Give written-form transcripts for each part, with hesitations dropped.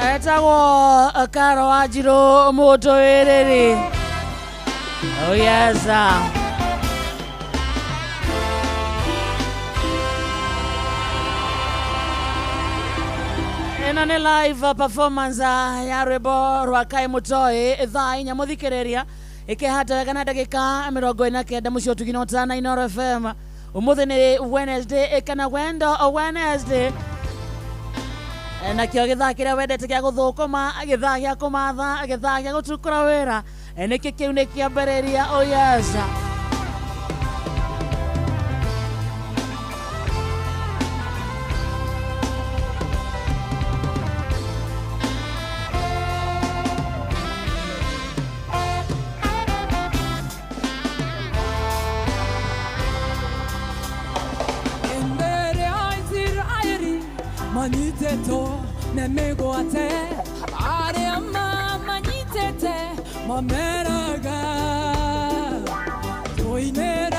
Etagwo Karo Ajiro Moto Erere. Oh yes. Enane live performance ya rwimbo rwa Kai Mutoi thaa inya muthikiriria ikihata kana ndagika 49 mucio tugino tana Inoro FM. Umuthi ni Wednesday kana wendo Wednesday. Na kio githaa kiria wendete gia guthukuma githaa gia kumatha githaa gia gutukura wira niki kiu ni kiambereria. Oh yes. Maniteto nemegoate ariama manitete mameraga toinere.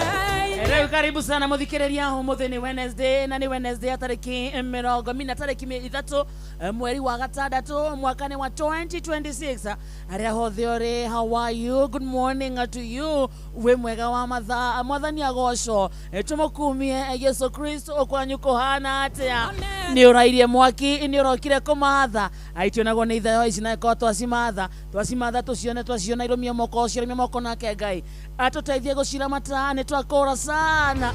Karibu sana muthikiriria umuthi ni Wednesday na ni Wednesday tariki 30 mweri wa gatandatu mwakani wa 2026. Aria hothe uri, how are you? Good morning to you. We mwega wa mathaa mwathani agocwo tumukumie Yesu Kristo okwanyu kuhana atia. Ni urairie mwaki ni urokire kumatha aitionagwo ni ithayo ici na ko twasimatha tuciona irumia moko nake Ngai atuteithie gucira mata ni twakora sana.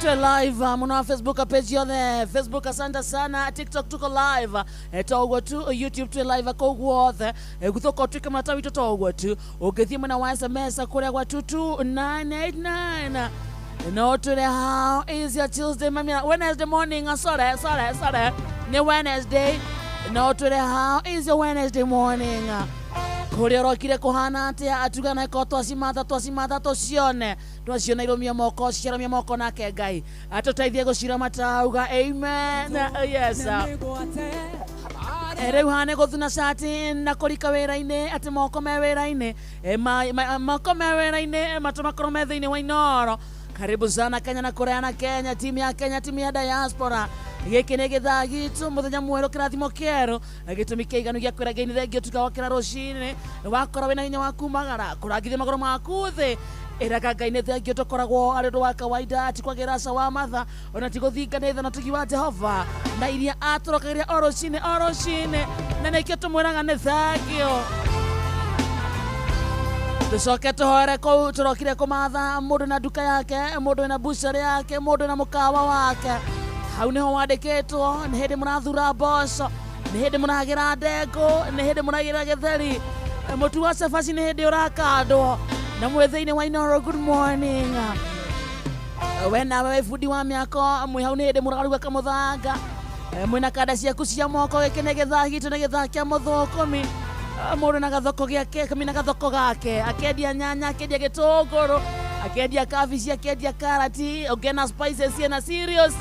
Tuwe live muno wa Facebook page yothe Facebook asante sana. TikTok tuko live togwo tu YouTube tuwe live kogwo othe guthoko twike matawi togwo tu ugithie mwana wa SMS kuria gwa 22989. No today, how is your Tuesday, mami? Wednesday morning, sorry. Ni Wednesday. No today, how is your Wednesday morning? Kurero kire kohana atia atugana ko twasimatha tocione irumia moko ciramia moko nake Ngai atuteithie gucira matauga. Amen. Yes. Rĩu hane guthuna shati na kurika wĩra-inĩ ati moko me wĩra-inĩ moko me wĩra-inĩ matumakorwo me thĩinĩ wa Inoro. Karibu sana Kenya na Korea Kenya, timu ya Kenya, timu ya diaspora. Giki ni githaa gitu muthenya mweru kirathimo kieru gitumi kiiganu gia kwira Ngai ni thengio tukawakira rucini wakora wina hinya waku magara kurangithia magoro maku thi iraga Ngai ni thengio tukoragwo ari wa kawaida ati kwagira sawa matha ona tiguthinga ni thana tugiwa Jehova na iria aturokagiria oroshine na nikio tumwiraga ni thengio. Tucoke tuhore kou turokire kumatha mundu na duka yake, mundu na bucere yake, mundu na mukawa wake. Hau niho wandikitwo ni hindi murathura mboco, ni hindi muragira ndengũ, ni hindi muragira githeri, mutu wa cabaci ni hindi urakandwo na mwe thiini wa Inoro. Good morning. We nawe bundi wa miako mwe hau ni hindi muraruga kamuthanga mwina kada ciaku cia moko. Giki ni githaa gitu ni githaa kia muthukumi mundu na gathoko giake kamina gathoko gake akendia nyanya akendia gitunguru akendia kabici akendia karati ogena spices na cereals.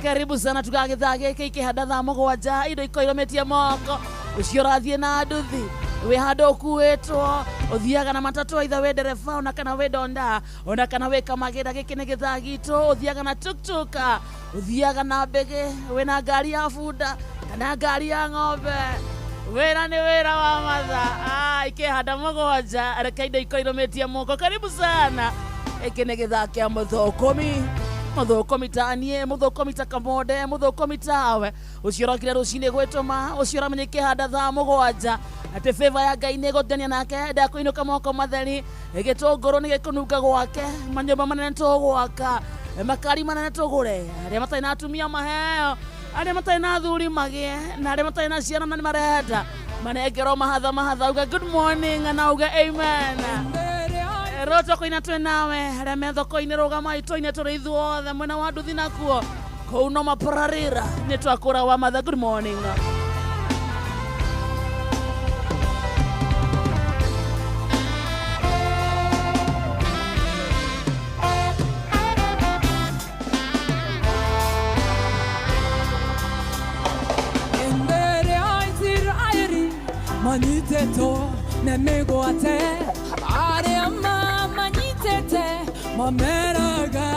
Karibu sana tukagithaa giki ikihanda thaa mugwanja indo ikoirometie moko ucio rathie na nduthi we hando kuetwo uthiaga na matatu aitha we ndereba ona kana we donda ona kana we kamagira. Giki ni githaa gitu uthiaga na tuktuk uthiaga na mbege we na ngari ya bunda kana ngari ya ng'ombe. Wera ni wera wa matha ikihanda mugwanja areka indo ikoirometie moko. Karibu sana. Iki ni githaa kia muthukumi tanie muthukumi takamode muthukumi tawe uciorokire rucini gwituma ucioramenye ikihanda thaa mugwanja ati favor ya Ngai ni gudania nake ndakuinuka moko matheri gitunguru ni gikununga gwake manyumba manene tugwaka makari manene tugure aria matai na atumia maheo aria matai na athuri magie na aria matai na ciana na marenda manengero mahatha uga good morning na uga amen. Roto koina twe nawe aria me thoko-ini rugama itoine turi ithuothe mwena wa nduthi nakuo kou no mapararira ni twakura wa matha. Good morning. Maniteto nemegoate ariama manitete mameraga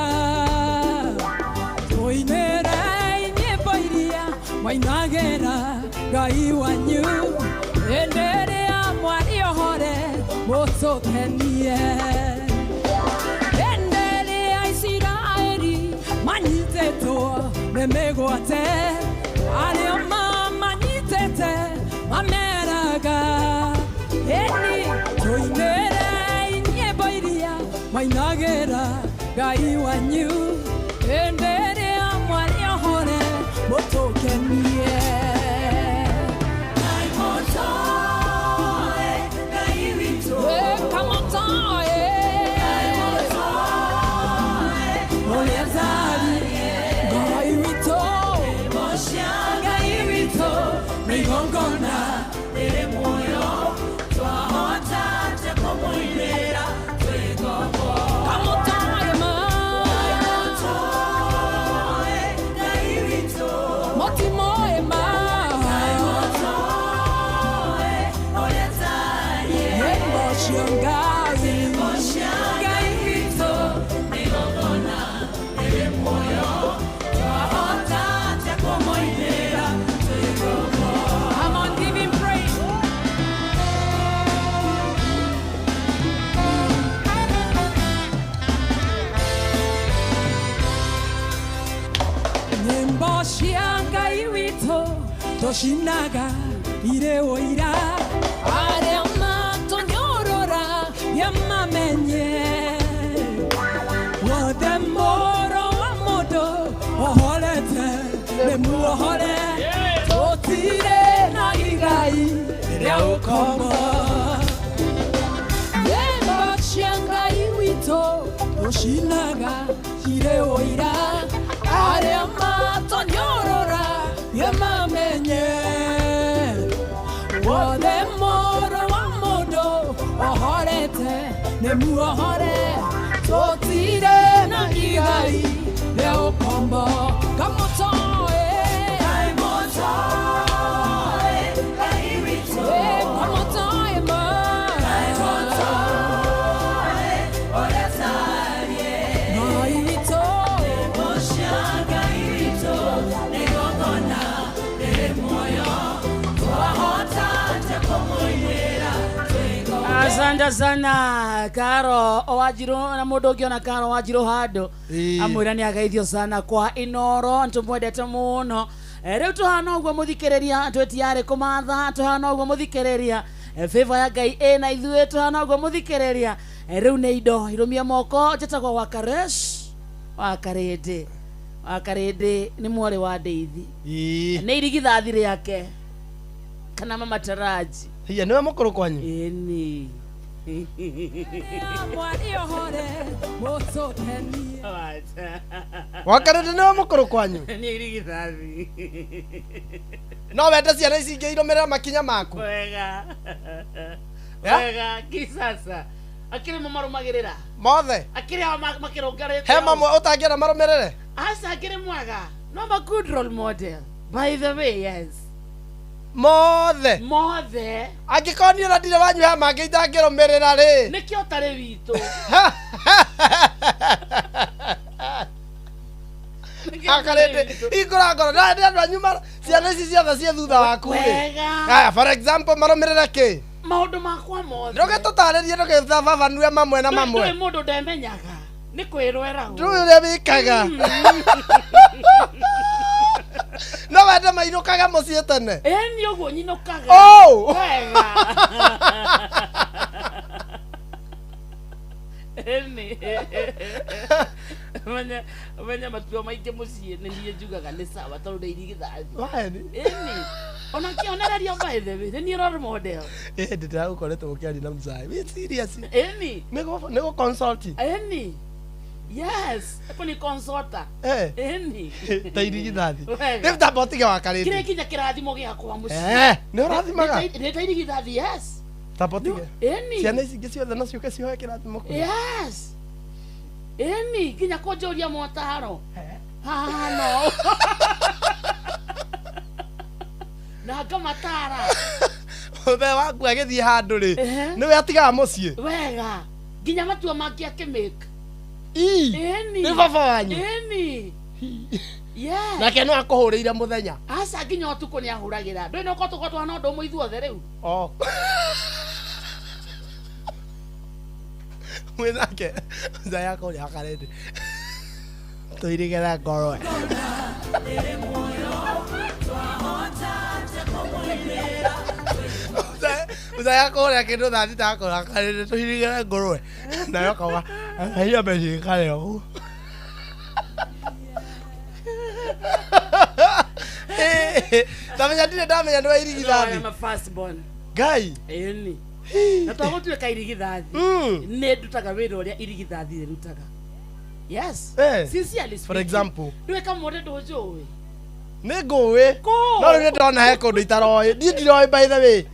toinere nyepairia wainagera Ngai wanyu enderea mwari ohore mutokenie enderea Israeli manyitetwo nemegwate aria manyitete mameraga eni toinere nyembo iria mainagera Ngai wanyu enderea mwari ohore mutokenie Toshinaga ire oira are amato nyorora yamamenye wademoro amodo oholete lemuohole totire na igai reukoma yeba shanga iwito toshinaga ire oira are amato nyorora yamamenye wode moro wamodo ohorete nemuohore totire na igai leo kombo kamotoe kamotoe ma Asante sana Karo Owajiro na mundu ngiona Karo Owajiro hando amwira ni agaithio sana kwa inoro ntumwendete muno riu tuhana uguo muthikereria twetiare kumatha tuhana uguo muthikereria favor ya Ngai ena ithuĩ tuhana uguo muthikereria riu ni indo irumia moko jetagwo wakarende ni mwari wa Ndeithi ni irigithathi riake kana mama Taraji hiya niwe mukuru kwanyu eni wakarende niwe mukuru kwanyu ni irigithathi no wende ciana ici ingĩ irũmĩrĩra makinya maku wega kisasa akire mamarumagirira mothe akire makirungarite he mamwe ũtangĩenda marũmĩrĩre asa akire mwaga no a good role model by the way yes mothe angĩkorwo niĩ ona ndirĩ wanyu he mangĩ itangĩrũmĩrĩra rĩ nĩkĩo tarĩ witũ akarĩndĩ ingũra ngoro na andũ anyu ciana ici ciothe ciĩ thutha waku rĩ for example marũmĩrĩre kĩ maũndũ makwa mothe ndũge tũtarĩrie ndũgĩthababanue mamwe na mamwe ndũĩ mũndũ ndemenyaga nĩ kwĩrwera ndũĩ ũrĩa wĩkaga no wende mainũkaga mũciĩ tene ĩni ũguo nyinũkaga wega ĩni menya matua maingĩ mũciĩ nĩ niĩ njugaga nĩ sawa tondũ nĩ irigithathi ĩni ona kĩonereria by the way nĩ niĩ role model ndĩragũkoretwo gũkĩaria na Mzai wĩ serious ĩni nĩ gũconsult ĩni yes eko ni consulta eni ta irigithathi rĩu tamba ũtige wakarĩndĩ kire kinya kĩrathimo gĩakwa mũciĩ nĩ ũrathimaga nĩ ta irigithathi yes tamba ũtige eni ciana ici ingĩ ciothe no ciũke cihoe kĩrathimo kũu yes eni kinya kũnjũria motaro haha no na ngamatara ũthe waku agĩthiĩ handũ rĩ nĩwe atigaga mũciĩ wega nginya matua make akĩmĩka nĩ baba wanyu Yeah. Nake no akuhurire muthenya. Asa nginya utuko ni ahuragira. Ndoi no kotuko twana ndo muithu othe riu. Oh. Mwenake za yako ya karede. Tuirigera ngoro. Uza yako ya kindu thati tako ya karede tuirigera ngoro. Na yo kawa. Haiya meshi kale ho. Ndamenya ndo irigithathi. I'm a first born. Guy. Eni. Na twagotuwe ka irigithathi. Ne ndutaga wira uria irigithathi rutaga. Yes. Sincerely. For example. Ndwe kama mode dojo. Niguwe. No ri ndona he kundu itaroy. Ndiroy by the way.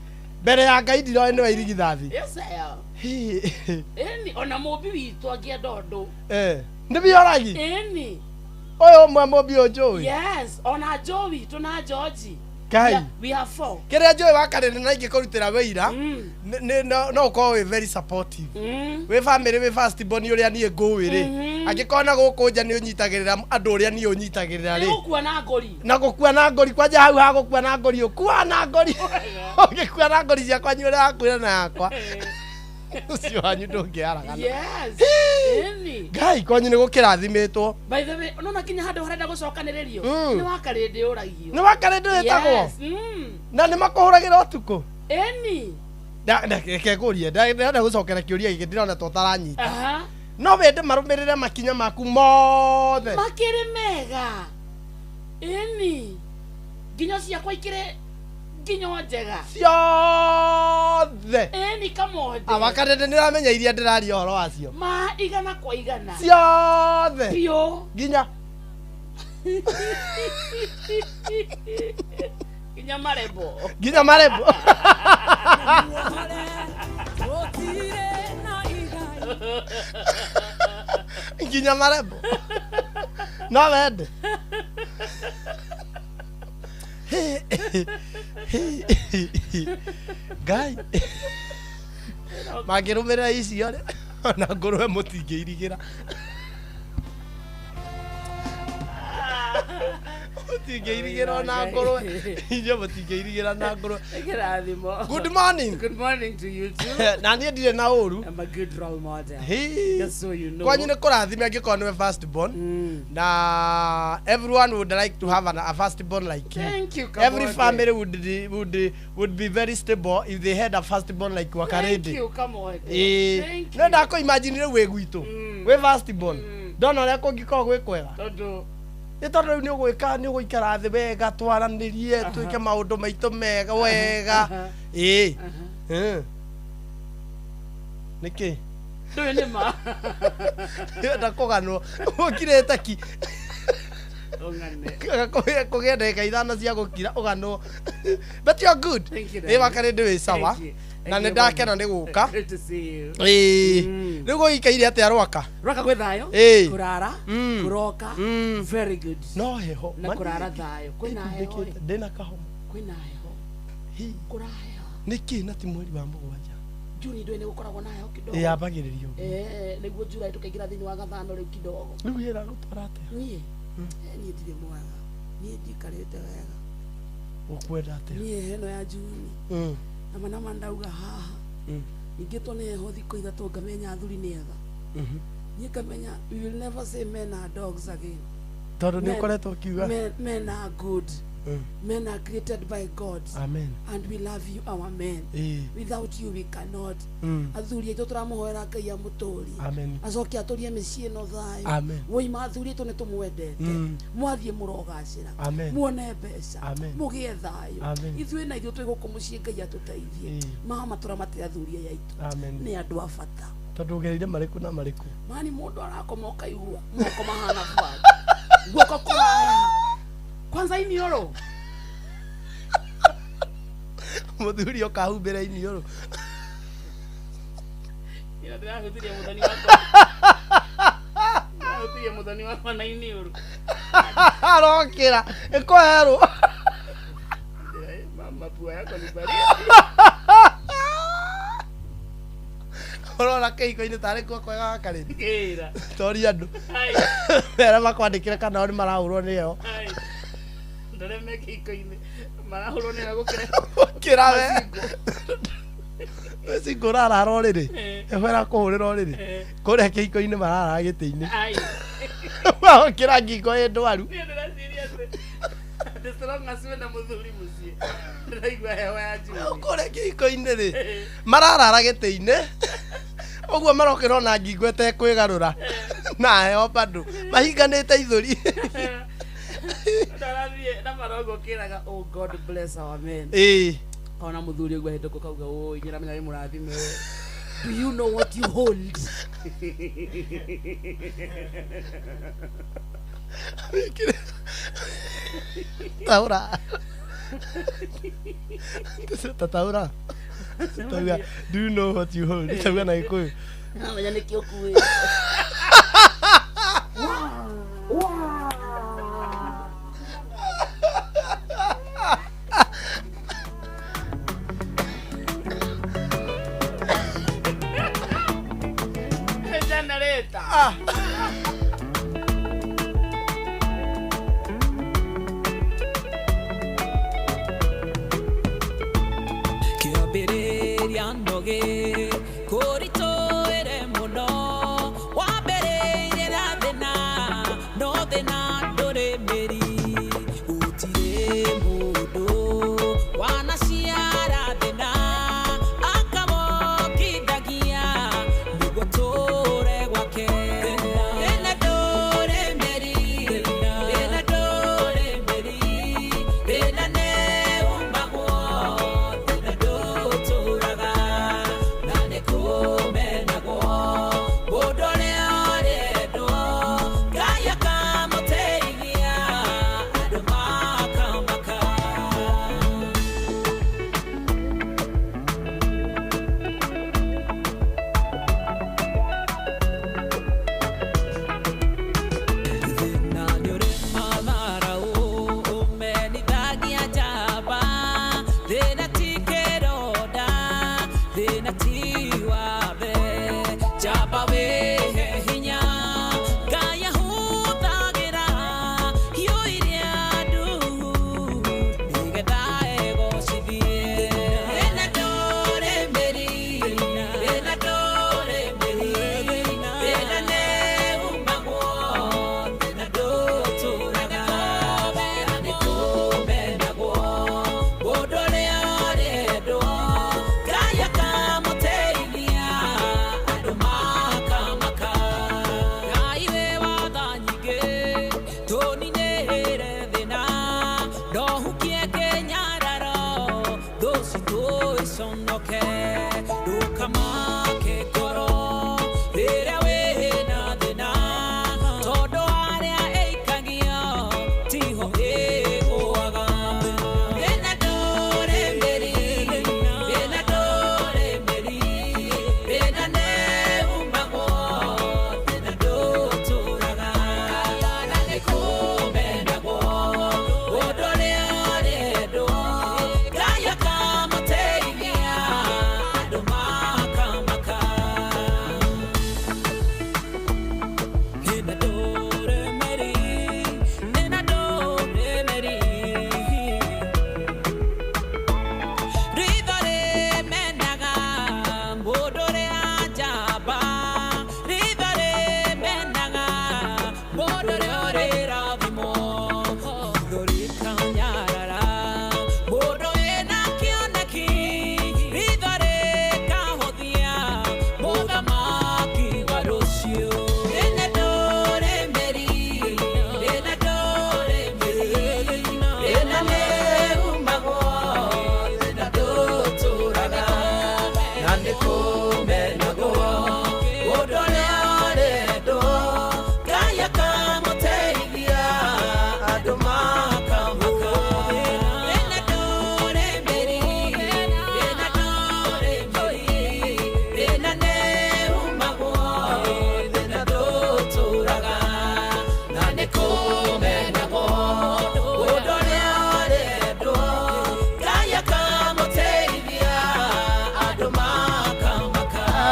Mbere ya Ngai ndiroy ni irigithathi. Yes I am. Eni ona mobi witu agia ndondo. Ndibioragi. Eni. Oyo mwa mobi ojo. Yes, ona Joey tuna George. Kai. We have 4. Kire Joey wakarene na ingikurutira wira. No ko we very supportive. We family we first born uria nie ngwire. Angikona gukunja ni unyitagirira andu uria ni unyitagirira ri. Gukua na ngori. Na gukua na ngori kwanja hau ha gukua na ngori ukua na ngori. Ungikua na ngori cia kwanya uria akwira na yakwa. Ucio wanyu ndungiaraga. Yes. Eni. Ngai kwanyu ni gukirathimitwo. By the way, no kinya handu harenda gucokaniririo. Ni wakarinde uragio. Ni wakarinde wetagwo. Yes. Na ni makuhuragira utuku. Eni. Reke ngurie ndenda gucokera kiuria giki ndirona to taranyita. No wende marumirire makinya maku mothe. Makire mega. Eni. Nginya ciakwa ikire nginya njega. Ciothe. Eni kamode. Abakarende ndiramenya iria ndiraria horo wacio. Ma igana kwa igana. Ciothe. Pio. Nginya. Nginya marebo. Nginya marebo. Nginya marebo. No wende. Ngai magirumira icio ri ona ngurwe mutingirigira mutingirigira na ngurwe inyo mutingirigira na ngurwe. Good morning. Good morning to you too. Na nie ndire na uru. I'm a good role model. Just so you know. Kwanyu ni kurathime angikona niwe first born. Na everyone would like to have a first born like you. Thank you. Every family would be very stable if they had a first born like Wakarede. Thank you. Come on. Thank you. No ndako imagine we gwitu. We first born. Ndona uria kungiko gwi kwega. Tondu tondu ni ugwika ni ugikara thi wega twaranirie twike maundu maitu mega wega. Niki ndu ni ma ndakuganwo ukirete ki ongane kugia ndagika ithano cia gukira uganwo. But you're good. Wakarede we sawa na nä ndakena nä gå ka rä gå ikaire atä arwaka rwaka gwä thayo kå rara kå roka very good no heho na kå rara thayo kwä na heho ndä na kahoma kwä na heho kå raheho nä kä na ti mweri wa må gwanja juni ndå nä gå koragwo na heho kidogo yambagä rä rio nä guo jurai tå kaingä ra thä inä wa gathano rä u kidogo rä u hä ra gå twara atä niä ndirä mwega niä ndikarä te wega gå kwenda atä niä heno ya juni nama ndauga haha ningä to nä heho thikå ithatå ngamenya athuri nä ega niä ngamenya we will never say men are dogs again tondå nä å koretwo å kiuga men are good. Men are created by God. Amen. And we love you, our men. Without you, we cannot. Athuri aitå tå ramå Ngai amå tå ri acoke atå rie mä ciä no thayå woima athuri aitå nä tå mwendete mwathiä må rogacä ra muone mbeca må gä e thayå ithuä na ithuä twä gå kå må ciä Ngai atå teithie mamatå ramatä athuri aya aitå nä andå a bata tondå gerire marä kå na marä kå mani må ndå arakoma å kaigua moko mahana bati guoko kå raya kwanza inioro muthuri o kahumbä ra inioro ndärahuthirie muthoni wakwa ndärahuthirie muthoni wakwa na inioro arokä ra ä kwerwo mapua yako nä bari urona kä iko-inä tarä kuo kwega gakarä kä ra tori andå mera makwandä kä ra kana o nä marahå rwo nä eo Ndoreme kiko-ini marahũrwo nĩ agũkĩra kĩrawe Singora ararorĩrĩ ehwera kũhũrĩra ũrĩrĩ kũrĩa kĩhiko-inĩ marara gĩtĩ-inĩ kĩra ngingo ĩ ndwaru kũrĩa kĩhiko-inĩ rĩ mararara gĩtĩ-inĩ ũguo marokĩra na ngingo ĩtekwĩgarũra na heho bado mahinganĩte ithũri na marogo kĩraga oh God bless our men ona muthuri ũguo hĩndĩ kauga oi nyina menya mũrathime do you know what you hold Taura Taura do you know what you hold taura na ikoyo menya nĩkĩo kuĩ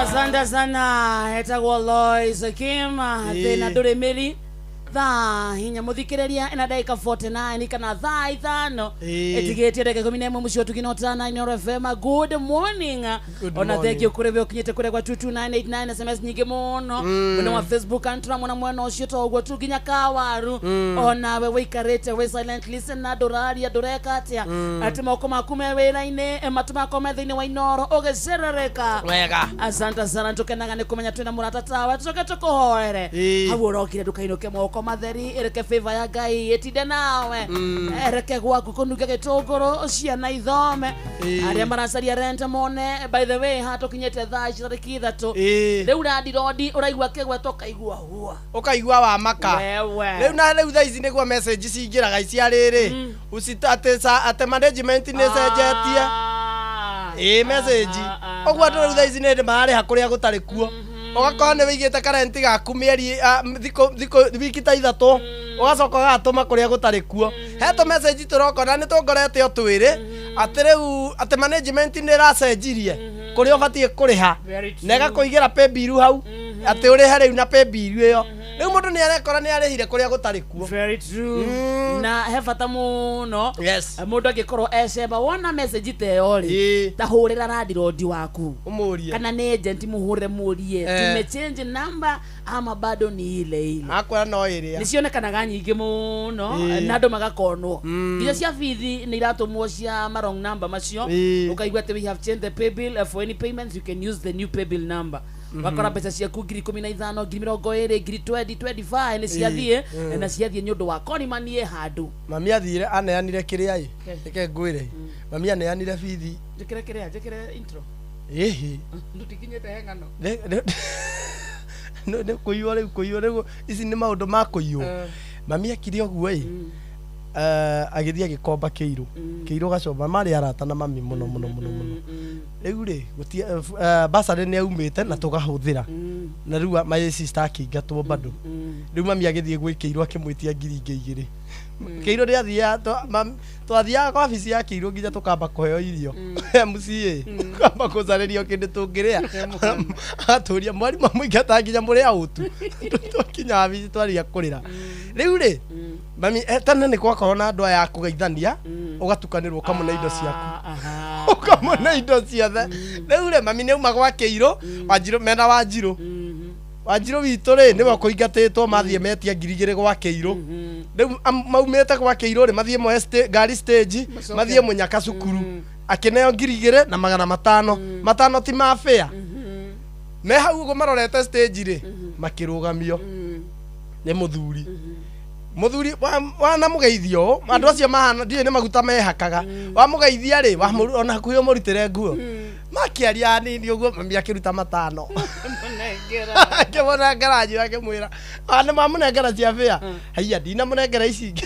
Asante sana etagwo Lois Kim thina nduri miri thaa hinya muthikiriria ina dakika 49 kana thaa ithano Eh. etigetie dakika 11 mucio tukinotana Inooro FM. Good morning. Ona thank you kurebe ukinyete kure kwa 22989 SMS nyingi muno muno wa Facebook antura mwana mwana ucio togwo tuginya kawaru ona we wikarete we silent listen na dorari adoreka atia ati moko makume wira-ine matuma kome thini wa Inooro ugecerereka wega asante sana tukenaga ni kumenya twina muratatawa tucoke tukuhoere hau urokire ndukainoke moko matheri ereke favor ya Ngai etinde nawe ereke gwaku kunuga gitunguru ciana ithome aria maracaria rent mone. By the way hatukinyete thaa tariki 3 riu randirodi uraigua kigweto kaigua hua ukaigua wa maka wewe riu na riu thaa ici niguo message cingiraga icia riri usitatesa ate management ni cenjetie message ogwa riu thaa ici ni mari hakuria gutari kuo ugakora ni wigite karenti gaku mieri thiko wiki ta 3 ugacoka gatuma kuria gutari kuo heto message turokona ni tungorete otwiri ati riu ati management ni racenjirie kuria ubatie kuriha nega kuigira pay bill hau ati urihe riu na pay bill iyo riu mundu ni arekora ni arihire kuria gutari kuo. Very true. Na hebata muno mundu agikorwo eceba wona message teori ta hurira randirodi waku umurie kana ni agent muhure murie tume change number ama bado ni ile akwara no iria nicionekanaga nyingi muno na andu magakonwo nginya cia bithi ni iratumwo cia wrong number macio ukaigua ati we have changed the pay bill for any payments you can use the new pay bill number wakora pesa ciaku 15,000 20,20 2025 ni ciathie na ciathie nyundu wa konimanie handu mami athire aneanire kiria i reke ngwire mami aneanire bithi jekere intro ndutikinyete hengano ne kuiyo riu ici ni maundu ma kuiyo mami akiri oguo i agithia gikomba kiiru gacomba mari arata na mami muno riu ri gutie basari ni aumite na tugahuthira na riu my sister akingatwo bado riu mami agithie gwikiirwo akimwitia 2,000 Kiiru ri athia twathia kwa office ya Kiiru nginya tukamba kuheo irio MCA kamba kuzaririo kindu tungiria aturia mwarimu muingata nginya muria utu tukinya office twaria kurira riu ri mami tane ni gwakorwo na andu aya kugeithania ugatukanirwo kamwe indo ciaku ukamona indo ciothe riu ri mami ni uma gwa Kiiru Wanjiru mena Wanjiru witu ri niwe kuingatitwo mathie metia 2,000 gwa Kiiru riu maumete gwa Kiiru ri mathie mo gari stage mathie munyaka cukuru akineo 2,000 na 500 ti mafia me hau ugo marorete stage ri makirugamio ni muthuri wana mugeithio andu acio mahana ndire ni maguta mehakaga wa mugeithia ri ona hakuyo murutire nguo makiaria nini uguo mami akiruta 5 akibona garaji akimwira ana mamunengera cia fea haiya ndina munengera ici ingi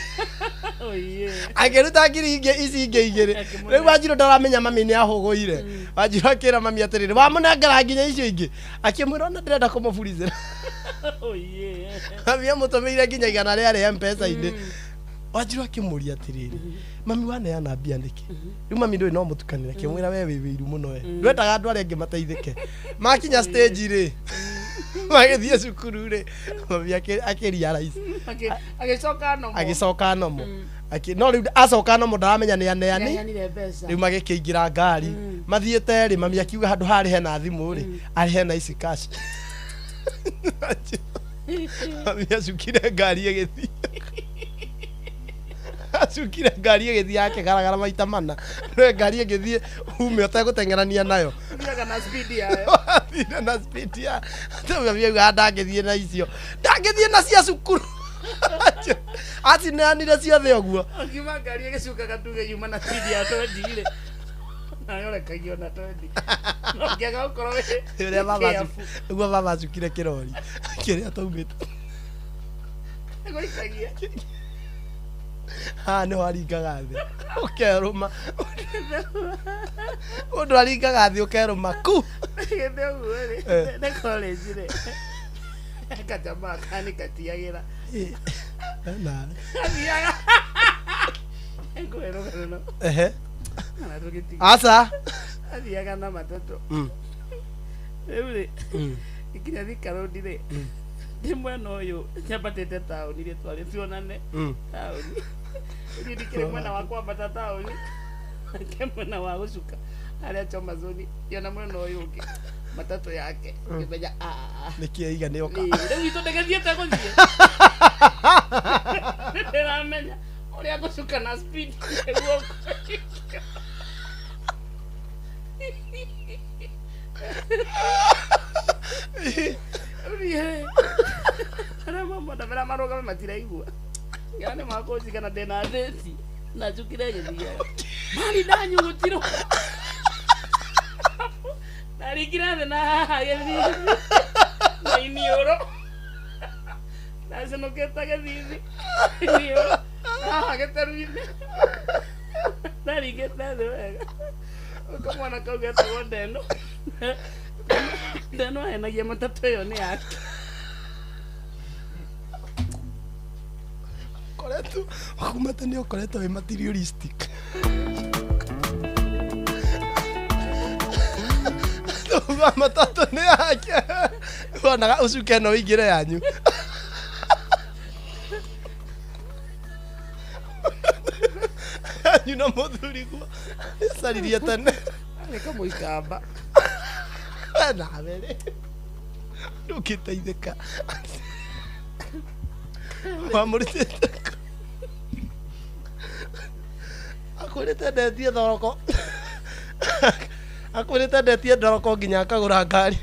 akiruta ngiri ingi ici ingi 2 riu Wanjiru ndaramenya mami ni ahuguire Wanjiru akira mami atiriri wa munengera nginya icio ingi akimwira ona ndirenda kumuburizira mami amutumeire nginya 100 ria M-Pesa ine Wanjiru akimuria atiriri mami waneana mbia ndiki riu mami ndui no mutukanire kimwira we wiru muno we ndwendaga andu aria angi mateithike makinya stage ri magithie cukuru ri mami akiria rais agicoka nomo no riu acoka nomo ndaramenya ni aneani riu magikiingira ngari mathiete ri mami akiuga handu hari hena thimu ri ari hena ici cash mami acukire ngari agithie acukire ngari igithie yake garagara maita mana no ngari igithie ume uteguteng'erania nayo thiaga na speed yayo thina na speed ya tawia ndangithie na icio ndangithie na cia cukuru ati neanire ciothe oguo akima ngari igicuka gatuge yuma na speed ya 20 ile ayore kagio na 20 no ngiaga ukorwo we uguo baba acukire kirori kiria taumite goikagia no aringaga thi ukeruma undu aringaga thi ukeruma ku githe uguo ri ne college ri katama kani katiagira na abiaga ngwero no asa abiaga na matatu eure ikinya thikarodi ri Ndimwe no yo nyambatete town ile twale tuonane town ili dikire mwana wako abata town kemwana wa gucuka aria choma zoni yona mwana uyu ungi matatu yake kimeja nikia iga ni oka rĩu itũ ndĩgĩthiĩte gũthiĩ ndĩramenya ũrĩa gũcuka na speed nĩguo arĩa mamondamĩra marũgame matiraigua yani makũnjigana ndĩna thĩti na njukire gĩthiaga mari ndanyugutirwo narikire thĩ na haha gĩthithi na iniũrũ nacenũkĩte gĩthithi iniũrũ haha gĩteru-inĩ naringĩte thĩ wega kamwana kau getagwo Ndeno Ndeno ahenagia matatũ ĩyo nĩ yake koretu kumate nĩ ũkoretwo wĩ materialistic Uga matatũ nĩ yake wonaga ũcuke no ingĩre yanyu yanyu na mũthuri guo ĩcaririe tene nĩ kamũikamba nawe rĩ ndũngĩteithĩka wamũrutĩte akwĩrĩte ndetie thoroko akwĩrĩte ndetie thoroko nginya akagũra ngari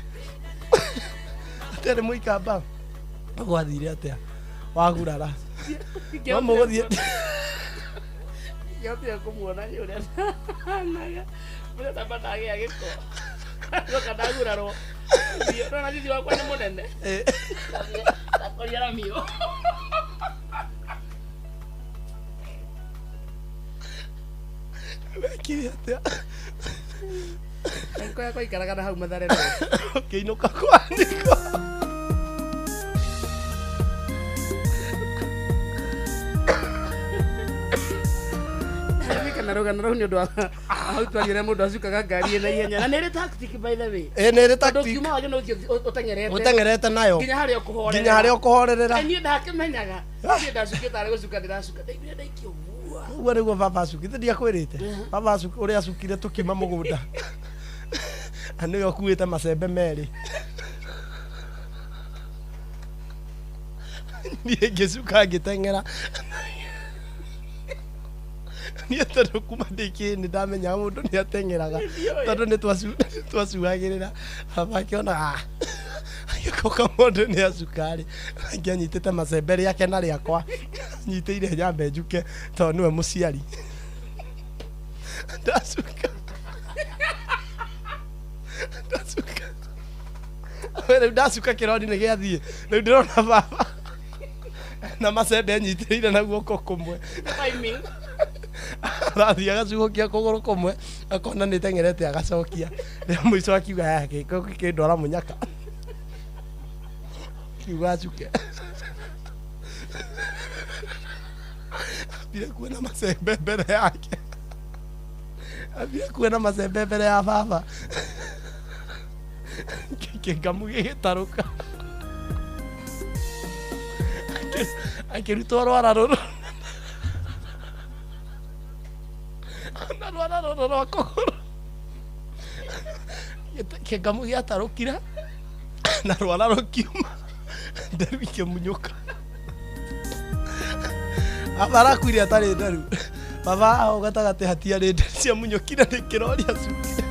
atĩ nĩ mũikamba gwathire atĩa wagurara no mũgũthiĩ ngĩhotire kũmuona ũrĩa naga mũrĩa tamba ndagĩa gĩko gũka ndagurarwo na thĩthi wakwa nĩ mũnene ndakoriara mĩũ wekire atĩa Nko yako ikaraga na hau Mathare ũkĩinũka kwanĩko kana rũgano rũu nĩ ũndũ wa hau twagĩre mũndũ acukaga ngari na ihenya na nĩ ĩrĩ tactic by the way nĩ ĩrĩ tactic kiuma wagĩ no ũtengerete nayo nginya harĩa ũkũhorerera niĩ ndakimenyaga niĩ ndacukĩte arĩ gũcuka ndĩracuka ndaiguire ndaikĩũguo ũguo nĩguo baba acukite ndiakwĩrĩte baba ũrĩa acukire tũkiuma mũgũnda na nĩwe ũkuĩte macembe merĩ niĩ ngĩcuka ngĩteng'era niĩ tondũ kuma ndĩkĩ nĩ ndamenyaga mũndũ nĩ ateng'eraga tondũ nĩ twacuagĩrĩra baba akĩona agĩkoka mũndũ nĩ acukarĩ angĩanyitĩte macembe rĩake na rĩakwa nyitĩire nyambe njuke tondũ nĩwe mũciari ndacuka rĩu ndacuka kĩrori nĩ gĩathiĩ rĩu ndĩrona baba na macembe anyitĩrĩire na guoko kũmwe arathiĩ agacukia kũgũrũ kũmwe akona nĩ teng'erete agacokia rĩa mũico akiuga yake kĩndwara mũnyaka kiuga acuke ambire kuona macembe mbere yake ambire kuona macembe mbere ya baba kĩngamu gĩgĩtarũka akĩrutwo rwara rũrũ na rwara rũrũ rwa kũgũrũ kĩngamu gĩatarũkira na rwara rũkiuma nderu ikĩmunyũka baba arakuire atarĩ nderu baba hau gatagatĩ hatiarĩ nderu ciamunyũkire nĩ kĩrori acukire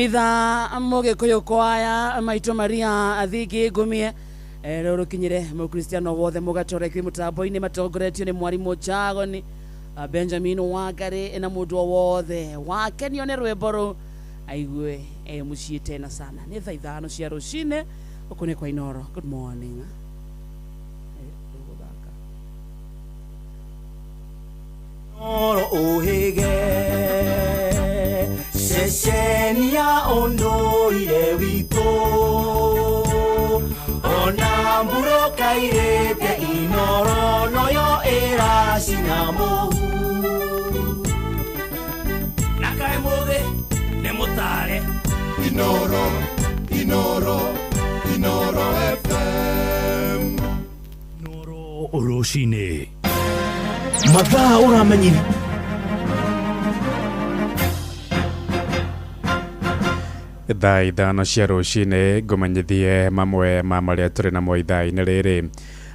mitha mugikuyu kwaya maito Maria athigi ngumie rero kinyire mu Kristiano wothe mugatore kwi mutambo-ini matongoretio ni mwarimu Jagoni Benjamin Wangari na mundu wothe wakenio ni rwimbo ru aigue mucii tena sana ni thaa 5 cia rucine ukune kwa Inoro. Good morning. Oro ohege Sesenia ondo ile wito Ona mburo kairete Inoro noyo era sinamo Nakai mode nemutare Inoro FM Inoro Oroshine Mathaa uramenyiri thaa 5 cia rucine ngumenyithie mamwe ma maria turi namo ithaa-ini riri.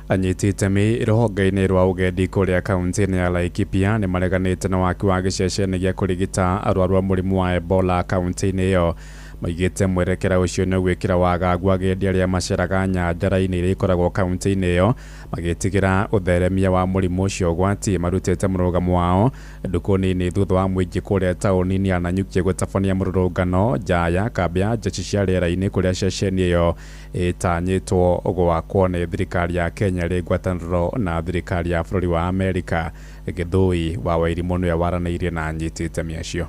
Anyiti itemi ruhonge-ini rwa ugendi kuria kaunti-ini ya Laikipia ni mareganite na waki wa giceceni gia kurigita arwaru a murimu wa Ebola kaunti-ini iyo. Maigite mwerekera ucio ni gwikira wagagu agendi aria maceraga nyanjara-ini iria ikoragwo kaunti-ini iyo magitigira utheremia wa murimu ucio gwati marutite murugamo wao nduku nini thutha wa muingi kuria tauni-ini ya Nanyuki gutabania mururungano njaya kambia jeshi cia riera-ini kuria ceceni iyo itanyitwo gwakwo ni thirikari ya Kenya ri ngwataniro na thirikari ya bururi wa Amerika. Githui wa Wairimu niwe waraneirie na anyiti itemi acio.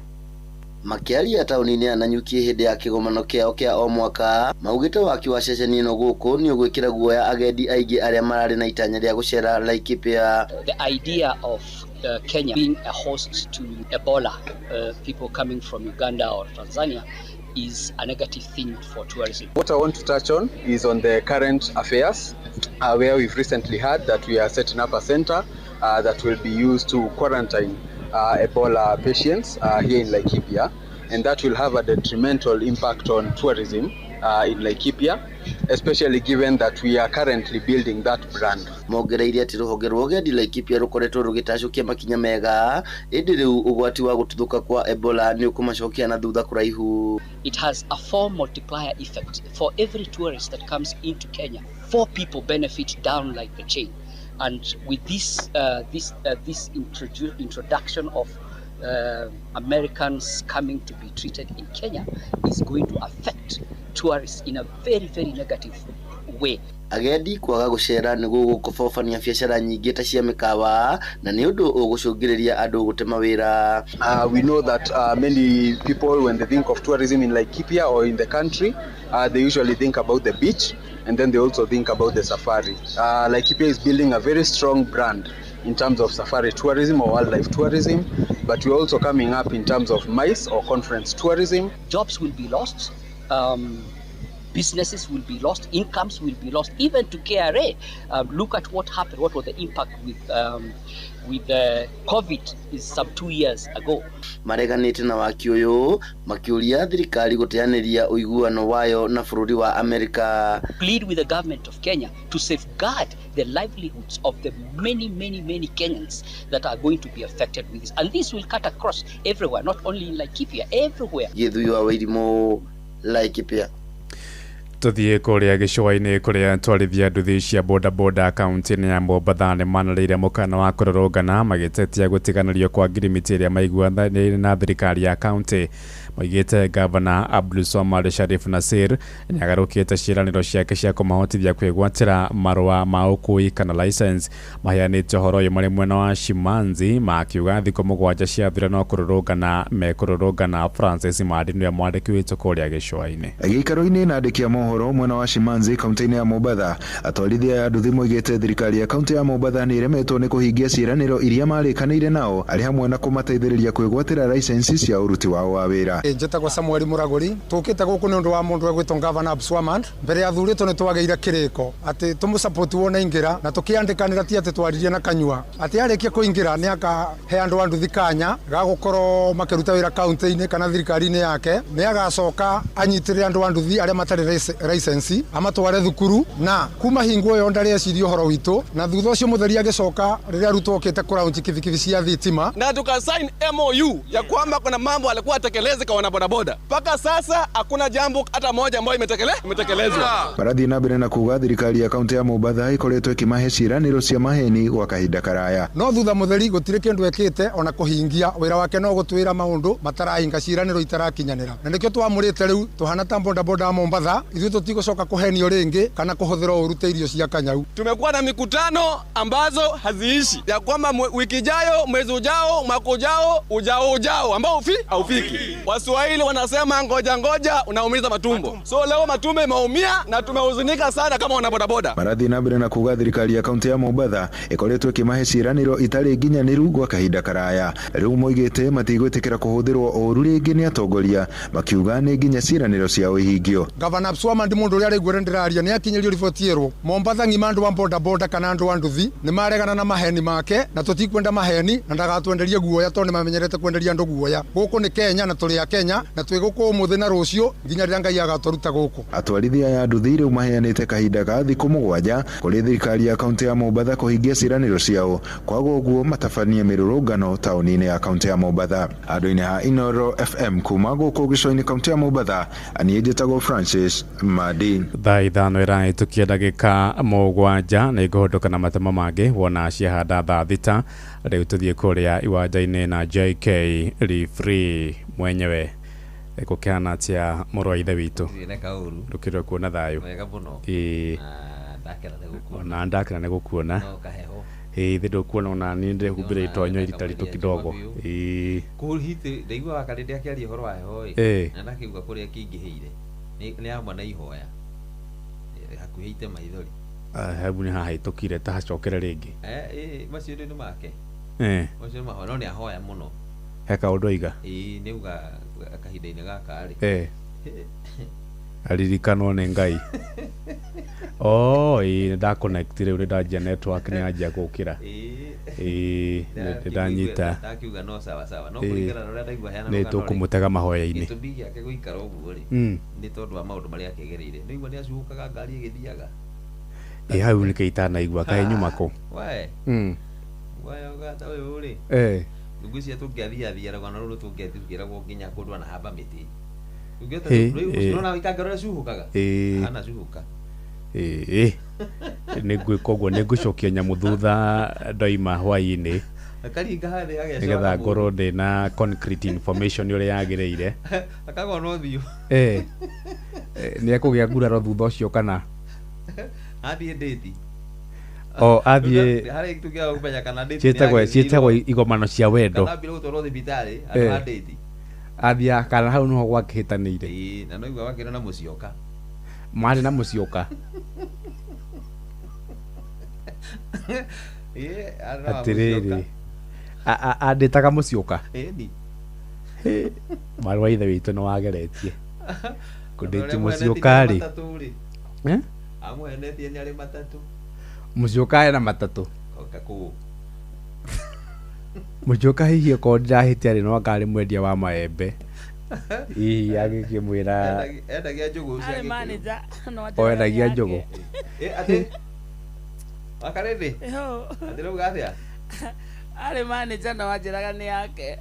Makiaria tauni-ini ya Nanyuki hindi ya kigomano kiao kia o mwaka maugite waki wa ceceni ino guku ni ugwikira guoya agendi aingi aria marari na itanya ria gucera Laikipia. The idea of Kenya being a host to Ebola, people coming from Uganda or Tanzania, is a negative thing for tourism. What I want to touch on is on the current affairs, where we've recently heard that we are setting up a center that will be used to quarantine Ebola patients here in Laikipia, and that will have a detrimental impact on tourism in Laikipia, especially given that we are currently building that brand. Mogereire ati ruhonge rwa ugendi Laikipia rukoretwo rugitacukia makinya mega indi riu ugwati wa gututhuka kwa Ebola ni ukumacokia na thutha kuraihu. It has a 4 multiplier effect. For every tourist that comes into Kenya, 4 people benefit down like the chain. And with this introduction of Americans coming to be treated in Kenya is going to affect tourists in a very, very negative way. Agendi kwaga gucera ni gugukobofania biacara nyingi ta cia mikawa na ni undu ugucungiriria andu gutema wira. We know that many people, when they think of tourism in Laikipia or in the country, they usually think about the beach, and then they also think about the safari. Laikipia is building a very strong brand in terms of safari tourism or wildlife tourism, but we're also coming up in terms of MICE or conference tourism. Jobs will be lost, businesses will be lost, incomes will be lost, even to KRA. Look at what happened, what was the impact with COVID is some 2 years ago. Mareganite na waki uyu makiuria thirikari guteaniria uiguano wayo na bururi wa America. Plead with the government of Kenya to safeguard the livelihoods of the many Kenyans that are going to be affected with this, and this will cut across everywhere, not only in Laikipia, everywhere. Githui wa Wairimu, Laikipia. Tuthie kuria gicua-ini kuria twarithia nduthi cia bodaboda kaunti-ini ya Mombatha ni manarĩire mukana wa kururungana magitetia gutiganirio kwa ngirimiti iria maiguanĩire na thirikari ya kaunti. Maigite Governor Abdulswamad Sharif Nassir ni agarukite ciĩranĩro ciake cia kumahotithia kwĩgwatĩra marũa ma ũkui kana license. Maheanĩte ũhoro ũyũ marĩ mwena wa Shimanzi makiuga thikũ 7 ciathira no kururungana Francis Madi niwe mwandĩki witũ kuria gicua-ini. Gĩikaro-inĩ na andĩki a mohoro mohoro mwena wa Shimanzi kaunti-inĩ ya Mombatha atwarithia a nduthi moigĩte thirikari ya kaunti ya Mombatha nĩ iremetwo nĩ kũhingia ciĩranĩro iria marĩkanĩire nao arĩ hamwe na kũmateithĩrĩria kwĩgwatĩra license cia ũruti wao wa wĩra. Njĩtagwo Samuel Muragũri tũkĩte gũkũ nĩ ũndũ wa mũndũ ũgwĩtwo Governor Abswamand mbere ya thurĩtwo nĩ twagĩire kĩrĩko atĩ tũmũsupport wona ingĩra na tũkĩandĩkanĩra ti atĩ twaririe na kanyua atĩ arĩkia kũingĩra nĩ akahe andũ a nduthi kanya ga gũkorwo makĩruta wĩra kaunti-inĩ kana thirikari-inĩ yake nĩ agacoka anyitĩrĩre andũ a nduthi arĩa matarĩ license amatware thukuru na kuma hingo ĩyo ndarĩ eciria ũhoro witũ na thutha ũcio mũtheri agĩcoka rĩrĩa arutwo okĩte kũraunji kibikibi cia thitima na tukasign MOU ya kwamba kuna mambo alikuwa atekeleze kwa wanabodaboda. Mpaka sasa hakuna jambo hata moja ambayo imetekelezwa. Barathi na mbere na kuga thirikari ya kaunti ya Mombatha ikoretwo ĩkĩmahe ciĩranĩro cia maheni gwa kahinda karaya. No thutha mũtheri gũtirĩ kĩndũ ekĩte ona kũhingia wĩra wake no gũtwĩra maũndũ matarahinga ciĩranĩro itarakinyanĩra. Na nĩkĩo twamũrĩte rĩu tuhana ta bodaboda ya Mombatha ithuĩ tũtigũcoka kũhenio rĩngĩ kana kũhũthĩra ũru ta irio cia kanyau. Tumekuwa na mikutano ambazo haziishi ya kwamba wiki ijayo, mwezi ujao, mwaka ujao ambao haufiki. Waswahili wanasema ngoja unaumiza matumbo. So leo matumbo imeumia na tumehuzunika sana kama wanabodaboda. Barathi na mbere na kuga thirikari ya kaunti ya Mombatha ikoretwo ĩkĩmahe ciĩranĩro itarĩ nginyanĩru gwa kahinda karaya. Rĩu moigĩte matigwĩtĩkĩra kũhũthĩrwo ũru rĩngĩ nĩ atongoria makiuga nĩ nginya ciĩranĩro ciao ihingio. Governor Abswamand mũndũ ũrĩa araigua ndĩraria nĩ akinyĩrio riboti ĩrwo Mombatha ng'ima andũ a bodaboda kana andũ a nduthi nĩ maregana na maheni make na tũtikwenda maheni na ndagatwenderie guoya tondũ nĩ mamenyerete kwenderia andũ guoya. Gũkũ nĩ Kenya na tũrĩ a Kenya na twĩ gũkũ ũmũthĩ na rũciũ nginya rĩrĩa Ngai agatũruta gũkũ. Atwarithia ya nduthi rĩu maheanĩte kahinda ga thikũ 7 kũrĩ thirikari ya kaunti ya Mombatha kũhingia ciĩranĩro ciao kwaga ũguo matabanie mĩrũrũngano taũni-inĩ ya kaunti ya Mombatha. Andũ-inĩ ha Inooro FM kuma gũkũ gĩcũa-inĩ kaunti ya Mombatha aniĩ njĩtagwo Francis Madi. Thaa ithano ĩrahĩtũkia ndagĩka 7 na ĩkũhũndũka na matemo mangĩ wona ciahanda thaa thita. Rĩu tũthiĩ kũrĩa iwanja-inĩ na JK Referee mwenyewe gũkĩhana atĩa mũrũ wa ithe witũ ndũkĩrwo kuona thayũ na ndakena nĩ gũkuona thĩ ndũkuona ona niĩ ndĩhumbĩre itonyo rita ritũ kidogo kũhite ndaigua wakati ndĩakĩaria ũhoro wa heho na ndakĩigua kũrĩa kĩingĩhĩire nĩ amwe na ihoya hakuhĩte maithori hebu nĩ hahĩtũkire ta hacokere rĩngĩ macio nĩ make macio mahoya no nĩ ahoya mũno he kaũndũ aiga nĩuga kahinda-inĩ gaka rĩ aririkanwo nĩ Ngai ndaconnect rĩu nĩndanjia network nĩ yanjia gũkĩra ndanyita ndakiuga no sawa no kũringana na ũrĩa ndaigua heana nĩ tũkũmũtega mahoya-inĩ gĩtũmi gĩake gũikara ũguo rĩ nĩ tondũ wa maũndũ marĩa akĩgereire nĩigua nĩ acuhũkaga ngari ĩgĩthiaga hau nĩkĩ itanaigua kaĩ nyuma kũ ũgata ũyũ rĩ ndugu cia tũngĩathiathia rũgano rũrũ tũngĩathiĩragwo nginya kũndũ na hamba mĩtĩ ũngĩona wĩkanga rũrĩa cuhũkaga anacuhũka nĩngwĩka ũguo nĩngũcokia nyamũ thutha ndoima hwaĩ-inĩ nĩgetha ngorwo ndĩ na concrete information ũrĩa yagĩrĩire akagwo ũthiũ nĩ ekũgĩa nguraro thutha ũcio kana athiĩ ndĩti athiĩ ciĩtagwo igomano cia wendo athiĩ kana hau nĩho gwakĩhĩtanĩire na no igua wakĩra na mũcioka marĩ na mũcioka atĩrĩrĩ andĩtaga mũcioka mwarĩ wa ithe witũ nĩ wageretie kũndĩti mũcioka rĩ amwenetie nĩ arĩ matatũ mũcioka ena matatũ mũcioka hihi okorwo ndirahĩtia rĩ no akarĩ mwendia wa maembe hihi agĩkĩmwĩra endagia njũgũ endagia njũgũ akarĩndĩ atĩ rĩu gathĩa arĩ manager na wanjĩraga nĩ yake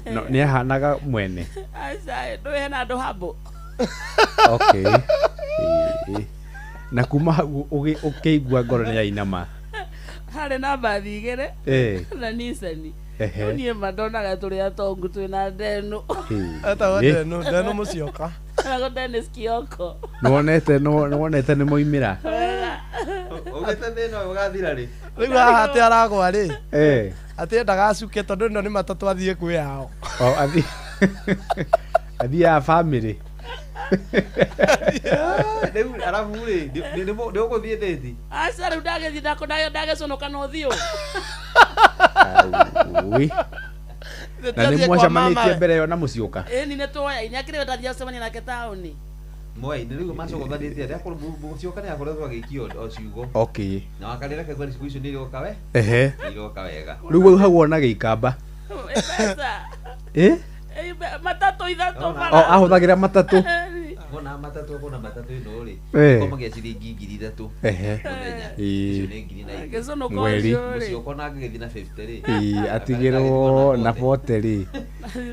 nĩ ahanaga mwene ndũĩ hena andũ hambo na kuma ũkĩigua ngoro nĩ yainama harĩ na mbathi igĩrĩ na Nissan niĩ mandonaga tũrĩ atongu twĩna ndenu etagwo ndenu mũcioka etagwo Dennis Kioko nĩwonete nĩ moimĩra ũgĩte thĩna ũyũ ũgathira rĩ rĩu haha atĩ aragwa rĩ atĩ endaga acuke tondũ ĩno nĩ matatũ athiĩ kwĩ yao athiaga bamĩrĩ Rĩu arabu rĩ nĩ ũgũthiĩ thĩti. Aca rĩu ndagĩthiĩ ndagĩconoka na ũthiũ. Na nĩ mwacamanĩtie mbere yo na mũcioka. Ĩni nĩ twoya inya kĩrĩa ũtathiĩ gũcemania nake taũni. Mwai nĩ rĩu macogothanĩtie atĩa akorwo mũcioka nĩ akoretwo agĩikio o ciugo. Okay. Na wakarĩra kaigua ciugo icio nĩ iroka we. Ehe. Iroka wega. Rĩu hau wona gĩikamba. Matatũ ithatũ bara. Ahũthagĩra matatũ. Bona matatũ ĩno rĩ. Komagia ciringi 3,000. Ehe. Icio nĩ 9,000. Mweri. Mũcioka na ngĩgĩthiĩ na 50 rĩ. Atigĩrwo na 40 rĩ.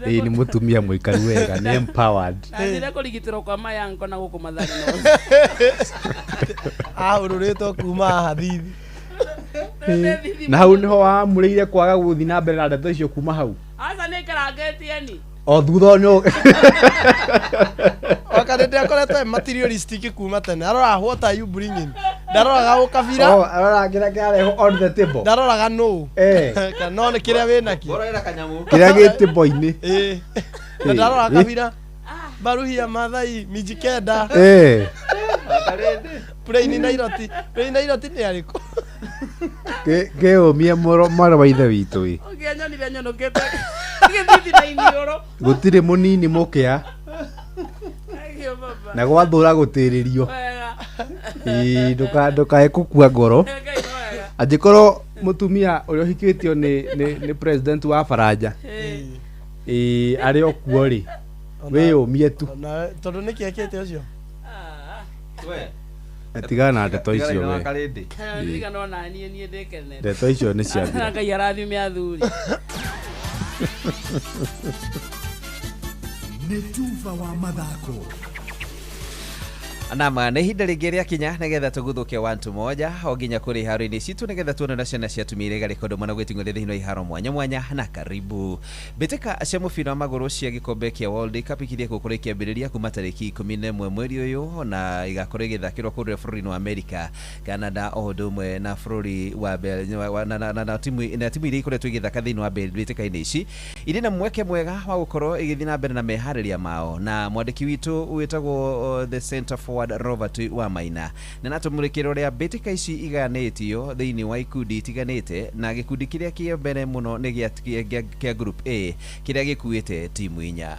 Nĩ mũtumia mũikaru wega, nĩ empowered. Athire kũrigitĩrwo kwa mayango na gũkũ mathari no. Ahũrũrĩtwo kuma hathithi. Na hau nĩho wamũrĩire kwaga gũthiĩ na mbere na ndeto icio kuma hau. Aca nĩ karangĩtie ni. O thutha nyo. Wakanĩte akoretwo materialistic kuma tene. Arora what are you bringing? Ndaroraga ũkabira. Arora kĩrĩa kĩareho on the table. Ndaroraga no. Kana nĩ kĩrĩa wĩnakĩ. Ũrorera kanyamũ. Kĩrĩa gĩ table-inĩ. Na ndaroraga kabira. Baruhia Mathai Mijikenda. Makarende. Plain Nairoti. Plain Nairoti nĩ arĩkũ? Kĩũmie mara wa ithe witũ ĩ. Ũngĩanyonire nyonokete. Gĩthithi na iniũrũ. Gũtirĩ mũnini mũkĩa. Na gwathũra gũtĩrĩrio. Ndũkae gũkua ngoro. Angĩkorwo mũtumia ũrĩa ũhikĩtio nĩ president wa Faranja. Arĩ o kuo rĩ. Wĩyũmie tu. Tondũ nĩ kĩekĩte ũcio. Tigana na ndeto icio we. Ndigana ona niĩ ndĩkenere. Ndeto icio nĩ ciathira. Ngai arathime athuri. Nĩ tufa wa mathako. Nama nĩ ihinda rĩngĩ rĩa kinya nĩgetha tũguthũke wantu moja o nginya kũrĩ iharo-inĩ citũ nĩgetha tuone na ciana cia tumire gari kondo mwana gwĩting'ũria thĩinĩ wa iharo mwanya mwanya na karibu. Mbĩtĩka cia mũbira wa magũrũ cia gĩkombe kĩa World Cup ikirie gũkorwo ikĩambĩrĩria kuma tarĩki 11 mweri ũyũ na igakorwo igĩthakĩrwo kũrĩa bũrũri-inĩ wa America, Canada o ũndũ ũmwe na bũrũri wa na timu iria ikoretwo igĩthaka thĩinĩ wa mbĩtĩka-inĩ ici irĩ na mweke mwega wa gũkorwo igĩthiĩ na mbere na meharĩria mao, na mwandĩki witũ wĩtagwo the center forward Robert Wamaina na natũmũrĩkĩra ũrĩa mbĩtĩka ici iganĩtio thĩinĩ wa ikundi itiganĩte na gĩkundi kĩrĩa kĩa mbere mũno nĩ kĩa group A kĩrĩa gĩkuĩte timu 4.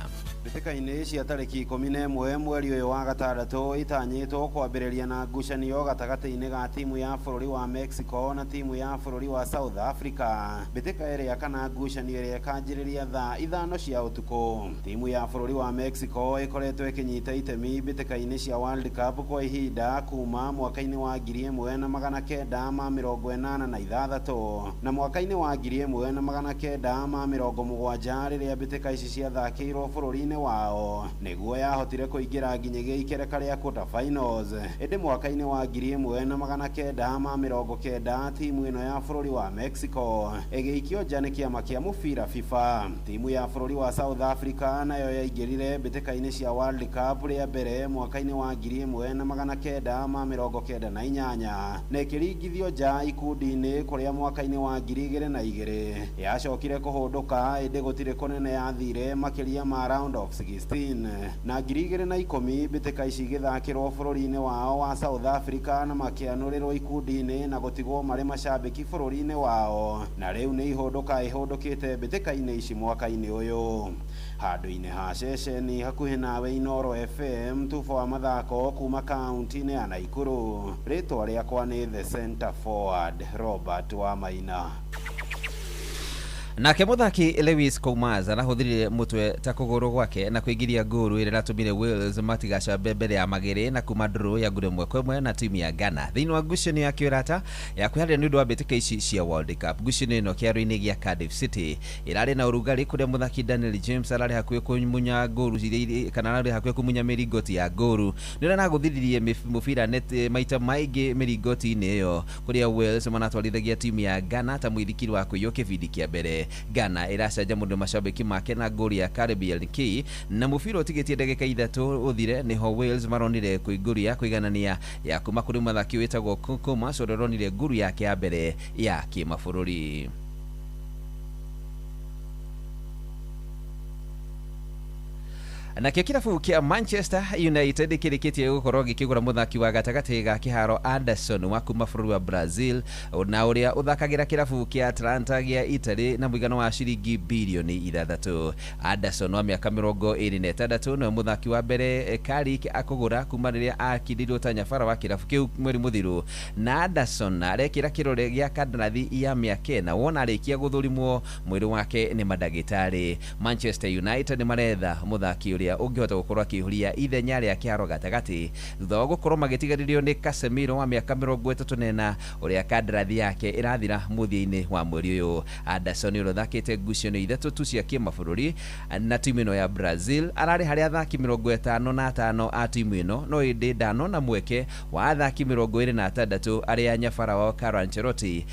Mbĩtĩka-inĩ cia tarĩki 11 mweri ũyũ wa gatandatũ itanyĩtwo kwambĩrĩria na ngucanio gatagatĩ-inĩ ga timu ya bũrũri wa Mexico na timu ya bũrũri wa South Africa. Mbĩtĩka ĩrĩa kana ngucanio ĩrĩa ĩkanjĩrĩria thaa 5 cia ũtukũ. Timu ya bũrũri wa Mexico ĩkoretwo ĩkĩnyita itemi mbĩtĩka-inĩ cia World Cup kwa ihinda kuma mwaka-inĩ wa 1986 na mwaka-inĩ wa 1970 rĩrĩa mbĩtĩka ici ciathakĩirwo bũrũri-inĩ wao nĩguo yahotire kũingĩra nginya ikereka rĩa quarter finals. Ĩndĩ mwaka-inĩ wa 1990 timu ĩno ya bũrũri wa Mexico ĩgĩikio nja nĩ kĩama kĩa mũbira FIFA. Timu ya bũrũri wa South Africa nayo yaingĩrire mbĩtĩka-inĩ cia World Cup rĩa mbere mwaka-inĩ wa 1998 na ĩkĩringithio nja ikundi-inĩ kũrĩa mwaka-inĩ wa 2002 yacokire kũhũndũka, ĩndĩ gũtirĩ kũnene yathire makĩria ma round of 16 na 2010 mbĩtĩka ici igĩthakĩrwo bũrũri-inĩ wao wa South Africa na makĩanũrĩrwo ikundi-inĩ na gũtigwo marĩ macambĩki bũrũri-inĩ wao, na rĩu nĩ ihũndũkĩte mbĩtĩka-inĩ ici mwaka-inĩ ũyũ. Handũ-inĩ ha ceceni hakuhĩ nawe Inoro FM, tufa wa mathako kuma kaunti-inĩ ya Naikuru, rĩtwa rĩakwa nĩ the center forward Robert Wamaina. Nake muthaki Lewis Koumaza arahũthĩrire mũtwe ta kũgũrũ gwake na kũingĩria ngũru ĩrĩa natũmire Wales matigacambe mbere ya magere na kuma draw ya ngũru 1-1 na timu ya Ghana thĩinĩ wa ngucanio ya kĩũrata ya kwĩharĩria nĩ ũndũ wa mbĩtĩka ici cia World Cup. Ngucanio ĩno kĩaro-inĩ gĩa Cardiff City ĩrarĩ na ũrugarĩ kũrĩa muthaki Daniel James ararĩ hakuhĩ kũmunya ngũru kana ararĩ hakuhĩ kũmunya mĩringoti ya ngũru, nĩ nagũthiririe mũbira net maita maingĩ mĩringoti-inĩ ĩyo kũrĩa Wales manatwarithagia timu ya Ghana ta mũithikiri wa kũiywo kĩbindi kĩa mbere. Ghana ĩracanja mũndũ macambĩki make na ngũru ya Caribbean Key na mũbira ũtigĩtie ndagĩka 3 ũthire nĩho Wales maronire ngũru ya kũiganania ya kuma kũrĩ mũthaki wĩtagwo Kokoma coronire ngũru yake ya mbere ya kĩmabũrũri. nakio kirabu kia Manchester United kirikitie gukorwo gikigura muthaki wa gatagati ga kiharo Anderson wa kuma bũrũri wa Brazil na uria uthakagira kirabu kia Atlanta gia Italy na muigano wa ciringi bilioni 6. Anderson wa miaka 26 na muthaki wa mbere Carrick akugura kuma riria akirirwo ta nyabara wa kirabu kiu mweri muthiru, na Anderson arekira kirore gia kandarathi ya miaka 4 wona arikia guthurimwo mwiri wake ni madagitari. Manchester United maretha muthaki uria ungihota gukorwo akihuria ithenya ria kiharo gatagati thutha wa gukorwo magitigaririo ni Casemiro wa miaka 34 uria kandarathi yake irathira muthia-ini wa mweri uyu. Anderson uthakite ngucanio 3 tu cia kimabũrũri na timu ino ya Brazil, arari hari athaki 55 a timu ino, no indi ndano na mweke wa athaki 26 aria nyabara wa Carlo Ancelotti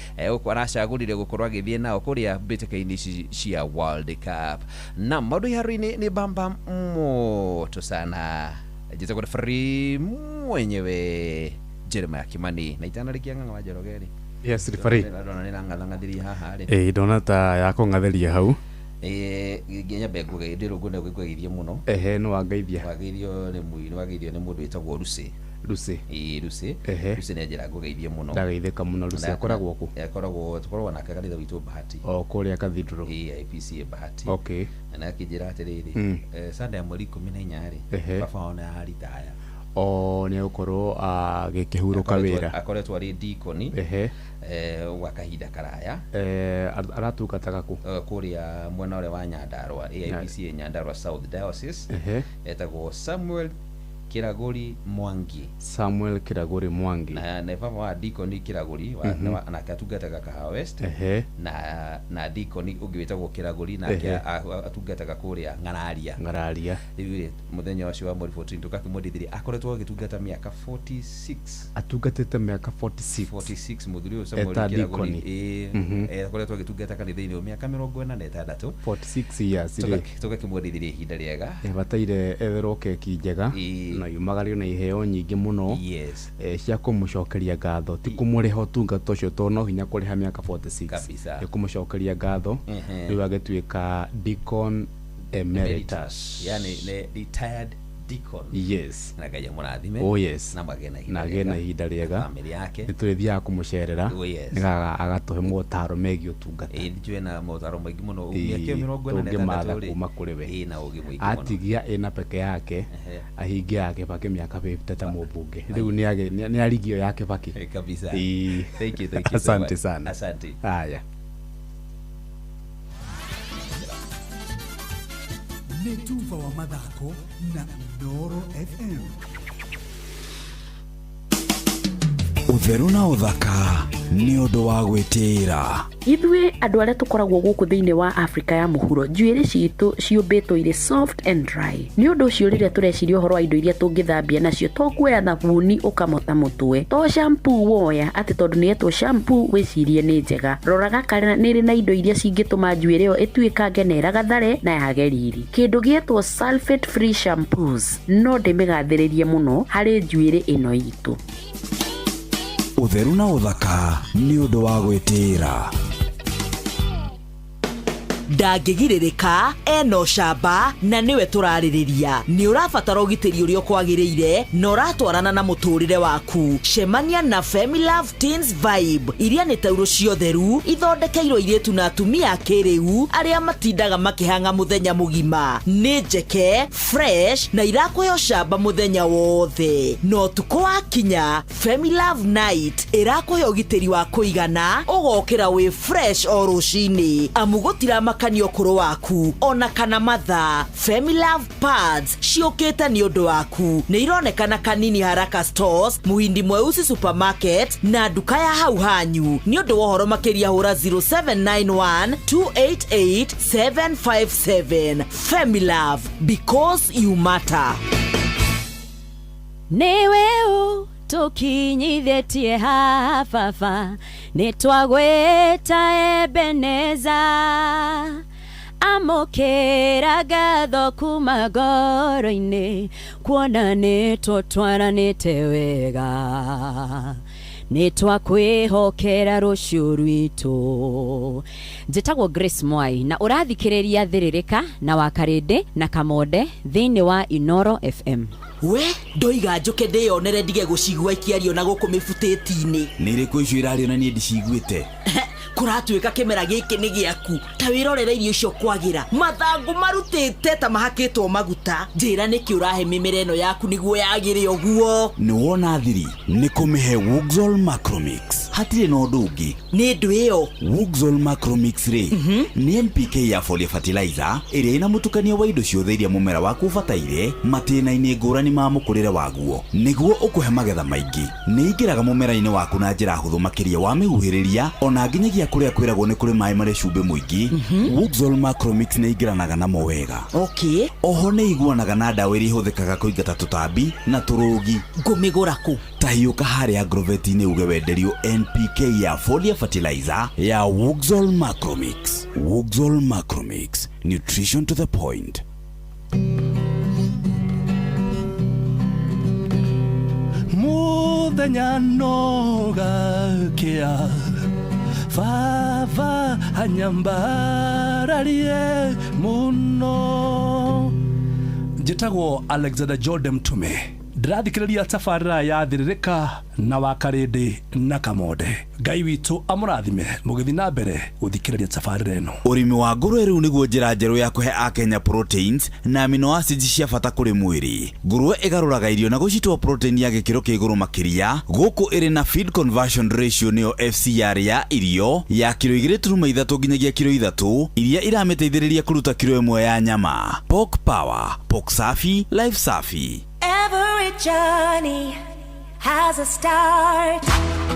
aracagurire gukorwo agithie nao kuria mbĩtĩka-inĩ cia World Cup. Na maundu yarini ni bamba moto sana. Jita kwa free mwenyewe Jeremiah Kimani na itana likia ng'ang'a wa Jorogeri. Yes, referee. Ndona ni ngathangathiri haha ri. Ndona ta yako ngatheria hau. Ngenya bengo ndiro ngone gwigithie muno. No wangeithia. Wageithio ni muini, wageithio ni mundu witagwo Lucy. Lucy Lucy ne njira ngugeithie muno. Ndageithika muno. Lucy akoragwo ku. Akoragwo na kanitha witu Bahati. Kuria Cathedral. IPC Bahati. Okay. Na kijira atiriri. Sunday mweri 14 ri. Baba ona aritaya. Ni ukorwo gikihuruka wira. Akoretwo ari deacon. Wa kahinda karaya. Aratungataga ku. Kuria mwena ule wa Nyandarua, AIPC Nyandarua South Diocese. Etagwo Samuel Kiraguri Mwangi na baba wa Deacon Kiraguri na katungataga Kahawa West na Deacon ugwitagwo Kiraguri na atungataga kuria Ngararia riu muthenya ucio wa mweri 14 tukakimwendithiri akoretwo agitungata miaka 46 atungatite miaka 46 muthuri ucio Samuel Kiraguri akoretwo agitungata kanitha-ini miaka 46 years tukakimwendithiri ihinda riega bataire etherwo keki njega na yumagario na iheo nyingi muno cia kumucokeria ngatho ti kumuriha utungata ucio to no hinya kuriha miaka 46 kabisa kumucokeria ngatho riu agituika Deacon Emeritus, yani retired deacon. Yes. Na Ngai amurathime. Oh yes. Na magena ihinda riega. Family yake. Nitwithia kumucerera. Oh yes. Nigaga agatuhe motaro megi utungata. Njwe na motaro megi muno. Miaka 43 kuma kuri we. Na ugi mwingi muno. Atigia ena peke yake. Ahinge yake baki miaka 50 ta mubunge. Riu ni arigio yake baki. Kabisa. Thank you. Asante sana. Asante. Haya. Netuva wa mathako na Noro FM. Utheru na uthaka ni undu wa gwitira. Ithuĩ andũ arĩa tũkoragwo gũkũ thĩinĩ wa Afrika ya mũhuro, njuĩrĩ citũ ciũmbĩtwo irĩ soft and dry. Nĩ ũndũ ũcio rĩrĩa tũreciria ũhoro wa indo iria tũngĩthambia nacio, to kuoya thabuni ũkamota mũtwe, to shampoo woya atĩ tondũ nĩ yetwo shampoo wĩcirie nĩ njega. Roraga kana nĩ ĩrĩ na indo iria cingĩtũma njuĩrĩ ĩyo ĩtuĩkange na ĩragathere na yage riri. Kĩndũ gĩetwo sulfate free shampoos no ndĩmĩgathĩrĩrie mũno harĩ njuĩrĩ ĩno itũ. Utheru na uthaka ni undu wa gwitira. Ndangĩgirĩrĩka eno shamba na niwe tũrarĩrĩria. Nĩ ũrabatara ũgitĩri ũrĩa kwagĩrĩire na ũratwarana na mũtũrĩre waku. Cemania na Femilove Teens Vibe iria nĩ tauro ciotheru ithondekeirwo airĩtu na atumia kĩrĩu arĩa matindaga makĩhanga mũthenya mũgima. Nĩ njeke, fresh na irakũhe shamba mũthenya wothe. No ũtukũ wakinya, Femilove Night irakũhe ũgitĩri wa kũigana ũgokĩra wĩ fresh o rũcinĩ. Amu gũtira makanio kũrũ waku ona kana matha. Femilove Pads ciũkĩte nĩ ũndũ waku. Nĩ ironekana kanini Haraka Stores, Muhindi Mweusi Supermarket na nduka ya hau hanyu. Nĩ ũndũ wa ũhoro makĩria hũra 0791 288 757. Femilove, because you matter. Niwe tukinyithĩtie hafafa nĩtwagwĩta Ebeneza amũkĩra ngatho kuma ngoro-inĩ kuona nĩtũtwaranĩte wega nĩ twakwĩhokera rũciũ rwitũ. Njĩtagwo Grace Mwai na ũrathikĩrĩria Thĩrĩrĩka na Wakarĩndĩ na Kamonde thĩinĩ wa Inoro FM. We ndoiga njoke ndĩyonere ndige gũcigua ikiario na gũkũ mĩbutĩti-inĩ. Nĩ rĩkũ icio irario na niĩ ndiciguĩte? Kũratuĩka kĩmera gĩkĩ nĩ gĩaku. Ta wĩrorere irio icio kwagĩra. Mathangũ marutĩte ta mahakĩtwo maguta. Njĩra nĩkĩ ũrahe mĩmera ĩno yaku nĩguo yagĩre ũguo? Nĩwona thiri nĩ kũmĩhe Wuxol Macromix. Hatirĩ na ũndũ ũngĩ. Nĩ ndũ ĩyo. Wuxol Macromix rĩ nĩ NPK ya foliar fertilizer ĩrĩa ĩna mũtukanio wa indo ciothe iria mũmera waku ũbataire matĩna-inĩ ngũrani ma mũkũrĩre waguo nĩguo ũkũhe magetha maingĩ. Nĩ ingĩraga mũmera-inĩ waku na njĩra hũthũ makĩria wa mĩhuhĩrĩria ona nginyagia kũrĩa kwĩragwo nĩ kũrĩ maĩ marĩ cumbĩ mũingĩ. Wuxol Macromix nĩ ingĩranaga namo wega. Okay. Oho nĩ iguanaga na ndawa iria ihũthĩkaga kũingata tũtambi na tũrũgi. Ngũmĩgũra kũ? Tahiũka harĩa Agrovet-inĩ uge wenderio NPK ya foliar fertilizer ya Wuxol Macromix. Wuxol Macromix, nutrition to the point. Muthenya nogakĩa Fava hanyambararie muno. Njĩtagwo Alexander Jordan Mtume. Ndĩrathikĩrĩria tabarĩra ya Thĩrĩrĩka na Wakarĩndĩ na Kamonde. Ngai witũ amũrathime mũgĩthiĩ na mbere gũthikĩrĩria tabarĩra ĩno. Ũrĩmi wa ngũrwe rĩu nĩguo njĩra njerũ ya kũhe Akenya proteins na amino acids cia bata kũrĩ mwĩrĩ. Ngũrwe ĩgarũraga irio na gũcitũa protein ya gĩkĩro kĩa igũrũ makĩria gũkũ ĩrĩ na feed conversion ratio nĩyo FCR ya irio ya kilo 2.3 nginyagia kilo 3 iria iramĩteithĩrĩria kũruta kilo 1 ya nyama. Pork Power, Pork Safi, Life Safi. Every journey has a start.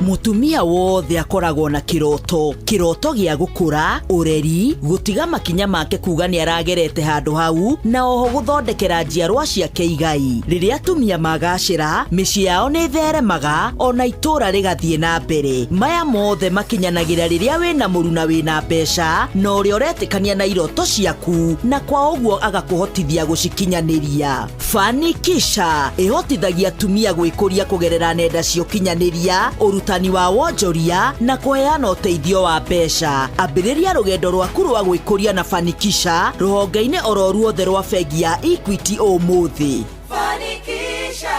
Mutumia wothe akoragwo na kiroto gĩa gũkũra, ũreri, gũtiga makinya make kuga nĩ aragerete handũ hau na oho gũthondekera njiarwa ciake igai. Rĩrĩa atumia magacĩra, mĩciĩ yao nĩ theremaga ona itũra rĩgathiĩ na mbere. Maya mothe makinyanagĩra rĩrĩa wĩna mũru na wĩna mbeca na ũrĩa ũretĩkania na iroto ciaku na kwa ũguo agakũhotithia gũcikinyanĩria. Fanikisha ĩhotithagia atumia gwĩkũria kũgerera nenda cia ũkinyanĩria, ũrutani wa wonjoria na kũheana ũteithio wa mbeca. Ambĩrĩria rũgendo rwaku rwa gwĩkũria na Fanikisha rũhonge-inĩ oro ruothe rwa bengi ya Equity ũmũthĩ. Fanikisha.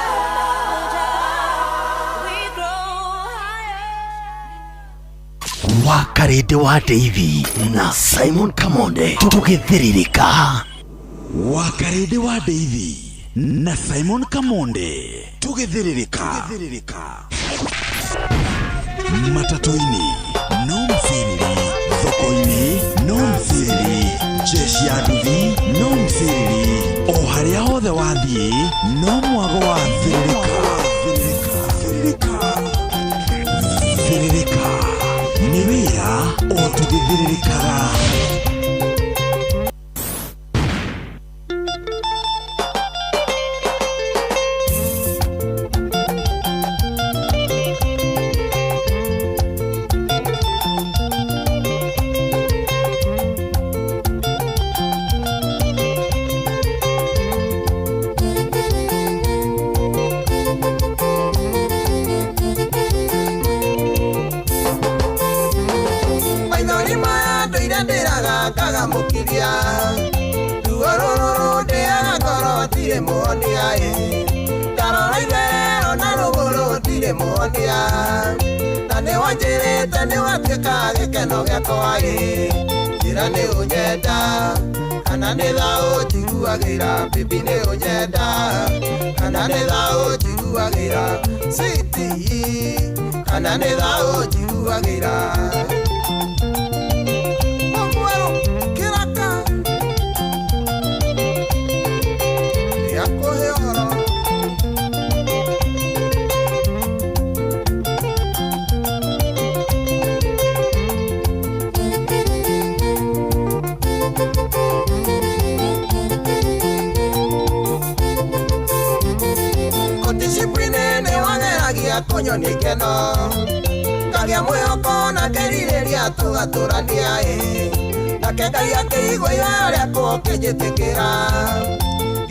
Wakarĩndĩ wa Davy na Simon Kamonde tũgĩthĩrĩrĩka. Wakarĩndĩ wa Davy na Simon Kamonde tũgĩthĩrĩrĩka. Matatu-inĩ no msiriri, thoko-inĩ no msiriri, jeshi ya nduthi no msiriri, o harĩa hothe wathiĩ no mwago wa thĩrĩrĩka. Thĩrĩrĩka nĩ wĩra o tũgĩthĩrĩrĩkaga.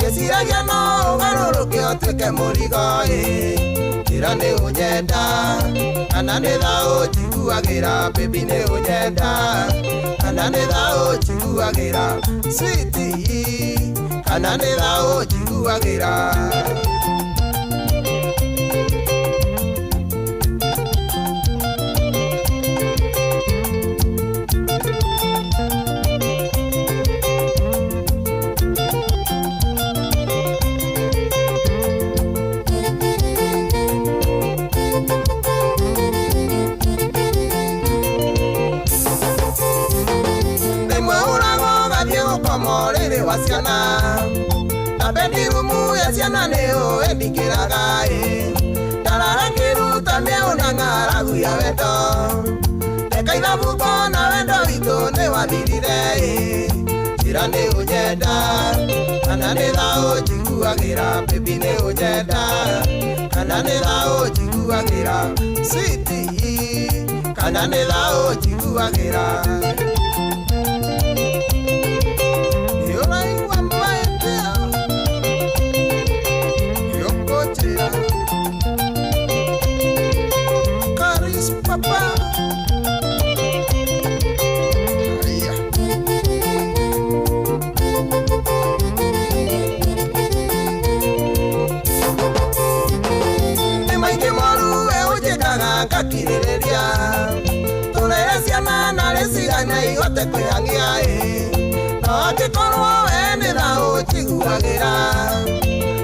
Wĩciragia no ũgarũrũke ũtuĩke mũrigo njĩra nĩ ũnyenda kana nĩ thaũ njiguagĩra baby nĩ ũnyenda kana nĩ thaũ njiguagĩra sweetie kana nĩ thaũ njiguagĩra wa ciana na bedroom ya ciana neo endikiraga ndararangiruta meona ng'aragu ya wendo reka ithabu bona wendo witũ nĩ wathirire njĩra nĩ ũnyenda kana nĩ thaũ njiguagĩra baby nĩ ũnyenda kana nĩ thaũ njiguagĩra sweetie kana nĩ thaũ njiguagĩra kakirĩrĩria tũrere ciana na rĩcigana ihote kwĩhangia no angĩkorwo we nĩ thaũ njiguagĩra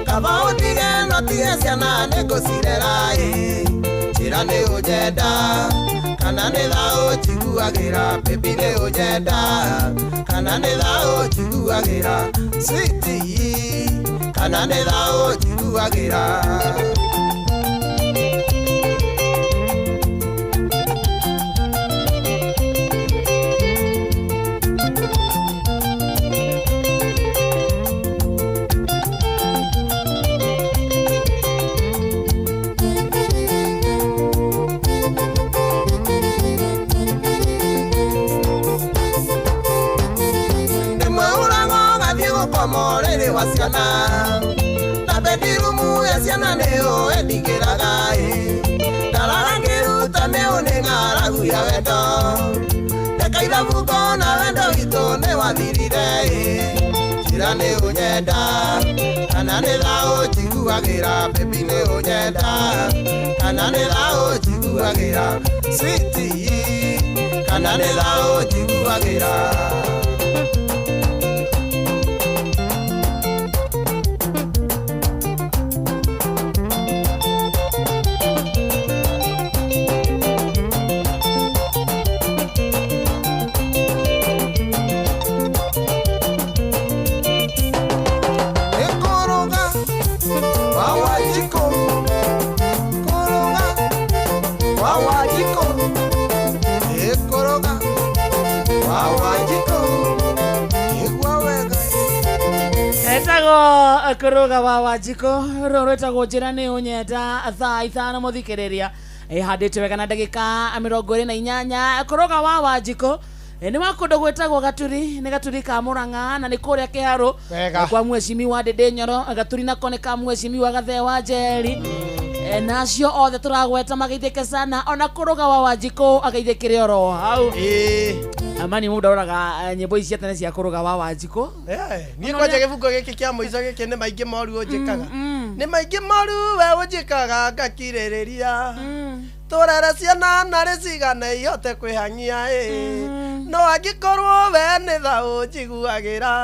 kaba ũtige no tige ciana nĩ ngũcirera njĩra nĩ ũnyenda kana nĩ thaũ njiguagĩra baby nĩ ũnyenda kana nĩ thaũ njiguagĩra sweetie kana nĩ thaũ njiguagĩra morere wa ciana na bedroom ya ciana neo endigiraga ndararangiruta meone ng'aragu ya wendo reka ithabu bona wendo witũ nĩ wathirire njĩra nĩ ũnyenda kana nĩ thaũ njiguagĩra baby nĩ ũnyenda kana nĩ thaũ njiguagĩra sweetie kana nĩ thaũ njiguagĩra kuruga wa Wanjiko rorwetagwo njĩra nĩ ũnyenda thaa 5 mũthikĩrĩria handĩte wega na ndagĩka 28 kuruga wa Wanjiko nĩ makũndũ gwĩtagwo Gaturi nĩ Gaturi ka Mũrang'a na nĩ kũrĩa Kĩharũ kwa mwecimi wa Ndĩndĩ Nyoro Gaturi nako nĩ ka mwecimi wa Gathee wa Njeri nacio othe tũragweta mageithĩke sana ona kuruga wa Wanjiko ageithĩkĩre oro hau amani muda oraga nyimbo ici tene cia kuruga wa Wanjiko niĩ kwanja gĩbungo gĩkĩ kĩa mũico gĩkĩ nĩ maingĩ moru ũnjĩkaga nĩ maingĩ moru we ũnjĩkaga ngakirĩrĩria tũrere ciana na rĩcigana ihote kwĩhang'ia no angĩkorwo we nĩ thaũ njiguagĩra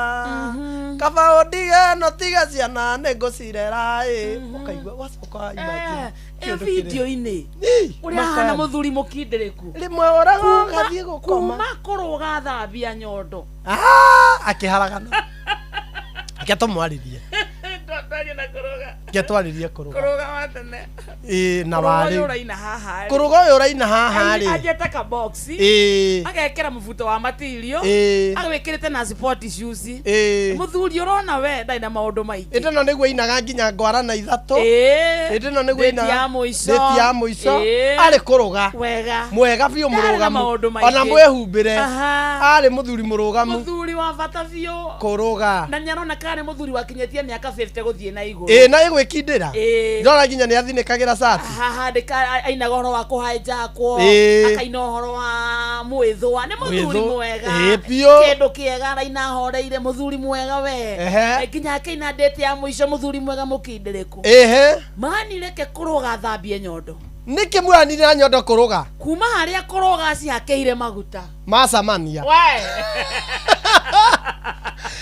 kaba ũndige no tige ciana nĩ ngũcirera ũkaigua wacoka video-inĩ ũrĩa hana mũthuri mũkindĩrĩku rĩmwe ũrago gathiĩ gũkoma kuma kũrũga thambia nyondo akĩharagana akĩatũmwarĩrie ngetwarĩrie kuruga wa tene na wari kuruga ũyũ ũraina haha rĩ ajeta ka box agekĩra mũbuto wa material agwĩkĩrĩte na sport shoes mũthuri ũrona we ndai na maũndũ maingĩ ĩno nĩguo inaga nginya ngwara na ithatũ ĩno nĩguo inaga date ya mũico arĩ kuruga mwega biũ mũrũgamu ona mwĩhumbĩre arĩ mũthuri mũrũgamu muthuri wa bata biũ kuruga na nyarona kana muthuri wakinyetie miaka 50 guthie na iguru na igwikindira ndora nginya ni athinikagira sati haha ndika aina goro wa kuhaija kwo akaina horo wa mwithwa ni muthuri mwega kindu kiega raina horeire muthuri mwega we nginya akaina date ya mwisho muthuri mwega mukindiriku mani reke kuruga thambie nyondo niki mwanire na nyondo kuruga kuma haria kuruga ciakeire maguta macamania we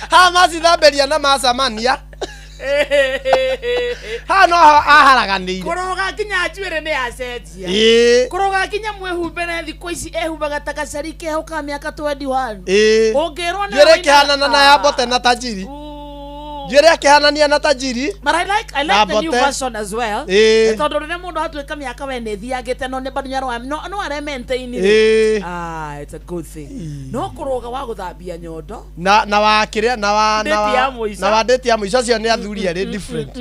ha macithamberia na macamania ha no aharaganiire kuruga kinya njuire ni acenjia kuruga kinya mwehumbere thikũ ici ehumbaga ta gacari kehoka miaka 21 ungirwo na njuire kihanana na ya bote na tajiri njuire kihanania na tajiri but I like the new version as well tondu rire mundu atuika miaka we ni thiagite no ni bado nyarwa no are maintain it's a good thing no kuruga wa guthambia nyondo na wa kiria na wa date ya mwisho cio ni athuri ari different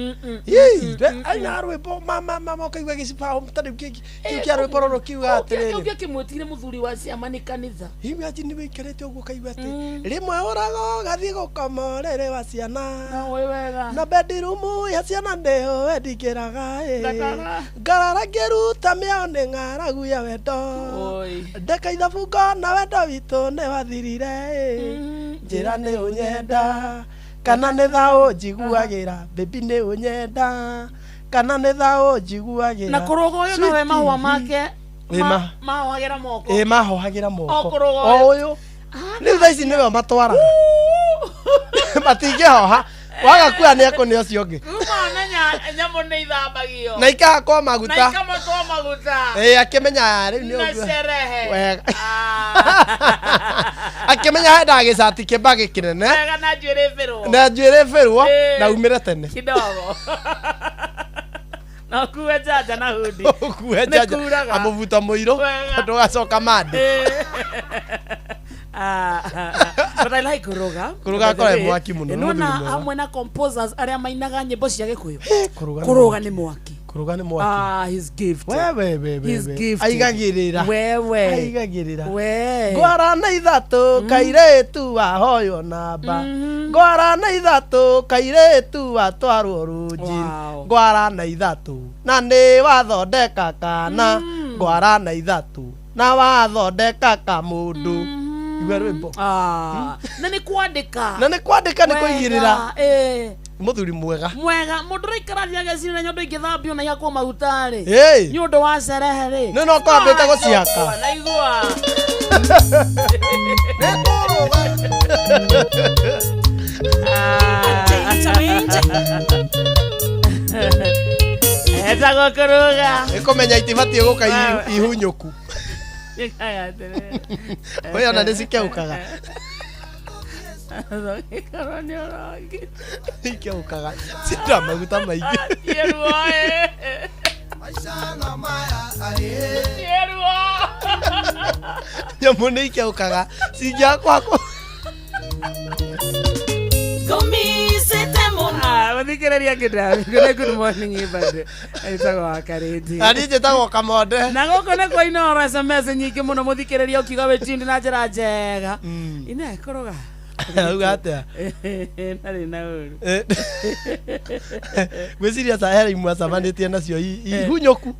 aina rwimbo mama kaigwa gicipa mtari kiu kia rwimbo roro kiuga atiriri kiu kimwitire muthuri wa ciama ni kanitha hivi ati ni wikerete uguo kaigwa ati rimwe urago gathie gukomorere wa ciana na bedroom ya ciana ndeho wedikiraga ngarara ngiruta mione ng'aragu ya wendo ndeka ithabu na wendo witu ni wathirire njira ni unyenda kana ni thao njiguagira baby ni unyenda kana ni thao njiguagira na kuruga uyu no we mahua make mahohagira moko mahohagira moko uyu ni thaici niwe matwara matingihoha waga kuya ni akonio cio ngi kumamenya nyamu ni ithambagio na ikahakwo maguta na ikamatwo maguta akimenya riu ni uguo wega akimenya henda gicati kimbagi kinene wega na njuire firwo na umire tene kidogo na kuwe jaja na hudi kuwe jaja amuvuta muiro ndugacoka mande but I like kuruga kore mwaki muno nona hamwe na composers aria mainaga nyimbo cia gikuyu kuruga ni mwaki kuruga ni mwaki his gift we aigagirira we ngwara na ithatu kairetu wahoyo namba ngwara na ithatu kairetu watwarwo ruji ngwara na ithatu na ni wathondeka kana ngwara na ithatu na wathondeka kamundu rwimbo na ni kwandika ni kuigirira muthuri mwega mundu raikararia gecira nyondo ingithambio na yakwo magutari ni undu wa cerehe ri ni no kwambite guciaka naigua eta gokuruga ikumenya itibatie guka ihunyuku oya na nisikeukaga ikeukaga sindra maguta maingi nyamu ni ikeukaga singia kwako Wathikiriria kidawe good morning ibande aitago akariti ani jetagwo kamonde na goko ne kwa ino SMS nyingi muno muthikiriria ukiga wetindi na njira njega ina kuruga ugatea nari na uru gwiciria sahera imwe samanĩtie nacio ihunyoku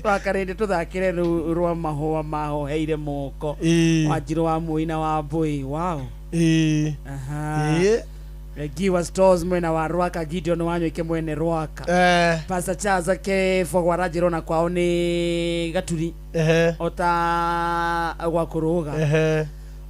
twakarĩndĩ tũthakĩre rwa mahũa mahoheire moko Wanjirũ wa Mũi wa Mbũi wow Giwa Stores mwena wa Rwaka Gideon Wanyoike mwene Rwaka Pastor Charles ke fogwarajiro na kwao ni Gaturi ota gwa kuruga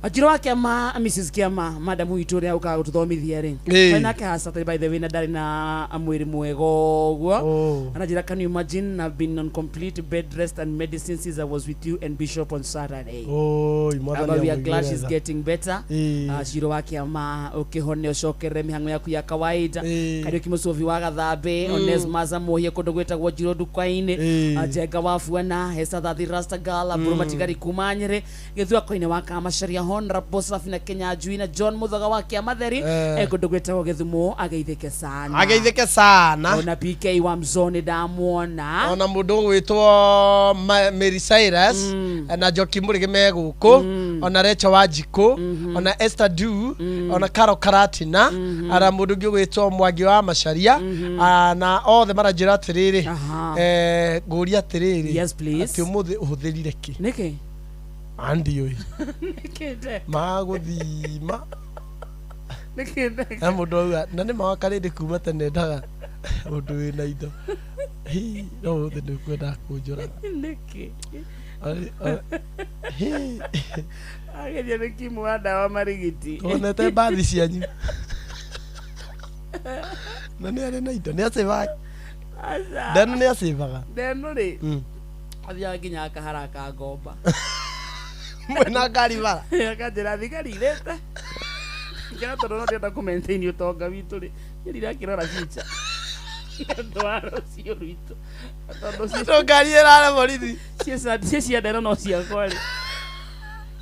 Wanjirũ wa Kĩama Mrs Kĩama madam witu ria ukaga gututhomithia ri wena ke hasa by the way na ndari na amwiri mwega guo anajira can you imagine I've been on complete bed rest and medicine since I was with you and Bishop on Saturday we are glad she's getting better Wanjirũ wa Kĩama ukihone ucokere mihango yaku ya kawaida kario kimucovi wa gathambe Onesmaza muhie kundu gwetagwo Njirũ nduka-ini Njenga wa Fuana Hesa Thathi Rasta Gala Buruma Tigari kumanyire githua koine wa Kamacharia Honorable Safina Kenya Njui na John Muthoga wa Kiamatheri kundu gwetagwo Githumo ageithike sana ona PK wa Mzone ndamuona ona mundu gwitwo Mary Cyrus na Joki Murige meguku ona Recho Wanjiku ona Esther Du ona Karo Karatina ara mundu ngi gwitwo Mwangi wa Macharia na othe maranjira atiriri nguria atiriri yes please ati umuthi uhuthirire ki niki andi oi nikinde maguthima nikinde na mundu na ni mawakarinde kuma tene ndaga mundu wina indo hi no uthe ni kwenda kunjura niki ageria ni kimu wa dawa marigiti onete bathi cianyu na ni ari na indo ni asevaga ndeno ni asevaga ndeno ri athia nginya akaharaka ngomba mwena ngari bara akanjira thigari irete ngira tondu no ndenda kumaintain utonga witu ri ndirira kirora ficha ndwaro cio rwito tondu ngari irare borithi cia ndeno no ciakwa ri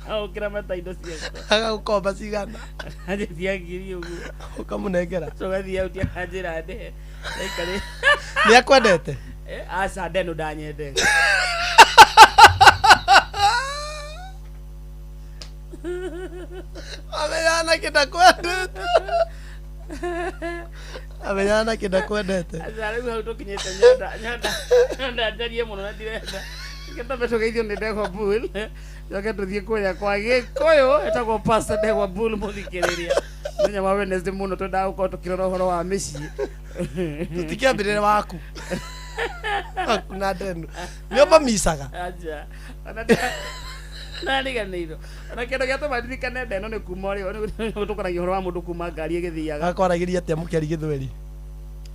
au kira mataindo ciakwa agagukomba cigana aje ciagiri uguo ukamunengera tugathia utia kanjira nde ikari ni akwendete asa ndeno ndanyende Ameyana kidakwendete ameyana kidakwendete azare gwa utokinyete nyanda ndarie muno na direnda kenda beto geithio ni ndegwa bull yoke tuthie kuya kwa gikuyu etagwo pastor ndegwa bull muthikiriria munya wa Wednesday muno twenda gukorwo tukirora uhoro wa micii tutikiambirire waku na ndenu ni oba misaga aja nani ganiro ona kendo gyato madirikane ndeno ni kuma ri gutukanagia uhoro wa mundu kuma ngari igithiaga akwaragiria atia mukiari githweri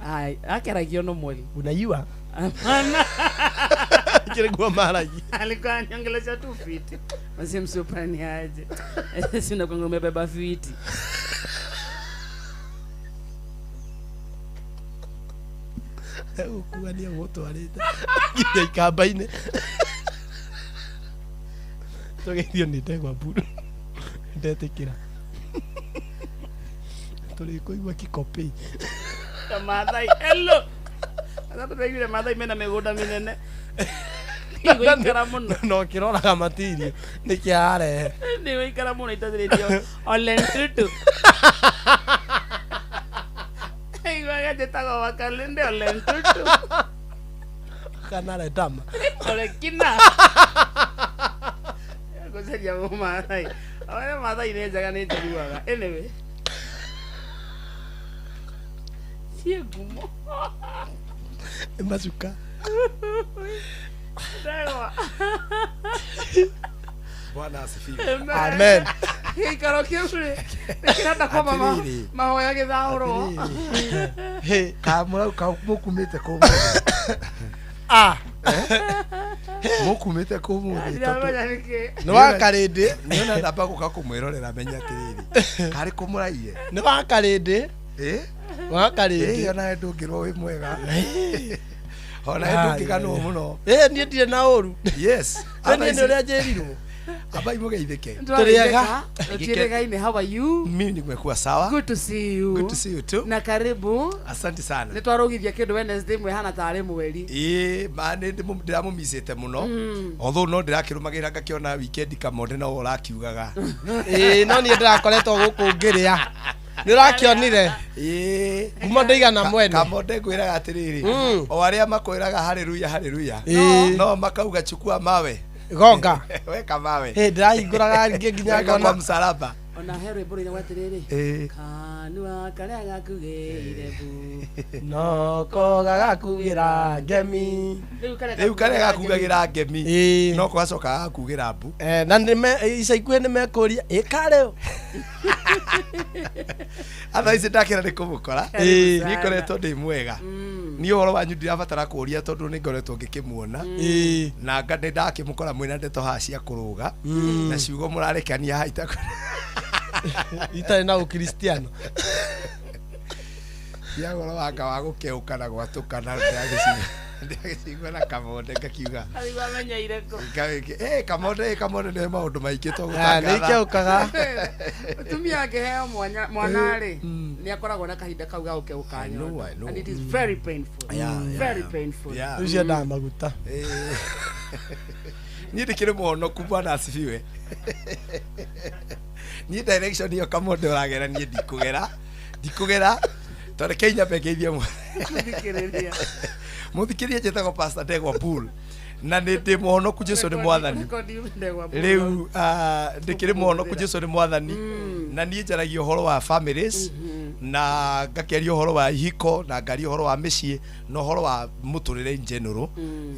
ai akeragio no mweli unaiwa kile gwa maragi alikuwa aniongelesha tu fiti basi msupani aje sina kwangu umebeba fiti ukuania moto arite nginya ikamba-ini tugeithio ni ndegwa buru ndetikira turi kuigua kikopi Mathai hello ana turegire Mathai mena migunda minene igikara muno no kiroraga matirio ni kiare ni wikara muno itathiririo olentutu igwaga jetago wakalende olentutu kana retama ole kina goseria mo Mathai awale Mathai ne jaga ne turuaga anyway Gumo. Mazuka. Dawa. Bwana asifiwe. Amen. Hii karaoke ule. Nikirata kwa mama. Mahoya githauro. He, kamwe mukumite ko. Ah. Mukumite ko muthi. No wakarinde. Niona ndamba guka kumwirorera menya tiriri. Kari kumuraie. No wakarinde. Wakarinde ona ndungirwo wi mwega ona ndungigano muno nie ndire na uru yes ani ni uria njirirwo abai mugeithike turiega turiega how are you mimi nimekuwa sawa good to see you good to see you too na karibu asante sana nitwarugithia kindu Wednesday mwe hana tare mweri mane ndiramumisite muno although no ndirakirumagira ngakiona weekend kamonde no urakiugaga no ni ndirakoretwo guku ngiria nirakionire kuma ndigana mwene kamonde ngwiraga atiriri o aria makwiraga haleluya haleluya no makauga chukua mawe gonga weka mawe ndirahinguraga nginya ngona msalaba ona hero iburi na watiriri kanua karia gakugeire bu no ko gakugira ngemi riu karia gakugagira ngemi no kwacoka gakugira bu na ica ikue ni mekuria ikareo atha ici ndakira ni kumukora ni koretwo ndi mwega ni uhoro wanyu ndirabatara kuria tondu ni ngoretwo ngikimuona na nga ndakimukora mwina ndeto ha cia kuruga na ciugo murarekania haita itari na ukristiano ya goro wanga wa gukeuka na gwatukana ndagiciria ndagicigwa na Kamonde ngakiuga Aliwa menya ireko Kamonde nĩ maũndũ maingĩ to nĩikĩũkaga Mutumia akiheo mwana rĩ nĩ akoragwo na kahinda kau ga gũkeuka nyondo and it is very painful very painful ucio nda maguta niĩ ndĩkĩrĩ mũhonoku bwana asifiwe niĩ direction iyo Kamonde ũragera niĩ ndikũgera tondũ Kenya bengeithie muthikĩria njĩtagwo Pastor Ndegwa Bull na nĩ ndĩ mũhonoku Jesu nĩ mwathani rĩu ndĩkĩrĩ mũhonoku Jesu nĩ mwathani na niĩ njaragia ũhoro wa families na ngakĩaria ũhoro wa ihiko na ngaria ũhoro wa mĩciĩ na ũhoro wa mũtũrĩre in general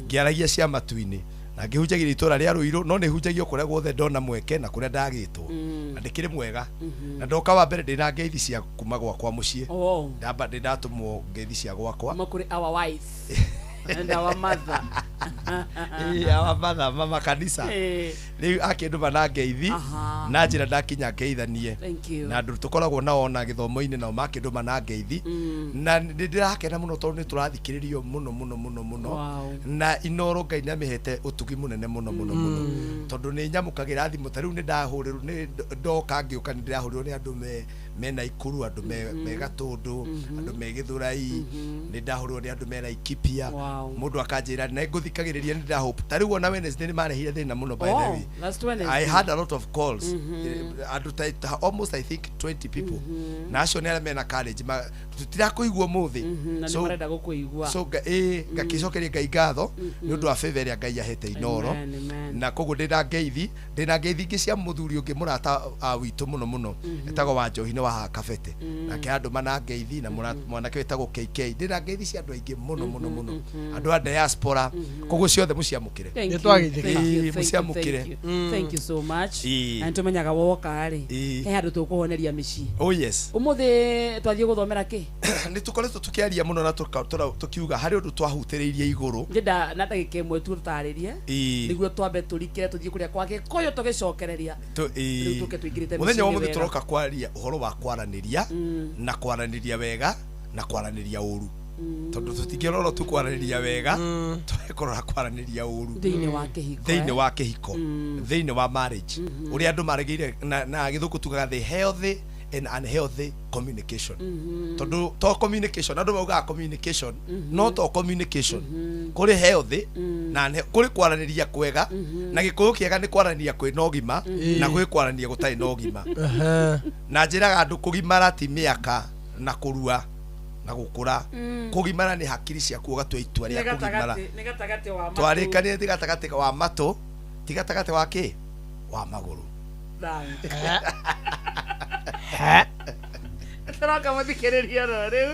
ngĩaragia cia matu-inĩ na ngĩhunjagia itũra rĩa Rũirũ no nĩ hunjagio kũrĩa guothe ndona mweke na kũrĩa ndagĩtwo na ndĩkĩrĩ mwega na ndoka wa mbere ndĩna ngeithi cia kuma gwakwa mũciĩ ndamba ndĩndatũmwo ngeithi cia gwakwa makũrĩ our wife and our mother our mother mama kanisa rĩu akĩndũma na ngeithi na njĩra ndakinya ngeithanie na andũ tũkoragwo nao na gĩthomo-inĩ nao makĩndũma na ngeithi na ndĩrakena mũno tondũ nĩ tũrathikĩrĩrio mũno na Inoro Ngai nĩamĩhete ũtugi mũnene mũno tondũ nĩ nyamũkagĩra thimũ ta rĩu nĩ ndahũrĩrwo nĩ ndoka ngĩũka nĩ ndĩrahũrĩrwo nĩ andũ mena Ikuru andũ me Gatũndũ andũ me Gĩthũrai nĩ ndahũrĩrwo nĩ andũ me Laikipia mundu akanjira na nguthikagiriria ni nda hope tari wona Wednesday ni marehire thina muno by the way I had a lot of calls almost I think 20 people national mena college tutira kuigua muthi so marenda gukuigua so ngakicokeria Ngai ngatho ni undu wa favor ya Ngai ahete Inoro na koguo ndina ngeithi ingi cia muthuri ungi murata witu muno etagwo wa Njohi wa Kabete na ke andu mana ngeithi na mwanake wetagwo KK ndina ngeithi cia andu aingi muno andu a diaspora koguo ciothe muciamukire muciamukire thank you so much and tumenyaga woka ri he andu tukuhoneria micii oh yes umuthi twathie guthomera ki ni tukoretwo tukiaria muno na tukiuga hari undu twahutiriirie iguru ndenda na ndagika imwe tutaririe niguo twambe turikire tuthie kuria kwake koyo tugicokereria tuke tuingirite muthenya wa muthi turoka kwaria uhoro wa kwaraniria na kwaraniria wega na kwaraniria uru tondu tutingirora tu kwaraniria wega twekorora kwaraniria uru thiini wa kihiko thiini wa marriage uri andu maregeire na githuku tugaga the healthy and unhealthy communication tondu to communication andu mauga communication no to communication kuri healthy na kuri kwaraniria kwega na gikuyu kiega ni kwaraniria kwina ũgima na kuri kwaraniria gutari na ũgima na njiraga andu kugimara ti miaka na kurua na gukura kugimara ni hakiri ciaku ugatua itua ria kugimara twarikanie tigatagati wa matu tigatagati wa ki wa maguru Toroka muthikiriria riu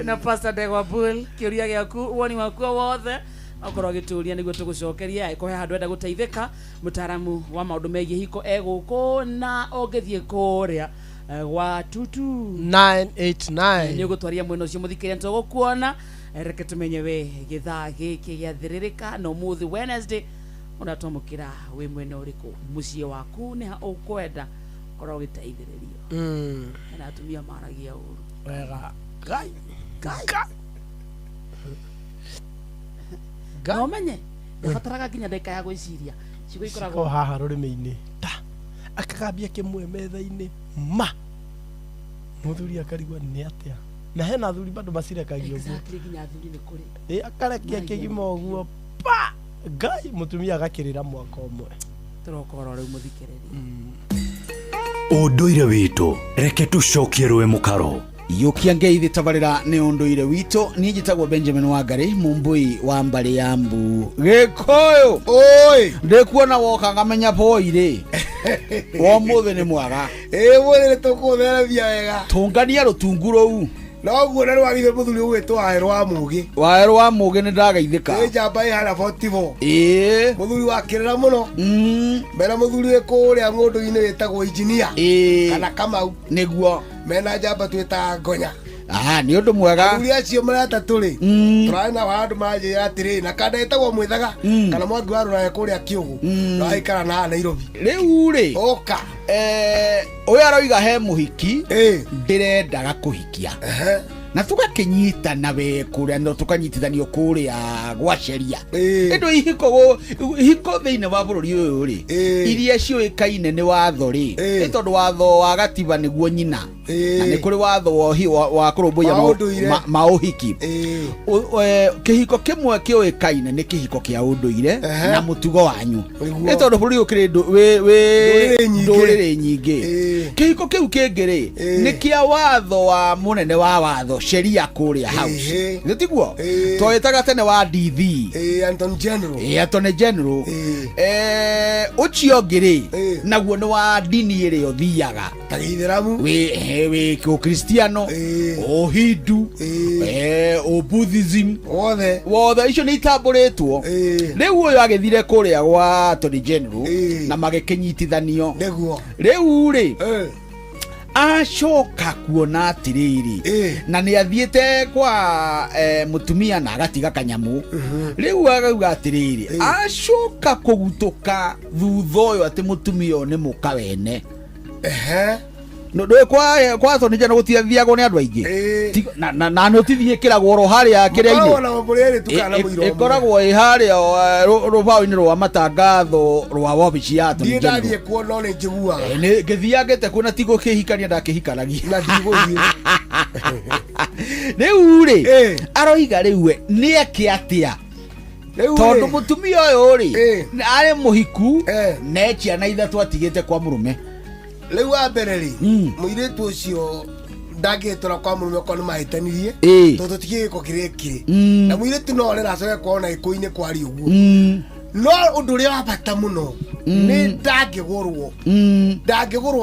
na Pastor Ndegwa Bull kiuria giaku woni waku wothe akorwo gituria niguo tugucokeria ikohe handu enda guteithika mutaramu wa maundu megie hiko eguku na ongethie kuria wa 229 ni gutwaria mwena ucio muthikiria ntugukuona reke tumenye we githaa giki giathiririka no muthi Wednesday unatomukira we mwena uriku mucie waku ni ha ukwenda korwo giteithiririo na atumia maragia uru wega Ngai no menye ndabataraga nginya ndeka ya gwiciria cigo ikoragwo haha rurimi-ini ta akagambia kimwe metha-ini ma muthuri akarigwa ni atia na hena athuri bado macirekagia uguo nginya athuri ni kuri akarekia kigima uguo pa Ngai mutumia agakirira mwaka umwe turokora riu muthikiriria unduire witu reke tucokie rwe mukaro yukia ngeithi tabarira ni unduire witu ni njitagwo Benjamin Wangari mumbui wa mbari ya Mbu gikoyo oi ndikuona woka ngamenya poire wo muthe ni mwaga mwene tukutherathia wega tungania rutunguro u no guo na rwagithe muthuri ugwitwo waero wa mugi ni ndagaithika ni njamba ihana 44 muthuri wakirira muno mena muthuri kuria ngundu-ini witagwo engineer kana Kamau niguo mena njamba twita Ngonya ni undu mwega athuri acio marata ri turana wa andu manjira atiri na kada etagwo Mwithaga kana Mwangi wa Ruraya kuria Kiugu no aikara na Nairobi riu ri uyu aroiga he muhiki ndirendaga kuhikia na tugakinyitana we kuria no tukanyitithanio kuria gwaceria endo ihiko thiine wa bururi uyu ri iria cioikaine ni watho ri ni tondu watho wa gatiba niguo nyina na ni kuri watho wa kurumbuya mauhiki kihiko kimwe kioikaine ni kihiko kia unduire na mutugo wanyu ni tondu bururi ukiri nduriri nyingi kihiko kiu kingiri ni kia watho wa munene wa watho sheria kuria house nitiguo toetaga tene wa DV Attorney General ucio ngiri naguo ni wa dini iri othiaga ta Githeramu we Kristiano o Hindu o Buddhism wothe icio ni itamburitwo riu uyu agithire kuria gwa Attorney General na magikinyitithanio riu ri acoka kuona atiriri na ni athiete kwa mutumia na agatiga kanyamu riu agauga atiriri acoka kugutuka thutha uyu ati mutumia ni muka wene no ndo kwa Attorney General gutiathiagwo ni andu aingi na no tithiikiragwo ro haria kiria-ini ikoragwo i haria rubao-ini rwa matangatho rwa wabici ya Attorney General ndathie kuona ni njiguaga ni ngithiangite kuna tigo kihikania ndakihikanagia na ndigũthiĩ riu ri aroiga riu we ni ekiatia tondu mutumia uyu ri ari muhiku na ciana ithatu atigite kwa murume riu wa mbere ri muiritu ucio ndagitora kwa murume kwa nimahitanirie tondu tigiko kirekire na muiritu no riracoke kuona ikuini kwari uguo no undu uria wa bata muno ni ndangigurwo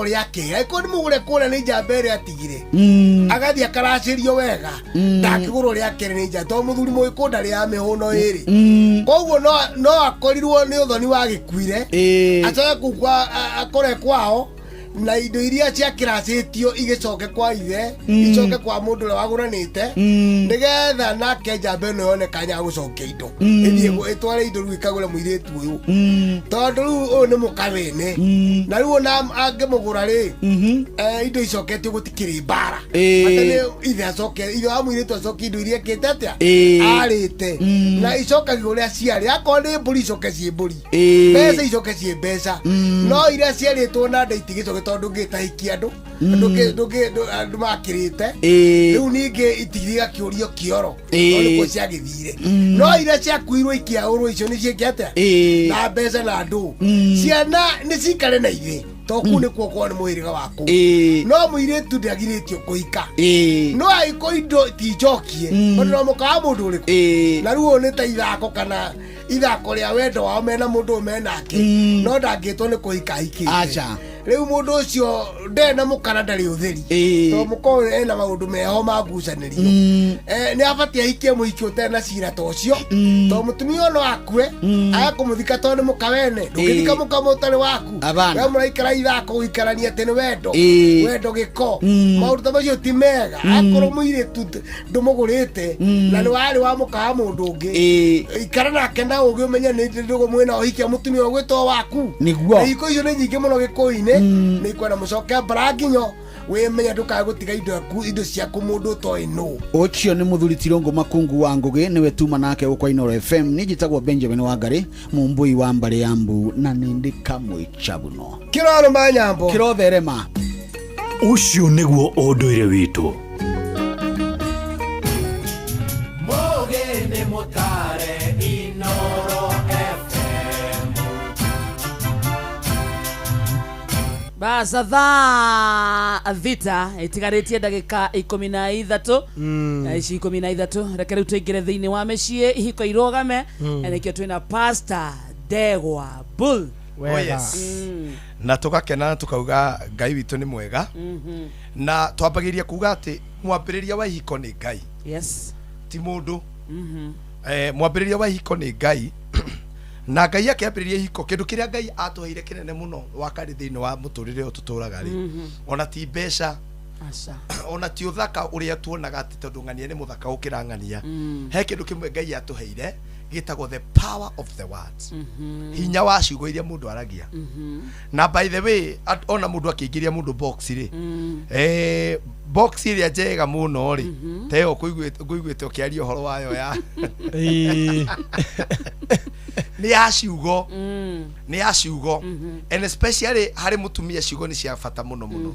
ria kera iko ni mugure kuria ni njamba ria atigire agathia karacirio wega ndangigurwo ria kera ni njamba to muthuri muiku ndari ya mihuno iri koguo no akorirwo ni uthoni wa gikuire acoke kugwa akore kwao na indo iria cia kiracitio igicoke kwa ithe icoke kwa mundu uria waguranite nigetha nake njamba ino yone kanya gucokia indo ithie itware indo riu ikagure muiritu uyu tondu riu uyu ni mukawene na riu ona angimugura ri indo icoketio gutikiri mbara atene ithe acoke ithe wa muiritu acoke indo iria ekite atia arite na icokagio uria ciari akorwo ni mburi icoke ci mburi mbeca icoke ci mbeca no iria ciaritwo na nda itigicoke tondu ngitahikia andu makirite riu ningi itiriga kiurio kioro tondu ko ciagithire no iria ciakuirwo ikiaurwo icio ni cikiate na mbeca na andu ciana ni cikare na ithe toku ni kuo ni muhiriga waku no muiritu ndiagiritio kuhika no aiko indo tijokie tondu no mukawa mundu uriku na riu ni ta ithako kana ithako ria wendo wao mena mundu menake no ndangitwo ni kuhika hiki acha riu mundu ucio ndena mukana ndari utheri to muko ena maundu meho magucanirio ni abatie hikie muhiki utena cira to cio to mutumia no akue aya kumuthika to ni mukawene ndugithika mukamutari waku we muraikara ithako guikarania tene wendo giko maundu ta macio ti mega akorwo muiritu ndumugurite na ni wari wa mukawa mundu ungi ikara nake na ugi umenya ni ndugo mwena uhikia mutumia gwitwo waku niguo iko icio ni nyingi muno gikuini ni ikwenda mucoke braginyo wemenya ndukagutiga indo ciaku mundu toi no ucio ni muthuri Tirongo Makungu wa Ngugi niwe tuma nake ukwa Inoro FM nijitagwo Benjamin Wangari mumbui wa mbare yambu na nindika mwichabuno kiroro manyambo kirotherema ucio niguo unduire witu Mogene motare Inoro basa thaa vita itigaritie ndagika 13 na ici 13 reke riu tuingire thiini wa mecii ihiko irogame nikio twina Pastor Ndegwa Bull na tukakena tukauga Ngai witu ni mwega na twambagiria kuga ati mwambiriria wa ihiko ni Ngai ti mundu mwambiriria wa ihiko ni Ngai na Ngai akiambiriria ihiko kindu kiria Ngai atuheire kinene muno wakari thiini wa muturire ututuraga ri ona ti mbeca ona ti uthaka uria tuonaga ati tondu ng'ania ni muthaka ukirang'ania he kindu kimwe Ngai atuheire gitagwo the power of the words hinya wa ciugo iria mundu aragia na by the way ona mundu akiingiria mundu box ri box iria njega muno ri teo kuiguite ukiaria uhoro wayo ya ni ya ciugo ni ya ciugo and especially hari mutumia ciugo ni cia bata muno muno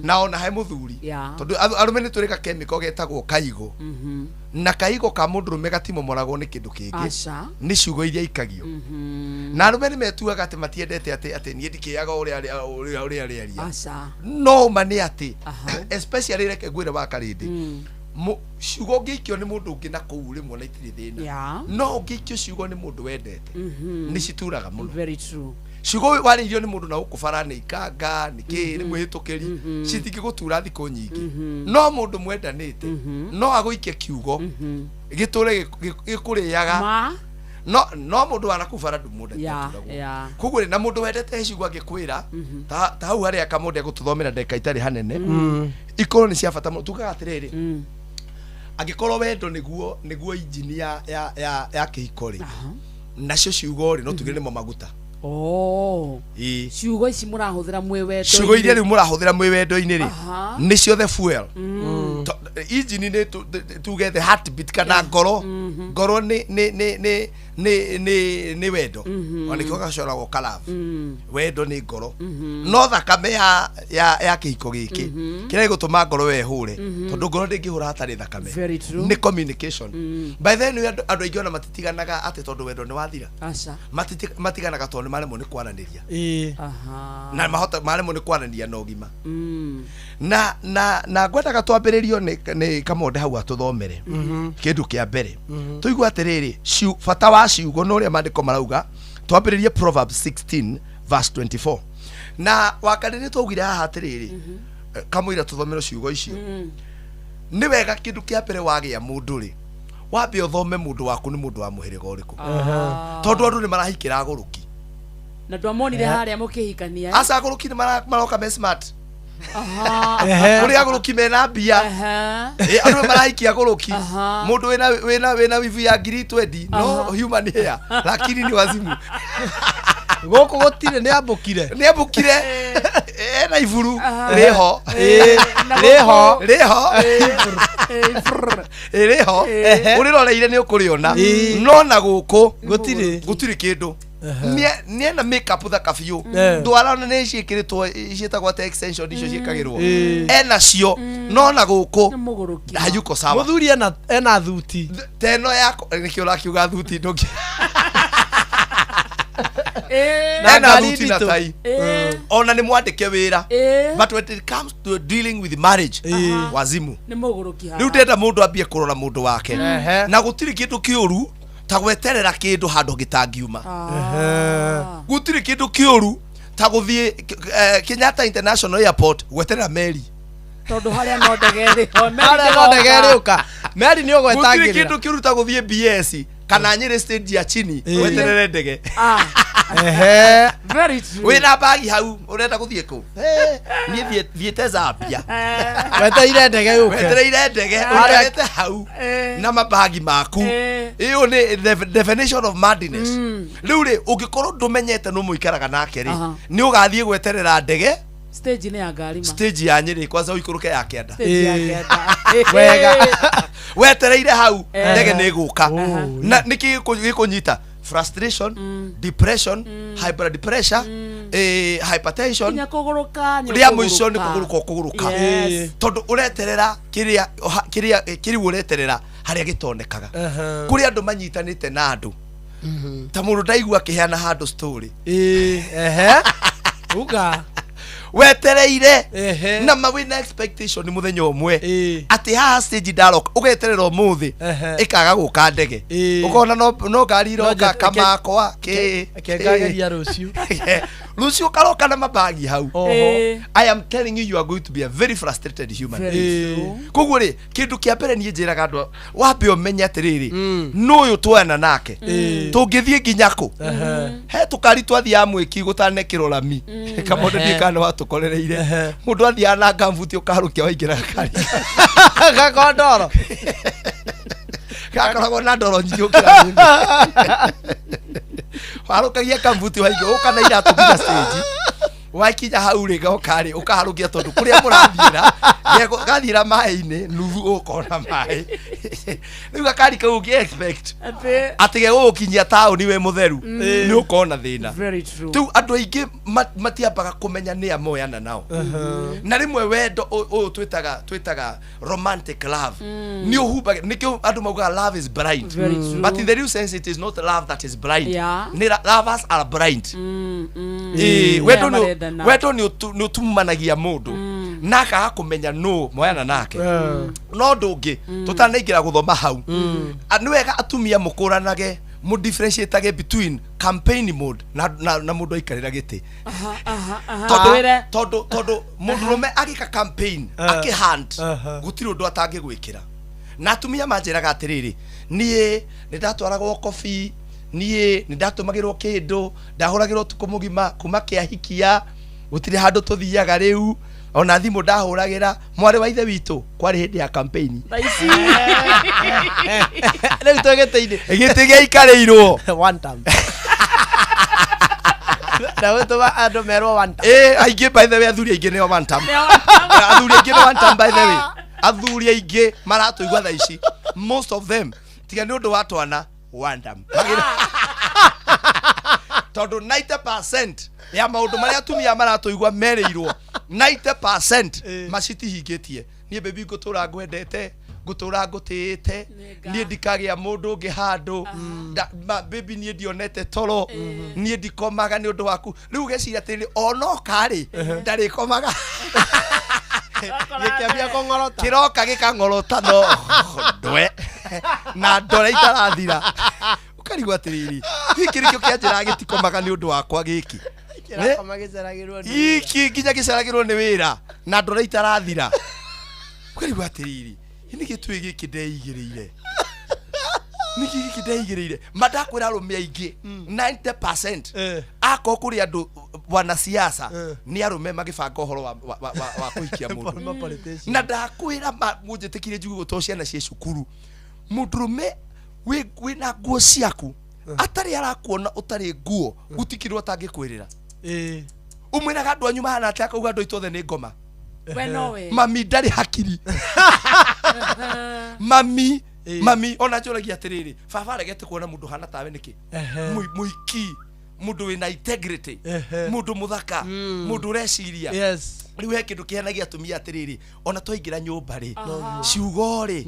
na ona he muthuri tondu arume ni turika chemical getagwo kaigo na kaigo ka mundurume gatimomoragwo ni kindu kingi ni ciugo iria ikagio na arume ni metuaga ati matiendete ati nie ndikiaga uria aria no mani ati especially reke gwire wa karindi ciugo ngikio ni mundu ungi na kuu rimwe na itiri thina no ngikio ciugo ni mundu wendete ni cituraga muno very true ciugo waririo ni mundu na ukubara ni ikanga ni ki rimwe hitukiri citingigutura thiko nyingi no mundu mwendanite no aguike kiugo giture gikuriaga no mundu anakubara ndumuda kugure na mundu wendete ciugo agikwira ta hau haria kamundu agututhomera ndeka itari hanene ikoro ni cia bata muno tukaga atiriri agikorwo wendo niguo injini ya kihikori nacio ciugo ri no tugire nimo maguta ciugo ici murahuthira mwi wendo ciugo iria riu murahuthira mwi wendo-ini ri nicio the fuel injini ni tuge the heartbeat kana ngoro ni wendo waniko gacora kalavu wendo ni ngoro no thakame ya kihiko giki kira igutuma ngoro wehure tondu ngoro ndingihura hatari thakame ni communication by then andu aingi ona matitiganaga ati tondu wendo ni wathira matiganaga tondu maremwo ni kwaraniria na mahota maremwo ni kwarania na ugima na ngwendaga twambiririo ni kamonde hau atuthomere kindu kia mbere tuigua atiriri bata wa ciugo no ria mandiko marauga twambiririe Proverbs 16 verse 24 na wakanini twugire haha atiriri kamwira tuthomero ciugo icio ni wega kindu kia mbere wagia mundu ri wambe uthome mundu waku ni mundu wa muhiriga uriku tondu andu ni marahikira aguruki na twamonire haria mukihikania asa aguruki ni maroka me smart uri aguruki mena mbia andu marahikia aguruki mundu wina wivu ya ngiri 20 no human hair lakini ni wazimu goko gotire ni ambukire na ivuru riho uriroreire ni ukuriona no na guku gutire kindu nie na makeup thaka biu ndwarana ni cikiritwo cietagwo ta extension icio ciekagirwo ena cio no na guku hayuko sawa muthuri ena thuti teno yako nikio rakiuga thuti ndungi na thuti na tai ona ni mwandike wira but when it comes to dealing with marriage wazimu ni muguruki ha riu ndenda mundu ambie kurora mundu wake na gutiri kindu kiuru ta gweterera kindu handu gitangiuma gutiri kindu kiuru ta guthie Kenyatta International Airport gweterera meri tondu haria no ndegeri uka meri ni ugwetangirira gutiri kindu kiuru ta guthie BS kana Nyeri stage ya chini gweterere ndege very true wina bagi hau urenda guthie ku ni thiete Zambia weteire ndege yuke weteire ndege urete hau na mabagi maku iyo ni the definition of madness riu ri ungikorwo ndumenyete no muikaraga nake ri ni ugathie gweterera ndege stage ni ya Garima stage ya Nyeri kwanza uikuruke ya kenda stage ya kenda wega wetereire hau ndege ni guka na niki gikunyita frustration depression hyperdepression hypertension kinya kuguruka ria muico ni kuguruka tondu ureterera kiria ureterera haria gitonekaga kuri andu manyitanite na andu ta mundu ndaigua kiheana handu story uga wetereire na mawina expectation muthenya umwe ati haha stage dialogue ugeterera umuthi ikaga guka ndege ukona no ngari roka kamakwa kengageria rucio karoka na mabagi hau I am telling you are going to be a very frustrated human being koguo ri kindu kia mbere nie njiraga andu wambe umenye atiriri nuyu twana nake tungithie nginyako he tukari twathia amwiki gutane kirorami kamonde ndikana watukorereire mundu athia na ngambuti ukarukia waingira kari gakondoro gakoragwo na ndoro nyingi ukira warukagia kambuti waingi ukana iratu nginya stage Waikinya hau ri gokari ukaharukia tondu kuria murathiira gathira mai-ini nuthu ukona mai riu gakari kau ki expect ati ge gukinyia town we mutheru ni ukona thina tu andu aingi matiambaga kumenya ni amoyana nao na rimwe wendo uyu twitaga romantic love ni uhumbaga nikio andu mauga love is blind but in the real sense it is not love that is blind ni lovers are blind wendo ni utumanagia mundu naka akumenya no moyana nake no ndungi tutanaingira guthoma hau ni wega atumia mukuranage mu differentiate between campaign mode na mundu aikarira giti tondu mundurume agika campaign akihunt gutiri undu atangi gwikira na atumia manjiraga atiriri nie nindatwaragwo coffee nie nindatumagirwo kindu ndahuragirwo tukumugima kuma kiahikia gutiri handu tuthiaga riu ona thimu ndahuragira mwari wa ithe witu kwari hindi ya campaign riu twegete-ini giti giaikarirwo one time na tuma andu merwo one time aingi by the way athuri aingi nio one time athuri aingi nio one time by the way athuri aingi maratuigwa tha ici most of them tiga ni undu wa twana one time tondu 90% ya maundu maria atumia maratuigwa mereirwo 90% macitihingitie nie baby ngutura ngwendete ngutura ngutite nie ndikagia mundu ngi handu baby nie ndionete toro nie ndikomaga ni undu waku riu geciria tiri onoka ri ndari komaga gikiambia kongorota kiroka gikangorota no ndwe na ndore itarathira ukarigwa tiriri giki rikio kianjira gitikomaga ni undu wakwa giki iki kinya giceragirwo ni wira na ndore itarathira ukarigwa tiriri ini gitui giki ndeigiriire niki giki ndeigiriire madakwira arume aingi 90% ako kuri andu bwana siasa ni arume magibanga uhoro wa kuikia mundu na ndakwira munjitikire njugu gutocia na cie cukuru mundurume we na nguo ciaku atari arakuona utari nguo gutikirwo atangikwirira umwiraga andu anyu mahana atia akauga andu aitothe ni ngoma mami ndari hakiri mami ona njuragia atiriri baba regete kuona mundu hana tawe niki muiki mundu wina integrity mundu muthaka mundu reciria riu he kindu kihenagia atumia atiriri ona twaingira nyumba ri ciugo ri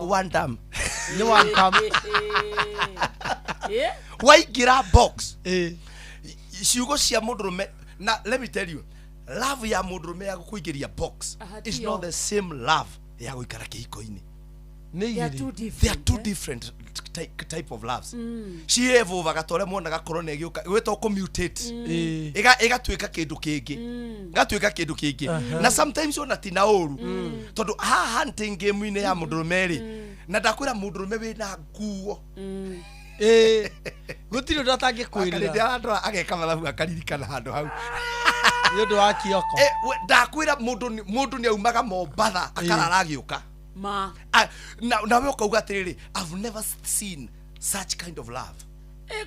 one time ni one time waingira box ciugo cia mundurume na let me tell you love ya mundurume ya kuingiria box is not the same love ya guikara kihiko-ini they are two different type of loves she evolve tore mwana gakorwo ne giuka gwetwo commutate igatuika kindu kingi na sometimes ona tina oru tondu ha hunting game ine ya mundurume ri na ndakwira mundurume wina nguo gutiri undu atangikwirira ndio ageka mathabu akaririkana handu hau ni undu wa kioko ndakwira mundu ni aumaga Mombatha akarara giuka na we ukauga atiriri I've never seen such kind of love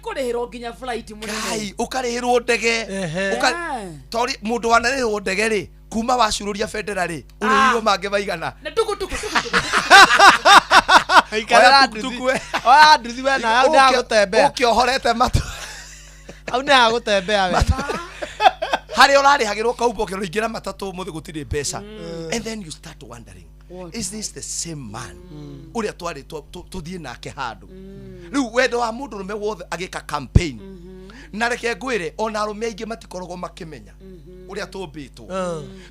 kurihirwo nginya flight munene kai ukarihirwo ndege tori mundu wanarihirwo ndege ri kuma wacururia bendera ri urihirwo mange baigana na tuku ikara nduthi we na nda gutembea ukiohorete matu au nda gutembea we hari orari hagirwo kaubo kero ingira matatu muthi gutiri mbeca and then you start wondering is this the same man uria twari tuthie nake handu riu wendo wa mundu rume wothe agika campaign na reke ngwire ona arume aingi matikoragwo makimenya uria tumbitwo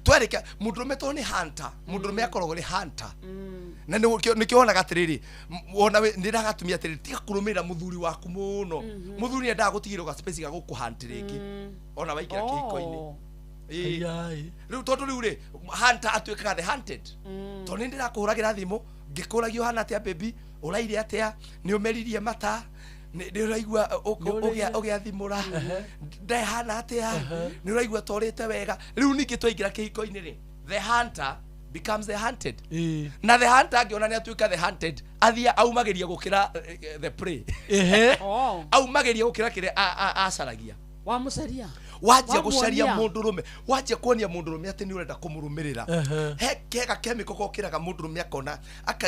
twereka mundu rume to ni hunter mundu rume akoragwo ni hunter na nikionaga atiriri wona ndiragatumia atiriri tiga kurumira muthuri waku muno muthuri endaga gutigirwo ga space ga gukuhunt ringi ona waikira kihiko-ini riu tondu riu ri hunter atuikaga the hunted to ni ndirakuhuragira thimu ngikuragio hana atia baby uraire atia ni umeririe mata ni uraigua ugiathimura ndehana atia ni uraigua torite wega riu ningi twaingira kihiko-ini ri the hunter becomes the hunted na the hunter angiona ni atuika the hunted athia aumagiria gukira the prey aumagiria gukira kire acaragia wa mucaria wajia gucaria mundurume wajia kuonia mundurume ati ni urenda kumurumirira heka chemical kokiraga mundurume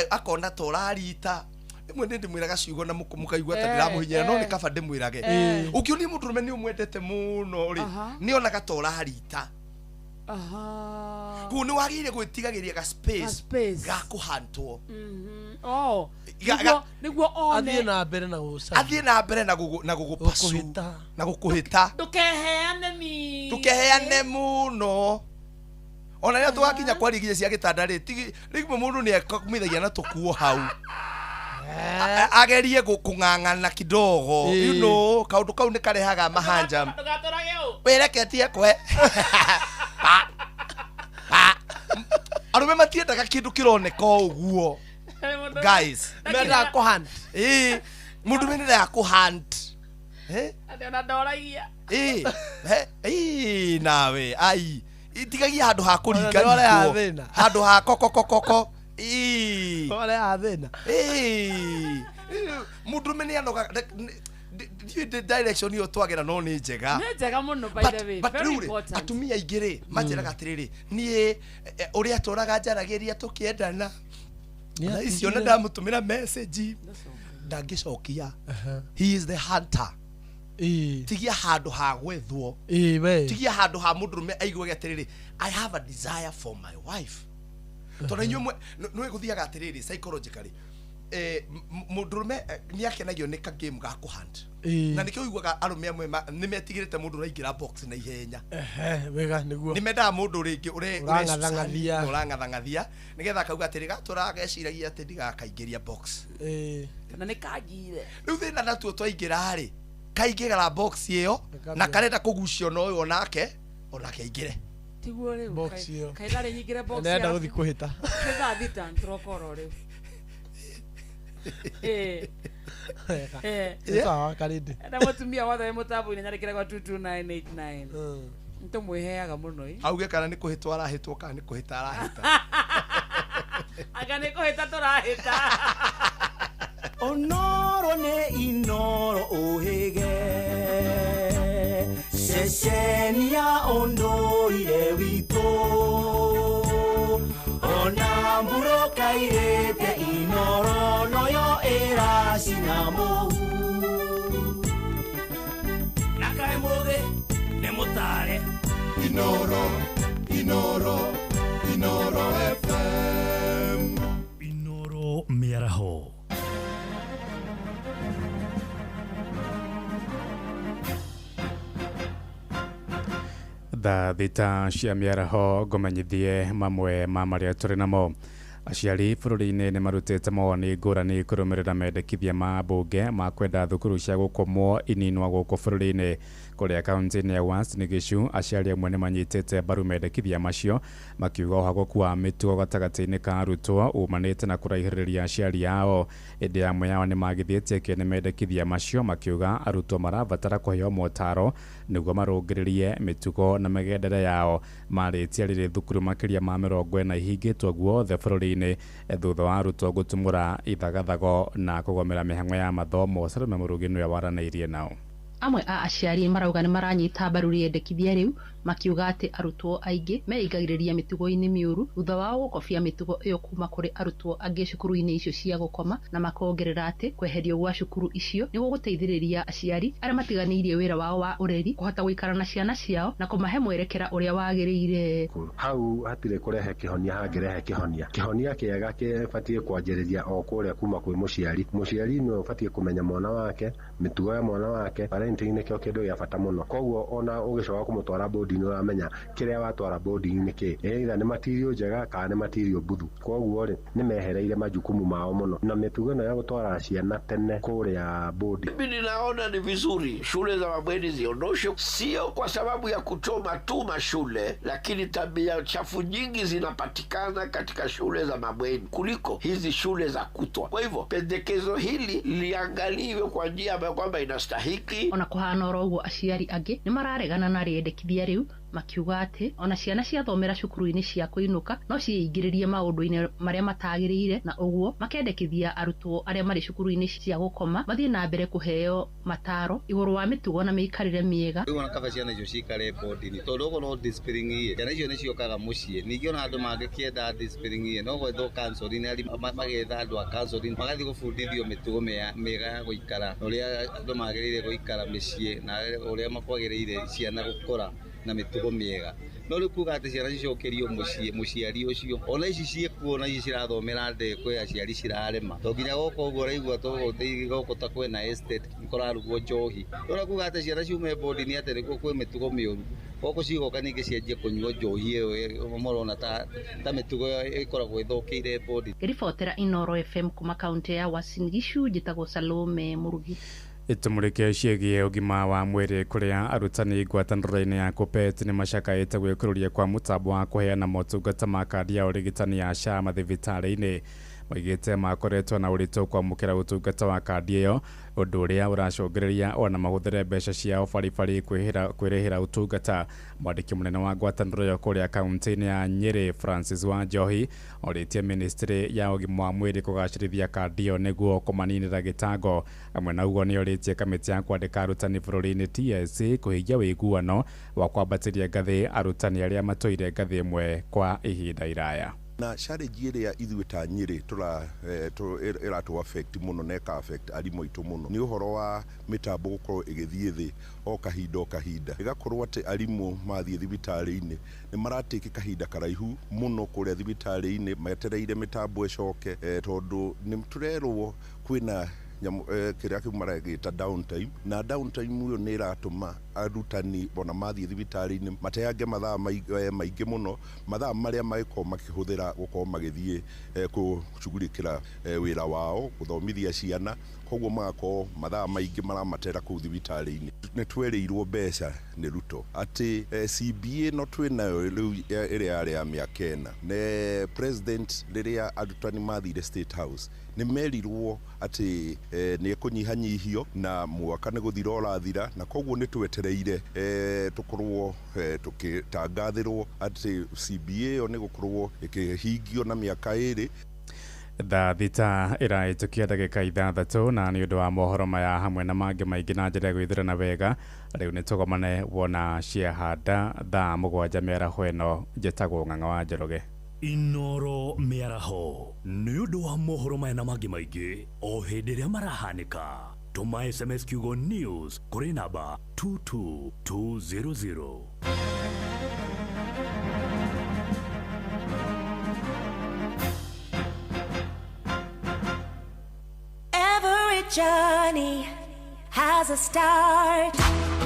akona torarita imwe ndi mwiraga ciugo na mukaigua ta ndiramuhinyira no ni kaba ndimwirage ukioni mundurume ni umwendete muno ri ni ona gatorarita kuni wagire gwitigagiria ga space ga kuhantwo niguo one athie na mbere na gugupasu na gukuhita tukeheane muno ona ria twakinya kwarigiria cia gitanda ri rigimo mundu ni akumithagia na tukuo hau agerie gukung'ang'ana kidogo you know kaundu kau ni karehaga mahanja wereketie kwe arume matiendaga kindu kironeka uguo guys menda ko hunt mundu menda ko hunt ati ona ndoragia nawe ai itigagia handu ha kuringa handu ha kokokokoko ole athena mundu meni anoga the direction yo twagira no ni njega muno by the way very important atumia igire manjiraga atiriri nie uria toraga njaragiria tukiendana na icio na ndamutumira message ndangicokia he is the hunter tigia handu ha gwethwo tigia handu ha mundurume aigwe atiriri I have a desire for my wife tona nyumwe no eguthiaga atiriri psychologically mundurume ni akenagio ni ka game ga ku hunt na nikio igwaga arume amwe ni metigirite mundu raingira box na ihenya wega niguo ni menda mundu ringi urangathangathia nigetha kauga atiri gaturaga eciragia ati ndigakaingiria box kana ni kagire riu thina natuo twaingira ri kaingigara box iyo na karenda kugucio no uyu onake aingire tiguo riu box iyo kaidare nyingire box nenda guthi kuhita kega thita ntrokoro riu sawa karidi na mutumia wothe mutabu ni nyarikira kwa 22989 nto mwiheaga muno auge kana ni kuhitwa arahitwo kana ni kuhita arahita aga ni kuhita turahita onoro ne inoro ohege sesenia ondo ile wito ona mburo kairete inoro noyo era sinamo nakai moge ne motare inoro FM inoro miaraho tha thita cia miaraho ngomanyithie mamwe ma maria turi namo aciari bururi-ini ni marutite mawoni ngurani kurumirira mendekithia ma mbunge ma kwenda thukuru cia gukomwo ininwa guku bururi-ini kuria kaunti-ini ya Uasin Gishu. Aciari amwe ni manyitite mbaru mendekithia macio makiuga uhagoku wa mitugo gatagati-ini ka arutwo umanite na kuraihiriria aciari ao. Indi amwe yao ni magithitie kene mendekithia macio makiuga arutwo marabatara kuheo motaro niguo marungiririe mitugo na migendere yao. Maritia riri thukuru makiria ma 40 ihingitwo guothe bururi-ini thutha wa arutwo gutumura ithagathago na kugomera mihang'o ya mathomo. Salome Murugi niwe waranairie nao. Amwe a aciari marauga ni maranyita mbaru riendekithia riu makiuga ati arutwo aingi meigagiriria mitugo-ini miuru thutha wa gukobia mitugo iyo kuma kuri arutwo angi cukuru-ini icio cia gukoma, na makongerera ati kweherio gwa cukuru icio niguo guteithiriria aciari aria matiganiirie wira wao wa ureri kuhota guikara na ciana ciao na kumahe mwerekera uria wagiriire. Hau hatire kurehe kihonia hangirehe kihonia kiega kibatie kwanjiriria o kuria kuma kwi muciari no ubatie kumenya mwana wake mitugo ya mwana wake parenting nikio kindu gia bata muno. Koguo ona ugicoka kumutwara boarding uramenya kiria watwara boarding niki either ni material njega kana ni material buthu. Koguo ri ni mehereire majukumu mao muno na mitugo ino ya gutwara ciana tene kuria boarding. Mimi ninaona ni vizuri shule za mabweni ziondoshwe, sio kwa sababu ya kuchoma tu mashule, lakini tabia chafu nyingi zinapatikana katika shule za mabweni kuliko hizi shule za kutwa. Kwa hivyo pendekezo hili liangaliwe kwa njia ambayo kwamba inastahiki. Ona kuhana oro uguo aciari angi ni mararegana na riendekithia riu makiuga ati ona ciana ciathomera cukuru-ini cia kuinuka no ciĩingĩrĩrie maũndũ-inĩ marĩa matagĩrĩire, na ũguo makendekithia arutwo arĩa marĩ cukuru-ini cia gũkoma mathiĩ na mbere kũheo mataro igũrũ wa mĩtugo na mĩikarĩre mĩega. Rĩu ona kaba ciana icio cikare bodi-inĩ tondũ ũguo no discipline ciana icio nĩ ciokaga mũciĩ. Ningĩ ona andũ mangĩkĩenda discipline no gwethwo counseling magetha andũ a counseling magathiĩ gũbundithio mĩtugo mĩega ya gũikara, ũrĩa andũ magĩrĩire gũikara mĩciĩ na ũrĩa makwagĩrĩire ciana gũkũra na mĩtugo mĩega. No rĩu kuga atĩ ciana cicokĩrio mũciari ũcio ona ici ciĩkuo na ici cirathomera ndekwe aciari cirarema to nginya gũkũ ũguo ũraigua gũkũ ta kwĩna estate kũrarugwo njohi. Ona kuga atĩ ciana ciume bodi-inĩ atĩ nĩkuo kwĩ mĩtugo mĩũru gũkũ cigoka ningĩ cianjie kũnyua njohi ĩyo marona ta mĩtugo ĩkoragwo ĩthũkĩire bodi. Ribotera Inoro FM kuma kaunti ya Uasin Gishu, njĩtagwo Salome Murugi. Itumurike ciĩgiĩ ũgima wa mwĩrĩ kũrĩa arutani ngwatanĩro-inĩ ya KUPPET nĩ macakaĩte gwĩkũrũria kwa mũtambo wa kũheana motungata ma kandi ya ũrigitani ya SHA mathibitarĩ-inĩ. Moigĩte makoretwo na ũritũ kwamũkĩra ũtungata wa kandi ĩyo, ũndũ ũrĩa ũracũngĩrĩria ona mahũthĩre mbeca ciao baribari kwĩrĩhĩra ũtungata. Mwandĩki mũnene wa ngwatanĩro ĩyo kũrĩa kaunti-inĩ ya Nyeri Francis Wanjohi orĩtie ministry ya ũgima wa mwĩrĩ kũgacĩrithia kandi ĩyo nĩguo kũmaninĩra gĩtango. Amwe na ũguo nĩ orĩtie kamĩtĩ ya kwandĩka arutani bũrũri-inĩ TSC kũhingia wĩiguano wa kwambatĩria ngathĩ arutani arĩa matũire ngathĩ ĩmwe kwa ihinda iraya. Na challenge ĩrĩa ithuĩ ta Nyeri ĩratũ affect mũno na ĩka affect arimũ aitũ mũno nĩ ũhoro wa mĩtambo gũkorwo ĩgĩthiĩ thĩ o kahinda ĩgakorwo atĩ arimũ mathiĩ thibitarĩ-inĩ nĩ maratĩka kahinda karaihu mũno kũrĩa thibitarĩ-inĩ metereire mĩtambo ĩcoke tondũ nĩ tũrerwo kwĩna kĩrĩa kĩu maragĩta downtime, na downtime ĩyo nĩ ĩratũma arutani ona mathiĩ thibitarĩ-inĩ mateange mathaa maingĩ mũno, mathaa marĩa magĩkorwo makĩhũthĩra gũkorwo magĩthiĩ kũcugurĩkĩra wĩra wao gũthomithia ciana, koguo magakorwo mathaa maingĩ maramatera kũu thibitarĩ-inĩ. Nĩ twerĩirwo mbeca nĩ Ruto atĩ CBA no twĩnayo rĩu ĩrĩa yarĩ ya mĩaka ĩna, na president rĩrĩa arutani mathire State House nĩ merirwo atĩ nĩ ekũnyihanyihio na mwaka nĩ gũthira ũrathira, na koguo nĩ twetereire tũkorwo tũkĩtangathĩrwo atĩ CBA ĩyo nĩ gũkorwo ĩkĩhingio na mĩaka ĩrĩ. Thaa thita ĩrahĩtũkia ndagĩka 6 na nĩ ũndũ wa mohoro maya hamwe na mangĩ maingĩ na njĩra gwĩthurana wega, rĩu nĩ tũgomane wona ciahanda thaa 7 mĩaraho ĩno. Njĩtagwo Ng'ang'a wa Njoroge. Inoro mĩaraho nĩ ũndũ wa mohoro maya na mangĩ maingĩ o hĩndĩ ĩrĩa marahanĩka. Tũma SMS kiugo news kũrĩ namba 22200. Every journey has a start.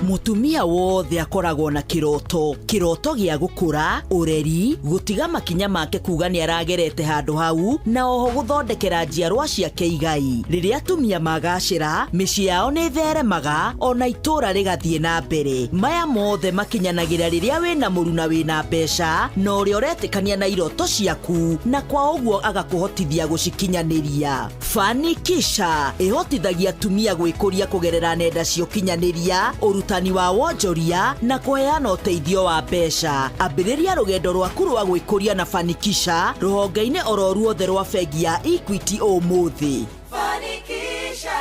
Mutumia wothe akoragwo na kiroto gĩa gũkũra, ũreri, gũtiga makinya make kuga nĩ aragerete handũ hau, na oho gũthondekera njiarwa ciake igai. Rĩrĩa atumia magacĩra, mĩciĩ yao nĩ theremaga, ona itũra rĩgathiĩ na mbere. Maya mothe makinyanagĩra rĩrĩa wĩna mũru na wĩna mbeca, na ũrĩa ũretĩkania na iroto ciaku, na kwa ũguo agakũhotithia gũcikinyanĩria. Fanikisha ĩhotithagia atumia gwĩkũria kũgerera nenda cia ũkinyanĩria, ũrutani wa wonjoria na kũheana ũteithio wa mbeca. Ambĩrĩria rũgendo rwaku rwa gwĩkũria na Fanikisha rũhonge-inĩ oro ruothe rwa bengi ya Equity ũmũthĩ. Fanikisha.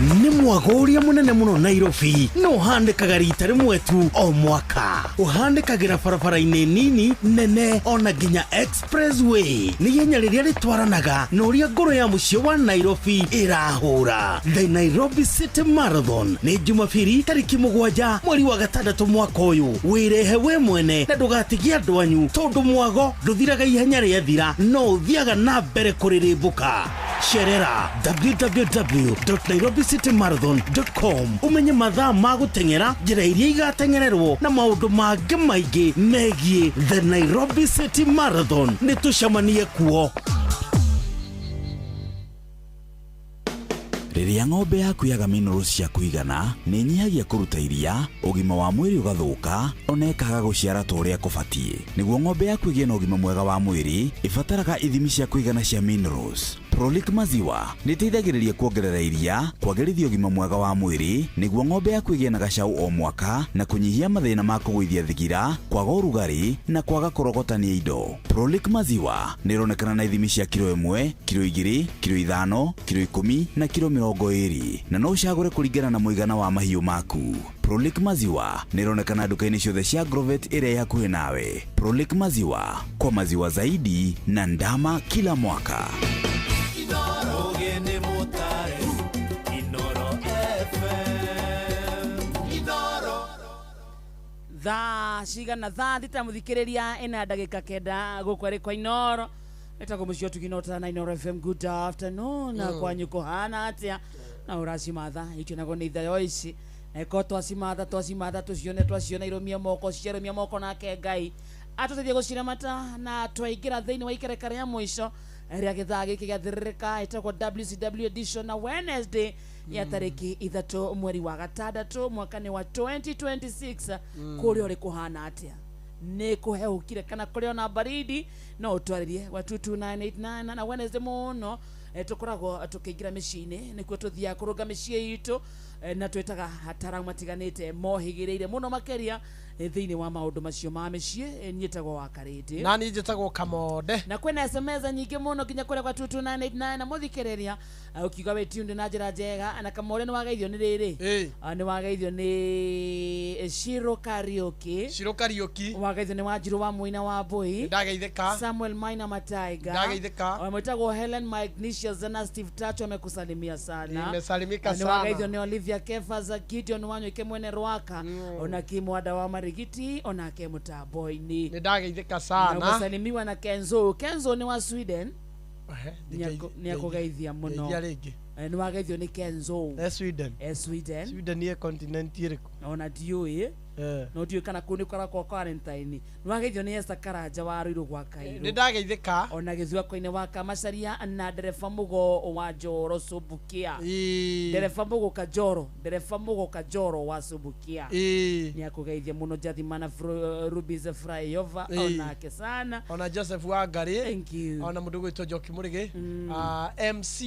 nĩ mwago ũrĩa mũnene mũno Nairobi no ũhandĩkaga rita rĩmwe tu o mwaka. Ũhandĩkagĩra barabara-inĩ nini nene ona nginya expressway, nĩ ihenya rĩrĩa rĩtwaranaga na ũrĩa ngoro ya mũciĩ wa Nairobi ĩrahũra. The Nairobi City Marathon nĩ Jumapili tarĩki 7 mweri wa 6 mwaka ũyũ. Wĩrehe we mwene na ndũgatigie andũ anyu, tondũ mwago ndũthiraga ihenya rĩathira, no ũthiaga na mbere kũrĩrĩmbũka. Cerera www.nairobicitymarathon.com umenye mathaa ma gũteng'era, njĩra iria igatengererwo na maũndũ mangĩ maingĩ megiĩ The Nairobi City Marathon. Nĩ tũcemanie kuo. Rĩrĩa ng'ombe yaku yaga minerals cia kũigana, nĩ inyihagia kũruta iria, ũgima wa mwĩrĩ ũgathũka, ona ĩkaga gũciara ta ũrĩa kũbatiĩ. Nĩguo ng'ombe yaku ĩgĩe na ũgima mwega wa mwĩrĩ, ĩbataraga ithimi cia kũigana cia minerals, Prolic maziwa nĩteithagĩrĩria kuongerera iria, kwagĩrithia ũgima mwega wa mwĩrĩ nĩguo ng'ombe yaku ĩgĩe na gacaũ o mwaka na kũnyihia mathĩna ma kũgũithia thigira, kwaga ũrugarĩ na kwaga kũrogotania indo. Prolic maziwa nĩronekana na ithimi cia kilo 1, kilo 2, kilo 5, kilo 10 na kilo 20 na no ũcagũre kũringana na mũigana wa mahiũ maku. Prolic maziwa nĩronekana duka-inĩ ciothe cia Grovet ĩrĩa hakuhĩ nawe. Prolic maziwa, kwa maziwa zaidi na ndama kila mwaka. Thaa cigana thaa thita muthikiriria ina ndagika kenda gukwari kwa Inoro etagwo mucio tukinota na Inoro FM. Good afternoon na kwanyu kuhana atia na uracimatha itio nago ni ithayo ici eko twasimatha tucione iromia moko nake Ngai atutethie guciramata na twaigira thiini wa ikerekare ya mwisho ria githaa giki giathirika etagwo WCW edition na Wednesday ya tariki 3 mweri wa gatandatu mwakani wa 2026 kuria uri kuhana atia ni kuheukire kana kuria na baridi no utwaririe wa 22989 na Wednesday muno tukoragwo tukiingira micini nikuo tuthia kuruga micii itu na twetaga hatara matiganite mohigireire muno makeria thiini wa maundu macio ma micii nyitagwo wa Karindi na ni njitagwo Kamonde na kwena SMS nyingi muno kinya kuria kwa 22989 na muthikiriria ukiuga we tunde na njira njega na Kamonde ni wagaithio ni riri ni wagaithio ni Shiro Karaoke wagaithio ni Wanjiru wa Muina wa Boy ndageithika Samuel Maina Mataiga ndageithika wametagwo Helen Magnesius na Steve Tacho amekusalimia sana nimesalimika sana ni wagaithio ni Olivia Kefa za Gideon wanyo ikemwene Rwaka ona kimwada wa Marigiti ona ke Mutaboini ni ndageithika sana na kusalimiwa na Kenzo ni wa Sweden ni akugeithia muno ni wagaithio ni Kenzo Sweden ni continent iriku ona dioi no dioi kana kuni kora kwa quarantine ni wagaithio ni Esther Karanja wa Ruiru gwa Kairo ni ndageithika ona githua koine wa Kamacharia na dereva mugo wa Joro Subukia dereva mugo Kajoro wa Subukia ni akugeithia muno Jathimana Rubies Frayova ona ke sana ona Joseph Wangari thank you ona mundu gwitwo Njoki Murigi MC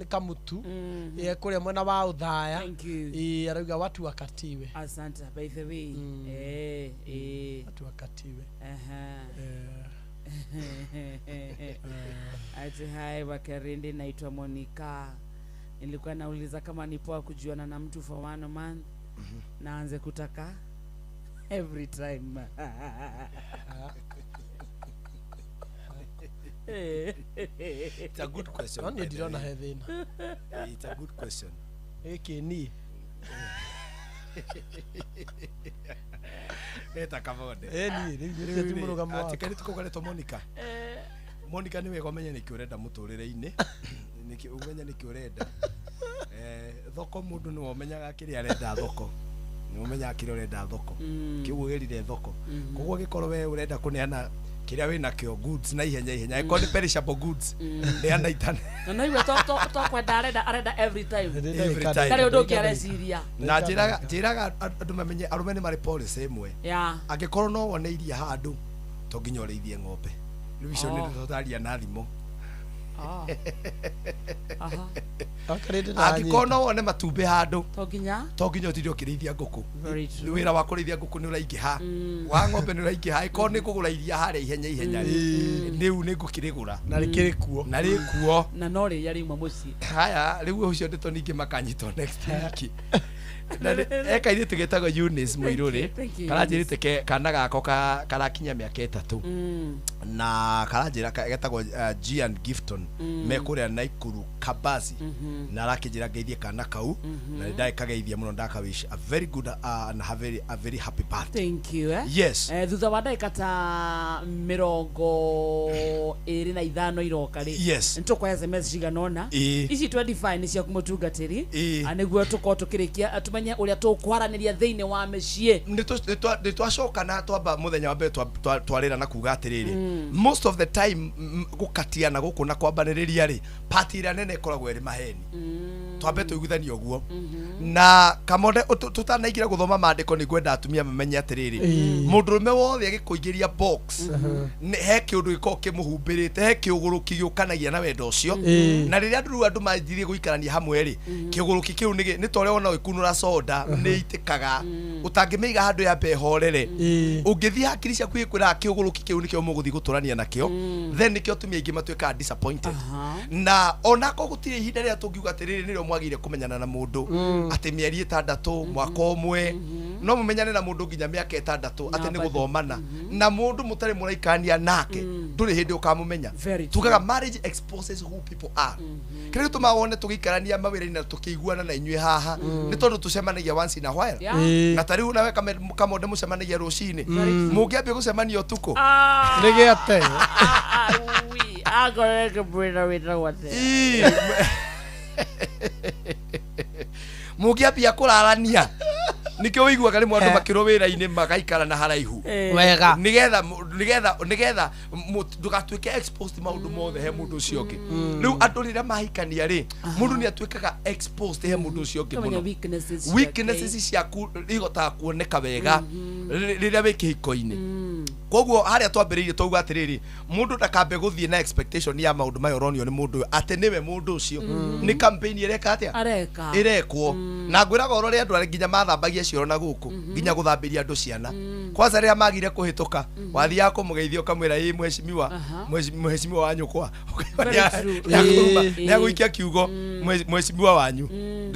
Kamutu ye kuria mwena wa Uthaya thank you arauga watu wakatiwe asante by the way watu wakatiwe ati hai Wakarindi naitwa Monica nilikuwa nauliza kama ni poa kujuana na mtu for 1 month naanze kutaka every time It's a good question. Only you don't have it. It's a good question. Ni Eta Kamonde. Ni timuruga mwa. Tikari tukogaretwo Monica. Monica niwe gomenye niki urenda muturire-ini. Niki umenya niki urenda. Thoko mundu ni womenyaga kiri arenda thoko. Ni umenya kiri urenda thoko. Kiugo gerire thoko. Koguo gikorwo we urenda kuneana kiria wina kio goods na ihenya iko ni perishable goods ni anaitana no iwe to kwenda arenda every time kare undu kiareciria na njiraga andu mamenye arume ni mari policy imwe angikorwo no wone iria handu to nginya ureithie ng'ombe riu icio ni tutaria na thimo angĩkorwo no wone matumbĩ handũ to nginya ũtinde ũkĩrĩithia ngũkũ wĩra wa kũrĩithia ngũkũ nĩ ũraingĩha wa ng'ombe nĩ ũraingĩha ĩkorwo nĩ kũgũra iria harĩa ihenya rĩu nĩ ngũkĩrĩgũra na rĩkĩrĩ kuo na no rĩrĩa rĩuma mũciĩ haya rĩu ũcio ndĩto ningĩ makanyitwo next week ekairĩtu getagwo Eunice Muiruri karanjĩrĩte kana gako karakinya mĩaka 3 na karanjĩra getagwo Gian Gifton mekũrĩa Naikuru Kabazi na arakĩnjĩra ngeithie kana kau na ndakageithia mũno ndakawish a very good and a very happy birthday. Thank you yes thutha wa ndagĩka ta 25 iroka rĩ yes nĩtũkwa SMS ciganona ici 25 nĩ cia kũmũtungatĩri nĩguo tũkorwo tũkĩrĩkia tumenye ũrĩa tũkwaranĩria thĩinĩ wa mĩciĩ nĩ twacokana twamba mũthenya wa mbere twarĩra na kuga atĩrĩrĩ most of the time gukatiana guku na kwambaniriria ri party ira nene ikoragwo iri maheni twambe tuiguithania uguo na kamonde tutanaingira guthoma mandiko ni gwenda atumia mamenye atiriri mundurume wothe agikuingiria box he kiundu giko kimuhumbirite he kiuguruki giukanagia na wendo ucio na riria andu manjirie guikarania hamwe ri kiuguruki kiu ni tore ona ikunura soda ni itikaga utangimiiga handu ya behorere ungithia hakiri ciaku ikwira kiuguruki kiu nikio muguthi guturania nakio then nikio tumia ingi matweka disappointed na onako gutire ihinda ria tungiuga atiriri nirio mwagire kumenyana na mundu ati mieri 6 mwaka umwe no mumenyane na mundu nginya miaka 6 ati ni guthomana na mundu mutari muraikania nake nduri hindi ukamumenya tugaga marriage exposes who people are kire tumawone tugikarania mawira-ini na tukiguana na inyue haha ni tondu tucemanagia once in a while na tari unawe kamonde mucemanagia rucini mungiambia gucemania utuku nigiate agoreke brother with what mungiambia kurarania nikio wiguaga rimwe andu makiro wira-ini magaikara na haraihu wega nigetha ndugatuike exposed maundu mothe he mundu ucio ungi riu andu rira mahikania ri mundu ni atuikaga exposed he mundu ucio ungi muno weaknesses ciaku igotaga kuoneka wega riria wi kihiko-ini koguo haria twambiriirie twauga atiriri mundu ndakambe guthie na expectation ya maundu mayo ronio ni mundu ati niwe mundu ucio ni campaign ireka atia irekwo na ngwiraga oro ri andu ari nginya mathambagia cioro na guku nginya guthambiria andu ciana kwanza riria magire kuhituka wathia kumugeithia ukamwira ii mheshimiwa wanyu kwa ni aguikia kiugo mheshimiwa wanyu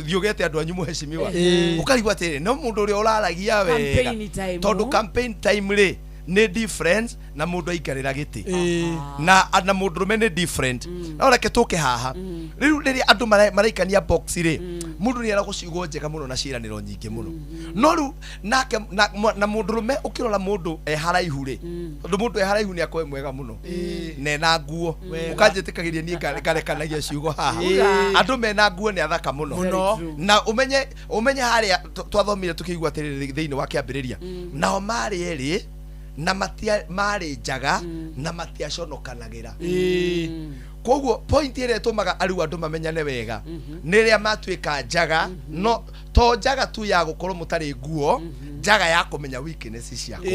thiugete andu anyu mheshimiwa ukarigwa atiri no mundu uria uraragia wega tondu campaign time ri ni different na mundu aikarira giti na mundu rume ni different na reke tuke haha riu riria andu maraikania box ri mundu ni aragucigwo njega muno na ciraniro nyingi muno no riu nake na mundu rume ukirora mundu haraihu ri tondu mundu haraihu ni akoe mwega muno na nguo ukanjitikagiria ni ngarekanagia ciugo haha andu mena nguo ni athaka muno na umenye haria twathomire tukigwa atiriri thiini wa kiambiriria nao mari eri na matia mari njaga na matia conokanagira koguo point ire tumaga ariu andu mamenyane wega niria matwika njaga no to njaga tu ya gukorwo mutari nguo njaga ya kumenya weakness ciakwa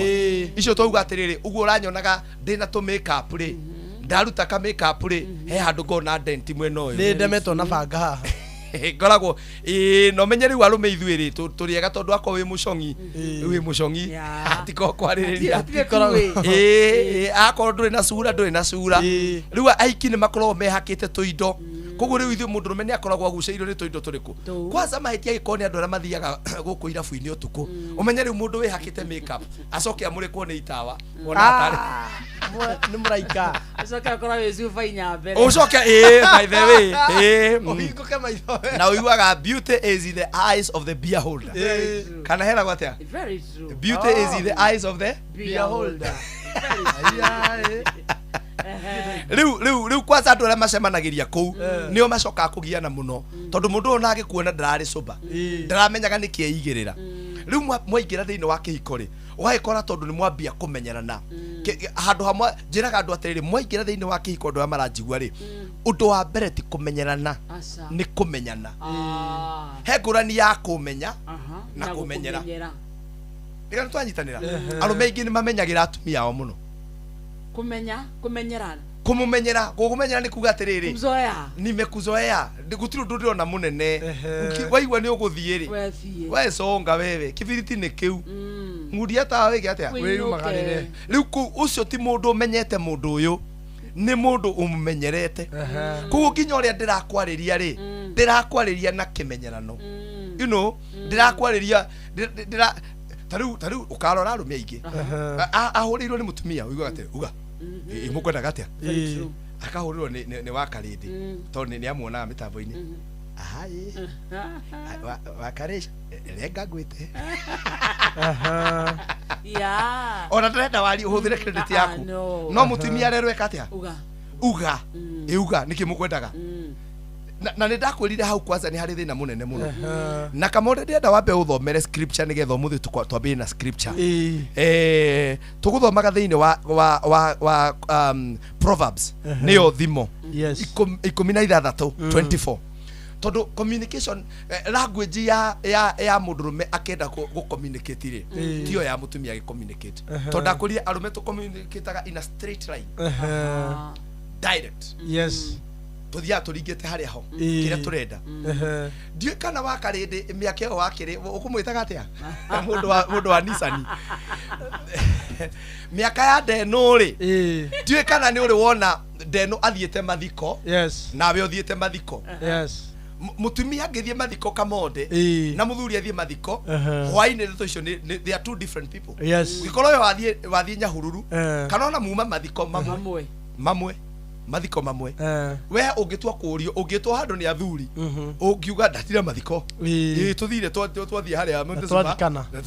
icio twauga atiriri uguo uranyonaga ndina tu makeup ri ndaruta ka makeup ri he handu ngona dent mwena uyu ni ndemetwo na banga haha ngoragwo no menye riu arume ithuiri turiega tondu akwa wi mucongi atiko kwaririria akoro nduri na sura riu aiki ni makorwo mehakite tuindo koguo riu ithu mundu rume ni akoragwo aguceirio ni tuindo turiku kwanza mahitia gikoni andu aria mathiaga guku irabu-ini utuku umenye riu mundu wihakite makeup acoke amurikwo ni itawa wona atari ni muraika acoke akora wicuba inya mbere ucoke by the way uhinguke maitho na uiguaga beauty is in the eyes of the beer holder kana hera gwatia very true beauty is in the eyes of the beer holder riu kwanza andu aria macemanagiria kuu nio macoka kugiana muno tondu mundu ona agikuona ndarari cuba ndaramenyaga nikiigirira riu mwaingira thiini wa kihiko ri ugagikora tondu ni mwambia kumenyerana handu hamwe njiraga andu atiriri mwaingira thiini wa kihiko andu aria maranjigua ri undu wa mbere ti kumenyerana ni kumenyana he ngurani ya kumenya na kumenyera ega twanyitanira arume ingi ni mamenyagira atumia ao muno kumenyerana kumumenyera ni kuga atiriri nimekuzoea gutiri undu ndirona munene waigua ni uguthie ri we songa wewe kibiriti ni kiu ngudia ta wege atia wirumagarire riu ucio ti mundu umenyete mundu uyu ni mundu umumenyerete kuguo nginya uria ndirakwariria ri ndirakwariria na kimenyerano you know ndirakwariria tariu ukarora arume aingi ahurirwo ni mutumia uigwa atia uga imukwenda gatia akahurirwo ni wakarindi tondu ni amuonaga mitambo-ini wakarisha renga ngwite ona ndirenda wari uhuthire credit yaku no mutumia rerweka atia uga niki mukwendaga na nä ndakwärire hau kwanza nä harä thä na må nene må no na Kamonde ndenda wambe å thomere scripture nä getha må thä twambä na scripture tå gå thomaga thä inä wa Proverbs nä yo thimo 16:24 tondå communication language ya må ndå rå me akenda gå communicate rä tio ya må tumia gä communicate tondå ndakwä rire arå me tå communicateaga in a straight line direct tuthiaga turingite haria ho kiria turenda ndiu kana waka rindi miaka iyo wakiri ukumwitaga atia mundu wa Nissan miaka ya Deno ri ndiu kana ni uri wona Deno athiete mathiko nawe uthiete mathiko mutumia ngithie mathiko Kamonde na muthuri athie mathiko hwaini ndeto icio they are two different people gikorwo yo wathie Nyahururu kana ona muma mathiko mamwe mathiko mamwe we ungitua kurio ungitua handu ni athuri ungiuga ndatira mathiko tuthire twathie haria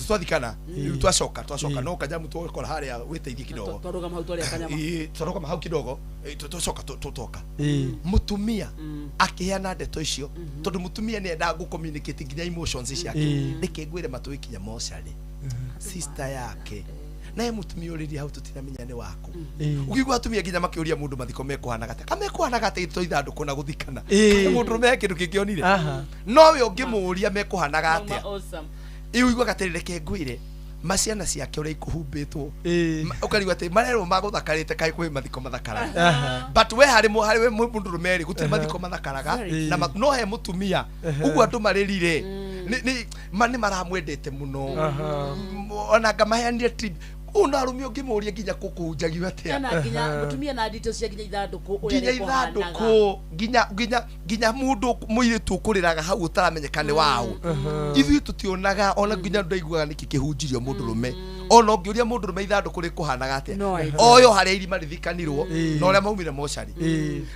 twathikana twacoka no kanyamu twakora haria witeithie kidogo twarugama hau kidogo twacoka tutoka mutumia akiheana ndeto icio tondu mutumia ni enda gu communicate nginya emotions ciake reke ngwire matui kinya mocarĩ sister yake naye mutumia uriri hau tutiramenya ni waku ukigwa atumia nginya makiuria mundu mathiko mekuhana gate kamekuhana gate to ithanduku na guthikana mundu me kindu kingionire no we ungimuria mekuhana gate iu igwa gatereke ngwire maciana ciake uria ikuhumbitwo ukarigwa ati marero maguthakarite kai kwi mathiko mathakara but we hari we mundu rumeri guti mathiko mathakaraga na no he mutumia ugwa andu maririre ni maramwendete muno ona ngamaheanire trip una arumio ngimuria nginya kukunjagio atia kana nginya mutumia na ndito cia nginya ithanduku nginya mundu muiritu kuriraga hau utaramenyekane wao ithui tutionaga ona nginya ndaiguaga niki kihunjirio mundu rume ona ngiuria mundu rume ithanduku rikuhanaga atia oyo haria irima rithikanirwo na uria maumire mochari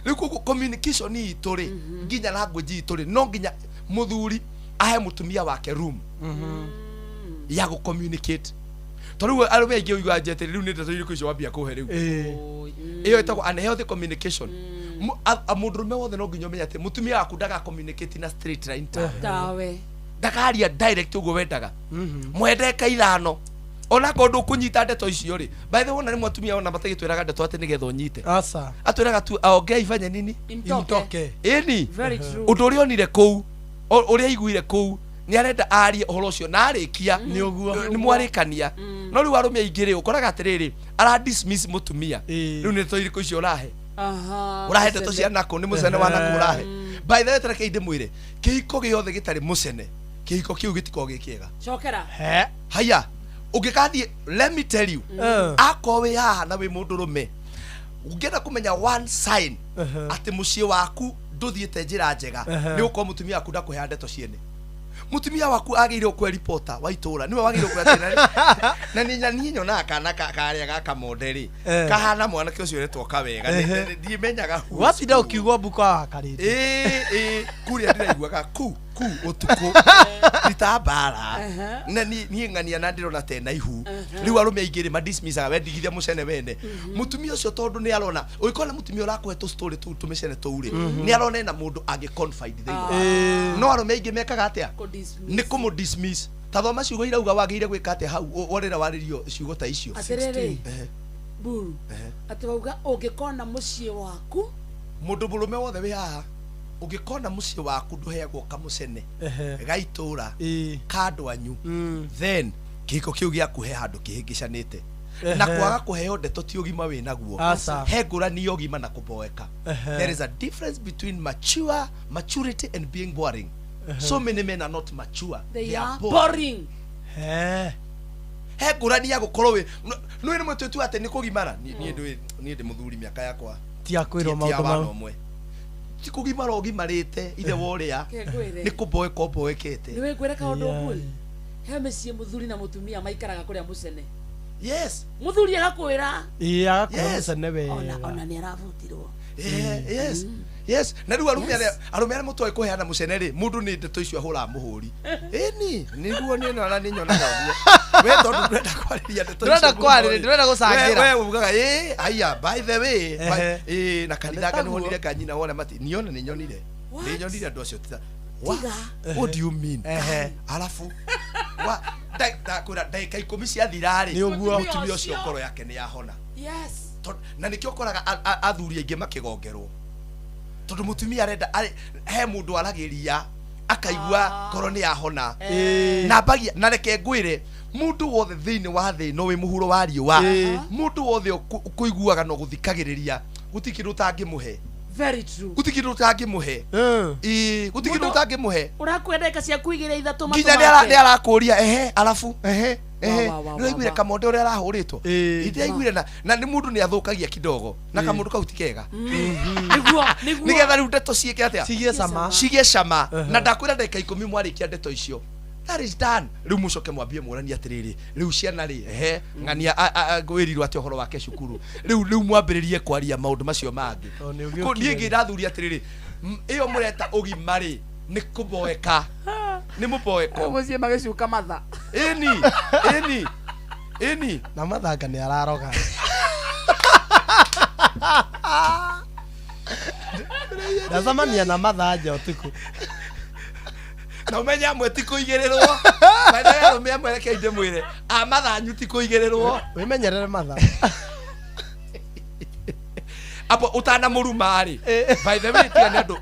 riu communication itu ri nginya language itu ri no nginya muthuri ahe mutumia wake room ya go communicate toriwe arume aingi uigwa njete riu ni ndeto iriku icio wambia kuhe riu iyo itagwo unhealthy communication mundu rume wothe no nginya menya ati mutumia waku ndaga communicate na straight line tawe ndakaria direct ugo wendaga mwende kaithano ona kondu kunyita ndeto icio ri by the way ona ni mutumia ona matagitwiraga ndeto ati nigetha unyite asa atwiraga tu aongea ifanye nini imtoke eni undu uria onire kou uria iguire kou ni arenda arie uhoro ucio na arikia ni uguo ni mwarikania no riu arumia ingire ukoraga atiriri ara dismiss mutumia riu ni to iriku icio urahe urahe ndeto cia nako ni mucene wa nako urahe by the way tareke inde mwire kihiko giothe gitari mucene kihiko kiu gitiko gikiega chokera haya ungikathie let me tell you akowe haha na we mundu rume ungenda kumenya one sign ati mucie waku nduthiete njira njega ni uko mutumia waku ndakuhe ndeto ciene mutumia waku agire kwe reporter wa itura niwe wagire kwe atena na ni nyona kana karia gaka moderi kahana mwana kio cio retwo kawega ndimenyaga watinda ukiugwa buka akarite kuria ndiraiguaga ku utuku litambara na ni ngania na ndiro na tena ihu riu arume igire ma dismissaga we ndigithia mucene wene mutumia ucio tondu ni arona uikona mutumia urakuhe tu story tu tumecene tuure ni arona na mundu ange confide thei no arume igire mekaga atia ni kumu dismiss tathoma ciugo irauga wagire gwika atia hau orera waririo ciugo ta icio buru atauga ungikona mucie waku mundu murume wothe wi haha ungikona mucie waku nduheagwo kamucene gaitura kandwanyu then kiko kiu gia kuhe handu kihingicanite na kwaga kuheo ndeto ti ugima wi naguo he ngurani ugima na kuboeka there is a difference between maturity and being boring so many men are not mature they are boring he ngurani ya gukorwo wi no ni mwetu ate ni kugimara ni ndi muthuri miaka yakwa ti akwirwo maundu mamwe tikugimara ogimarite ithe woria ni kuboeka oboekete ni wegwera kaundu kuri he mecie muthuri na mutumia maikaraga kuria mucene yes muthuri agakwira agakwira mucene we ona ni aravutirwo yes na riu arume mutwe kuheana mucene ri mundu ni ndeto icio ahura muhuri eni niguo ni nona ni nyonaga uguo we tondu ndenda kwariria ndeto icio ndenda gucangira we ugaga aya by the way na kanitha ngani wonire kanyina wona mati niona ni nyonire Nĩ nyonire andũ acio what do you mean? Alafu kwĩra ndagĩka 10 ciathira rĩ mũtumia ũcio ngoro yake nĩ yahona. Na nĩkĩo ũkoraga athuri aingĩ makĩgongerwo tondũ mũtumia arenda he mũndũ aragĩria akaigua ngoro nĩ yahona na mbagia na reke ngwĩre mũndũ wothe thĩinĩ wa thĩ no wĩ mũhuro wa riũa mũndũ wothe kũiguaga no gũthikagĩrĩria gũtikĩrũ tangĩmũhe. Very true. Gutikĩndũ tangĩmũhe. Gutikĩndũ tangĩmũhe. Ũrakwendeka cia kuigĩra ithatũ matũ. Nginya nĩ arakũria alafu nĩaiguire kamondo ũrĩa arahũrĩtwo. Nĩaiguire na nĩ mũndũ nĩ athũkagia kidogo na kamondo kau ti kega. Nĩguo nĩgetha rĩu ndeto ciĩke atĩa? Cigie cama na ndakwĩra ndagĩka 10 mwarĩkia ndeto icio. That is done. Rĩu mũcoke mwambie mũrani atĩrĩrĩ rĩu ciana rĩ ng'ania ngwĩrirwo atĩ ũhoro wake cukuru rĩu mwambĩrĩrie kwaria maũndũ macio mangĩ. Niĩ ngĩrathuria atĩrĩrĩ ĩyo mũreta ũgima rĩ nĩ kũboeka nĩ mũboeko mũciĩ magĩcuka matha ĩni na mathanga nĩ araroga. Ndacamania na mathanja ũtukũ na umenya amwe ti kũigĩrĩrwo maitha ya rũme amwe reke inde mwĩre mathanyu ti kũigĩrĩrwo wĩmenyerere matha apo utana mũruma rĩ by the way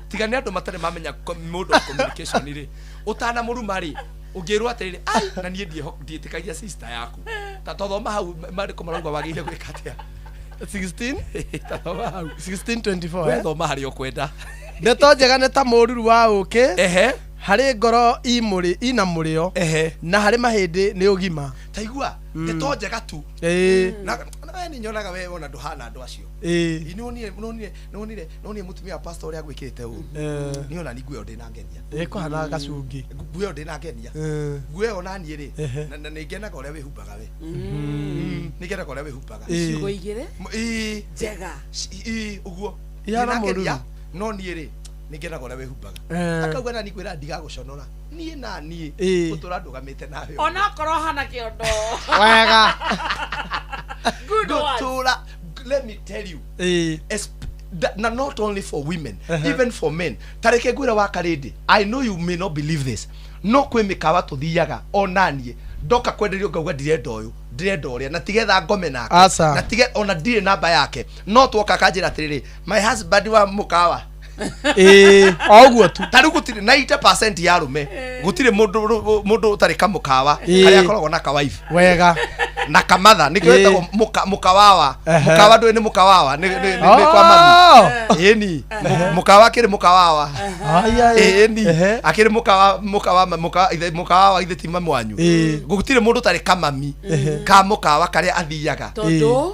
tigane andũ matarĩ mamenya mode of communication rĩ utana mũruma rĩ ũngĩrwo atĩrĩrĩ na niĩ ndiĩtĩkagia sister yaku ta tothoma hau marĩko marauga wagĩrĩire gwĩka atĩa 16:24 wethoma harĩ ũkwenda. Ndeto njega nĩ ta mũruru wa ũkĩ harĩ ngoro ina mũrĩo na harĩ mahĩndĩ nĩ ũgima. Taigua ndeto njega tu na we nĩ nyonaga we ona ndũhana andũ acio. Nonire mũtumia wa pastor ũrĩa gwĩkĩte ũũ nĩ ona nguo ndĩ na ngenia ĩkũhana gacungi nguo ndĩ na ngenia nguo ona niĩ rĩ na nĩ ngenaga ũrĩa wĩhumbaga we nĩ ngenaga ũrĩa wĩhumbaga ciugo igĩrĩ njega ũguo ina ngenia no niĩ rĩ nĩngenaga ũrĩa wĩhumbaga akauga na nikwĩra ndigagũconora niĩ na niĩ ũtũra ndũgamĩte nawe ona korwo hana kĩondo wega gũtũra. Let me tell you not only for women even for men. Tareke ngwĩra wa karĩndĩ I know you may not believe this no kwĩ mĩkawa tũthiaga onanie ndoka kwenderio ngauga ndirenda ũyũ ndirenda ũrĩa na tigetha ngome nake na tige ona ndirĩ namba yake no tuoka kanjĩra atĩrĩrĩ my husband wa mũkawa oguo tu tarĩ gũtirĩ 90% ya arũme gũtirĩ mũndũ ũtarĩ kamũkawa harĩa akoragwo na kawaifu wega na kamatha nĩ kwĩtagwo mũkawawa mũkawa ndũĩ nĩ mũkawawa nĩ kwa mami ĩni mũkawa kĩrĩ mũkawawa ĩni akĩrĩ mũkawawa ithe ti mami wanyu gũtirĩ mũndũ ũtarĩ kamami ka mũkawa karĩa athiaga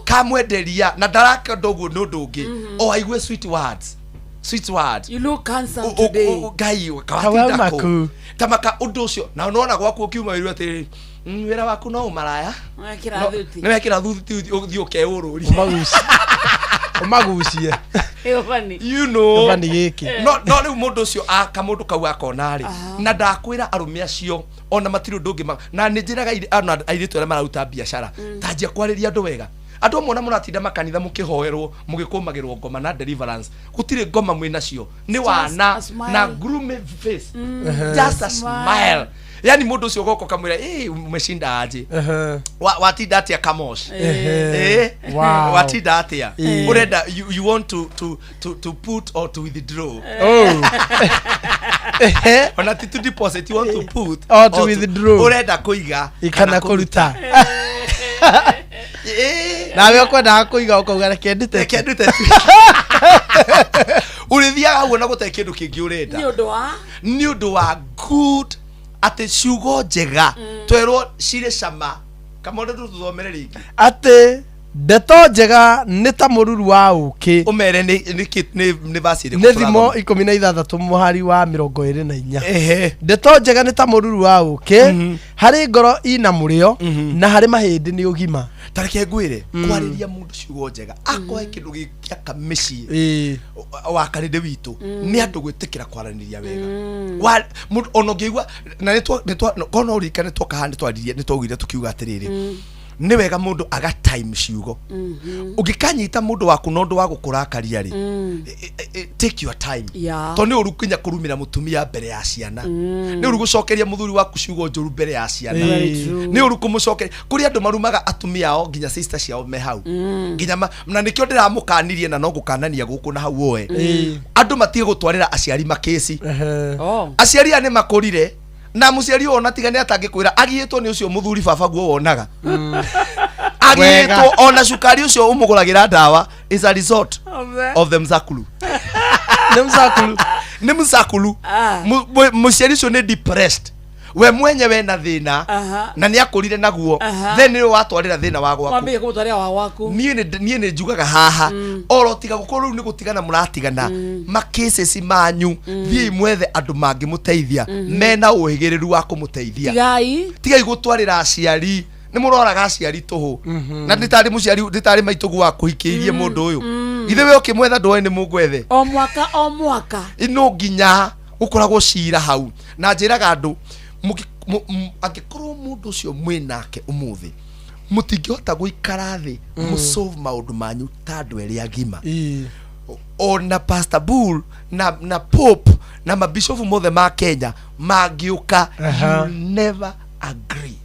kamwenderia na ndarakenda ũguo nĩ ũndũ ũngĩ o aigue sweet words. You look handsome today. Gai kawatinda tamaka ũndũ ũcio na unaona gwaku ukiuma wĩrwo atĩrĩrĩ wĩra waku no ũmaraya nĩ wekĩra thuti ũthiĩ ũkeũrũri umagucie you know no rĩu mũndũ ũcio kamũndũ kau akona rĩ na ndakwĩra arũme acio ona matirĩ ũndũ ũngĩ na nĩ njĩraga airĩtu arĩa mararuta biacara tanjia kwarĩria andũ wega. Andũ amwe na mũratinda makanitha mũkĩhoerwo mũgĩkũmagĩrwo ngoma na deliverance gũtirĩ ngoma mwĩ nacio nĩ wana na groom face just a smile. Yani mũndũ ũcio goko kamwĩra umeshinda aje watinda atĩa kamosh watinda atĩa urenda you want to put or to withdraw ona to deposit you want to put or to withdraw urenda kũiga kana kũruta nawe ũkwendaga kũiga ũkauga reke ndute ũrĩthiaga ũguo na gũtarĩ kĩndũ kĩngĩ ũrenda nĩ ũndũ wa good atĩ ciugo njega twerwo cirĩ cama kamondo tũthomere rĩngĩ atĩ ndeto njega nĩ ta mũruru wa ũkĩ ũmere nĩ basi nĩ thimo 16 mũhari wa 24 ndeto njega nĩ ta mũruru wa ũkĩ harĩ ngoro ina mũrĩo na harĩ mahĩndĩ nĩ ũgima. Tareke ngwĩre kwarĩria mũndũ ciugo njega akoe kĩndũ gĩaka mĩciĩ wa karĩndĩ witũ nĩ andũ gwĩtĩkĩra kwaranĩria wega ona ũngĩigua na kono ũrika nĩ twoka nĩ twaririe nĩ twaugire tukiuga atĩrĩrĩ nĩ wega mũndũ aga time ciugo ũngĩkanyita mũndũ waku na ũndũ wa gũkũrakaria rĩ take your time to nĩ ũru kinya kũrumĩra mũtumia mbere ya ciana nĩ ũru gũcokeria mũthuri waku ciugo njũru mbere ya ciana nĩ ũru kũmũcokeria kũrĩ andũ marumaga atumia ao nginya sister ciao me hau nginya na nĩkĩo ndĩramũkanirie na no gũkanania gũkũ na hau oe andũ matige gũtwarĩra aciari makesi aciari nĩ makũrire na muciari ona tigane atangĩkwĩra agiyĩtwo nĩ ũcio mũthuri baba guo wonaga agiyĩtwo ona cukari ũcio ũmũgũragĩra ndawa is a result of them zakulu nĩ mzakulu muciari ũcio nĩ depressed we mwenyewe na thina na nĩ akũrire naguo then nĩ watwarĩra thina wa gwaku niĩ nĩ njugaga haha oro tiga gũkorwo rĩu nĩ gũtigana mũratigana makesesi manyu thiĩ mwethe andũ mangĩ mũteithia mena ũhĩgĩrĩru wa kũmũteithia tigai gũtwarĩra aciari nĩ mũroraga aciari tũhũ na ndĩtarĩ mũciari ndĩtarĩ maitũgu wa kũhikĩirie mũndũ ũyũ ithe we ũkĩmwetha ndũĩ nĩ mũgwethe o mwaka ino nginya ũkoragwo cira hau na njĩraga andũ angĩkorwo mũndũ ũcio mwĩnake ũmũthĩ mũtingĩhota gũikara thĩ mũsolve maũndũ manyu ta andũ erĩ agima ona Pastor Bull na Pope na mabishofu mothe ma Kenya mangĩũka you never agree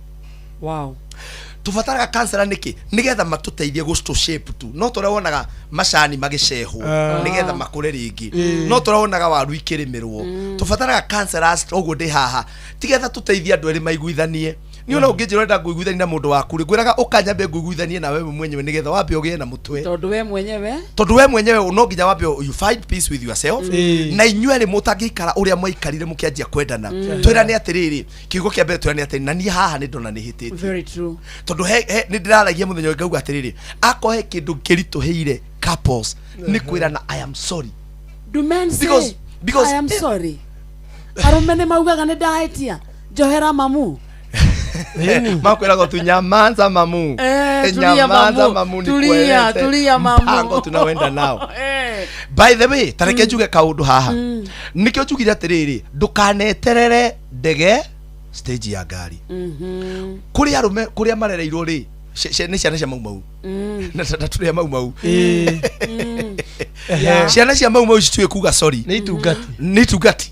tubataraga kansela niki nigetha matuteithie gusto shape tu no tũrawonaga macani magĩcehwo nigetha makũre rĩngĩ no tũrawonaga waru ikĩrĩmĩrwo tubataraga kansela ũguo ndĩ haha tigetha tuteithie andũ erĩ maiguithanie ni ona ũngĩnjĩra ndenda nguiguithania na mũndũ waku ngwĩraga ũkanyambe nguiguithanie na wewe mwenyewe nigetha wambe ũgĩe na mũtwe tondũ we mwenyewe no nginya wambe you find peace with yourself na inyuerĩ mũtangĩikara ũrĩa mwaikarire mũkĩanjia kwendana twĩrane atĩrĩrĩ kiugo kĩa mbere twĩrane atĩrĩ na niĩ haha nĩ ndona nĩ hĩtĩtie tondũ nĩ ndĩraragia mũthenya ngauga atĩrĩrĩ akohe kĩndũ kĩritũhĩire couples nĩ kwĩrana I am sorry do men say because I am sorry arũme nĩ maugaga nĩ ndahĩtia njohera mamu makwĩraga tunyamanza mamu nyamaza mamu tulia mamu mpango tunaoenda nao by the way tareke njuge kaũndũ haha nikĩo njugire atĩrĩrĩ ndũkaneterere ndege stage ya ngari kũrĩ arũme kũrĩa marereirwo rĩ nĩ ciana cia maumau na tũrĩa maumau ciana cia maumau cituĩ kuga sorry nĩ itungati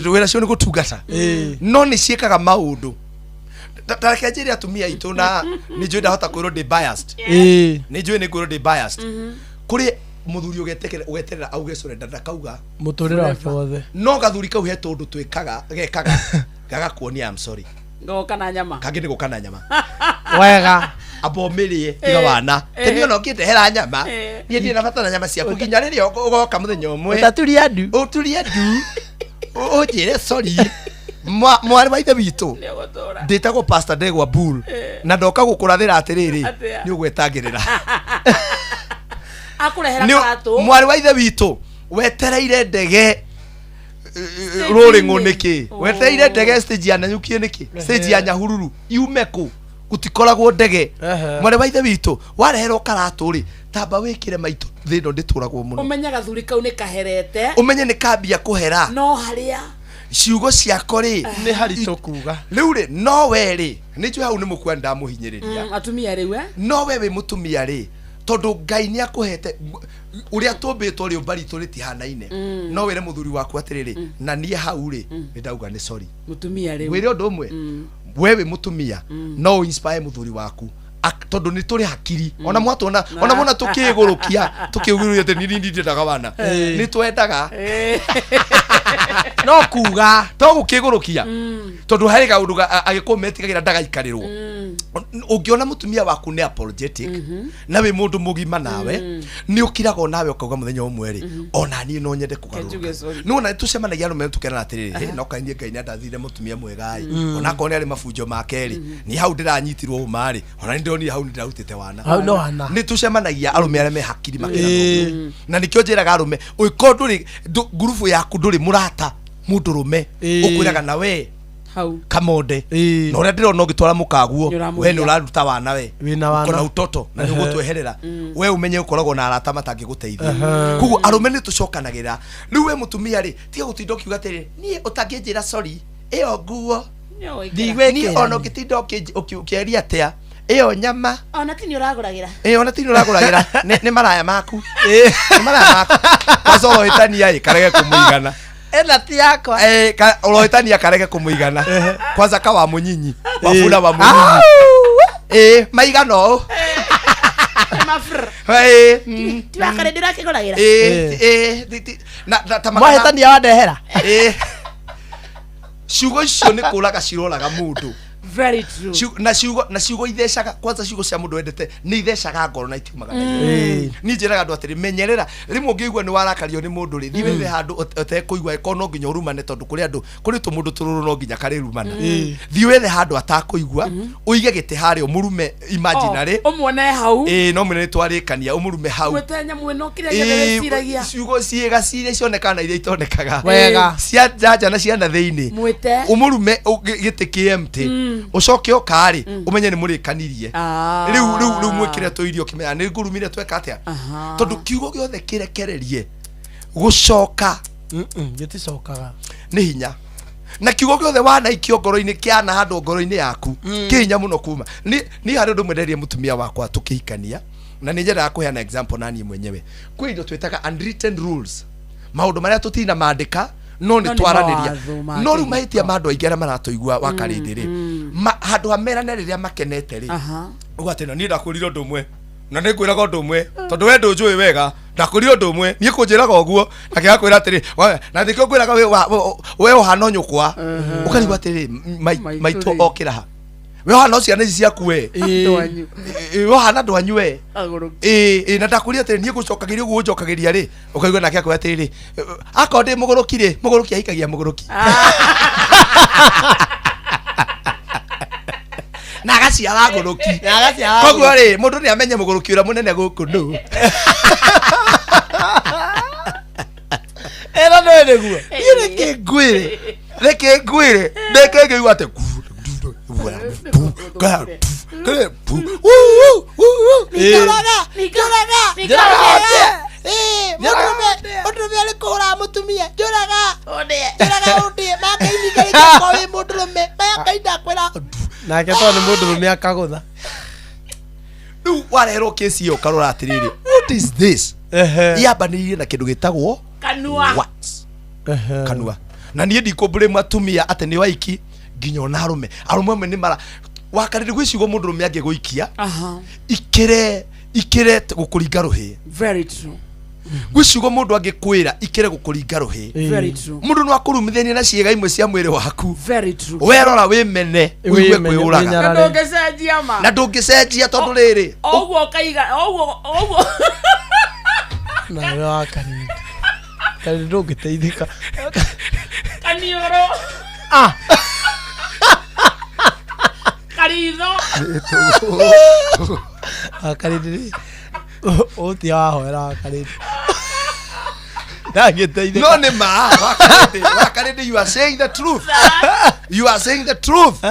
wĩra cio nĩ gũtungata no nĩ ciĩkaga maũndũ tareke njĩre atumia aitũ na nĩ njũĩ ndahota kwĩrwo ndĩ biased nĩ njũĩ nĩ kwĩrwo ndĩ biased kũrĩ mũthuri ũgeterera auge surrender ndakauga mũtũrĩre wake wothe no gathuri kau he tũndũ twĩkaga gekaga gagakuonia I'm sorry ngoka na nyama kangĩ nĩ gũka na nyama wega abomerie tiga wana teni ona ũkĩndehera nyama niĩ ndirĩ na bata na nyama ciaku nginya rĩrĩa ũgoka mũthenya ũmwe ũtaturia ndu ũnjĩre sorry mwarĩ wa ithe witũ ndĩtagwo Pastor Ndegwa Bull na ndoka gũkũrathĩra atĩrĩrĩ nĩ ũgwetagĩrĩra akũrehera karatũ mwarĩ wa ithe witũ wetereire ndege rolling nĩkĩ wetereire ndege stage ya Nanyuki nĩkĩ stage ya Nyahururu yume kũ gutikoragwo ndege mwarĩ wa ithe witũ wareherwo karatũ rĩ tamba wĩkĩre maitũ thĩ ĩno ndĩtũragwo mũno ũmenye gathuri kau nĩ kaherete ũmenye nĩ kambia kũhera no harĩa ciugo ciako rĩ nĩ haritũ kuga rĩu rĩ no we rĩ nĩ njũĩ hau nĩ mũkua ndamũhinyĩrĩria atumia rĩu no we wĩ mũtumia rĩ tondũ Ngai nĩ akũhete ũrĩa tũmbĩtwo rĩ ũmbaritũ rĩtihanaine no wĩre mũthuri waku atĩrĩrĩ na niĩ hau rĩ nĩ ndauga nĩ sorry mũtumia rĩu wĩre ũndũ ũmwe we wĩ mũtumia no inspire mũthuri waku tondũ nĩ tũrĩ hakiri ona mwatona ona mona tũkĩgũrũkia tũkĩugĩrũria atĩ nini ndĩendaga wana nĩ twendaga no kuga to gũkĩgũrũkia tondũ harĩ gaũndũ agĩkorwo metigagĩra ndagaikarĩrwo ũngĩona mũtumia waku nĩ apologetic na wĩ mũndũ mũgima nawe nĩ ũkiraga nawe ũkauga mũthenya ũmwe rĩ ona niĩ no nyende kũgarũrũka nĩ ona tũcemanagia arũme tũkerana atĩrĩrĩ no kaini Ngai nĩ ndathire mũtumia mwega ona akorwo nĩ arĩ mabunjo make rĩ nĩ hau ndĩranyitirwo ũma rĩ ona nĩ ndĩronire hau nĩ ndĩrarutĩte wana nĩ tũcemanagia arũme arĩa me hakiri makĩra na nĩkĩo njĩraga arũme ũngĩkorwo ndũrĩ ngurubu yaku ndũrĩ mũrata mũndũrũme ũkwĩraga na we hau kamonde na ũrĩa ndĩrona ũgĩtwara mũkaguo we nĩ ũraruta wana we ũkona utoto na nĩ ũgũtweherera we ũmenye ũkoragwo na arata matangĩgũteithia koguo arũme nĩ tũcokanagĩra rĩu we mũtumia rĩ tiga gũtinda ũkiuga atĩrĩ niĩ ũtangĩnjĩra sorry ĩyo nguo niĩ ona ũngĩtinda ũkĩeria atĩa iyo nyama ona tini uraguragira ona tini uraguragira ni maraya maku ni maraya maku pasoro itania ikarege kumuigana ena ti yakwa uroitania karege kumuigana kwanza kawa munyinyi wafula wa munyinyi maigano mafr tiwakare ndirakiguragira mwahitania wadehera ciugo icio nĩ kũraga ciroraga mũndũ very true na ciugo ithecaga kwanza ciugo cia mũndũ wendete nĩ ithecaga ngoro na itiumaga niĩ njĩraga andũ atĩrĩ menyerera rĩmwe ũngĩigua nĩ warakario nĩ mũndũ rĩ thiĩ wethe handũ ũtekũigua ĩkorwo no nginya ũrumane tondũ kũrĩ andũ kũrĩ tũmũndũ tũrũrũ no nginya karĩrumana thiĩ wethe handũ atakũigua ũige gĩtĩ harĩa ũmũrume imaginary ũmuone hau no mwene twarĩkania ũmũrume hau mwetenya mwene kĩrĩa gĩciragia ciugo ciĩga ciria cionekana iria itonekaga wega cia njanja na ciana thĩinĩ ũmũrume gĩtĩ kĩ empty ucoke okari umenye ni murikanirie riu mwikire tũirio kimenya ni ngurumire tweka atia tondu kiugo giothe kirekererie gucoka giticokaga ni hinya na kiugo giothe wanaikio ngoro-inĩ kiana handũ ngoro-inĩ yaku kihinya muno kuma ni harĩ ũndũ mwenderie mutumia wakwa tukihikania na nĩ njĩra ya kũheana example naniĩ mwenyewe kwĩ indo twĩtaga unwritten rules maũndũ marĩa tũtina mandĩka no nĩ twaranĩria no rĩu mahĩtia ma andũ aingĩ arĩa maratũigua wakarĩndĩ rĩ handũ hamerane rĩrĩa makenete rĩ ũgatĩna niĩ ndakũrire ũndũ ũmwe na nĩ ngwĩraga ũndũ ũmwe tondũ we ndũnjũĩ wega ndakũrire ũndũ ũmwe niĩ kũnjĩraga ũguo nake agakwĩra atĩrĩ na thikĩ ngwĩraga we ũhana nyũkwa ũkarigwo atĩrĩ maitũ okĩra ha we hana ciana ici ciaku we we hana ndwanyu we na ndakuria atĩrĩ niĩ gũcokagĩria ũguo njokagĩria rĩ ũkaigua nake akwĩra atĩrĩ akorwo ndĩ mũgũrũki rĩ mũgũrũki ahikagia mũgũrũki na agaciara ngũrũki koguo rĩ mũndũ nĩ amenye mũgũrũki ũrĩa mũnene gũkũ nũ ĩno nĩ nĩguo reke ngwĩre ndeke ngĩigua atĩ mũndũrũme arĩ kũhũra mũtumia njũraga ũndĩe makainĩkarĩka wĩ mũndũrũme makaindakwĩra nake tondũ nĩ mũndũrũme akagũtha rĩu warerwo kĩci ĩyo ũkarora atĩrĩrĩ what is this yambanĩrĩire na kĩndũ gĩtagwo kanua na niĩ ndikũmbũrĩmu atumia atĩ nĩ waiki nginya ona arũme amwe nĩ mara wakarĩrĩ gwĩcigo mũndũrũme angĩgũikia ikĩre gũkũringa rũhĩ very true gwĩcigo mũndũ angĩkwĩra ikĩre gũkũringa rũhĩ very true mũndũ no akũrumithania na ciĩga imwe cia mwĩrĩ waku very true werora wĩmene ũigue kwĩũraga na ndũngĩcenjia tondũ rĩrĩ ũguo kaiga ũguo nawe wakarĩrĩ karĩrĩ ndũngĩteithĩka kaniũrũ karitho akarĩrĩ ũtia wahoera wakarĩrĩ ndangĩteithĩka no nĩ ma wakarĩrĩ you are saying the truth you are saying the truth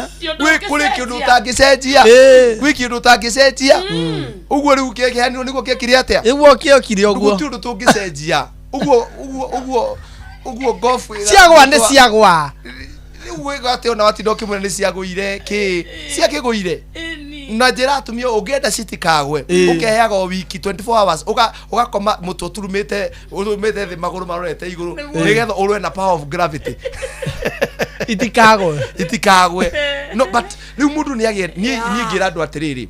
kũrĩ kĩndũ ũtangĩcenjia gwĩ kĩndũ ũtangĩcenjia ũguo rĩu kĩheanirwo nĩguo kĩekire atĩa ĩguo kĩokire ũguo gũtirĩ ũndũ tũngĩcenjia ũguo gofu ciagwa nĩ ciagwa rĩu ate ona watinda ũkĩmwĩra nĩ ciagũire kĩ ciakĩgũire na njĩra atumia ũngĩenda citikagwe ũkeheaga o wiki 24 hours ũgakoma mũtwe ũturumĩte thĩ magũrũ marorete igũrũ nĩgetha ũrũe na power of gravity itikagwe no but rĩu mũndũ niĩ ngĩra andũ atĩrĩrĩ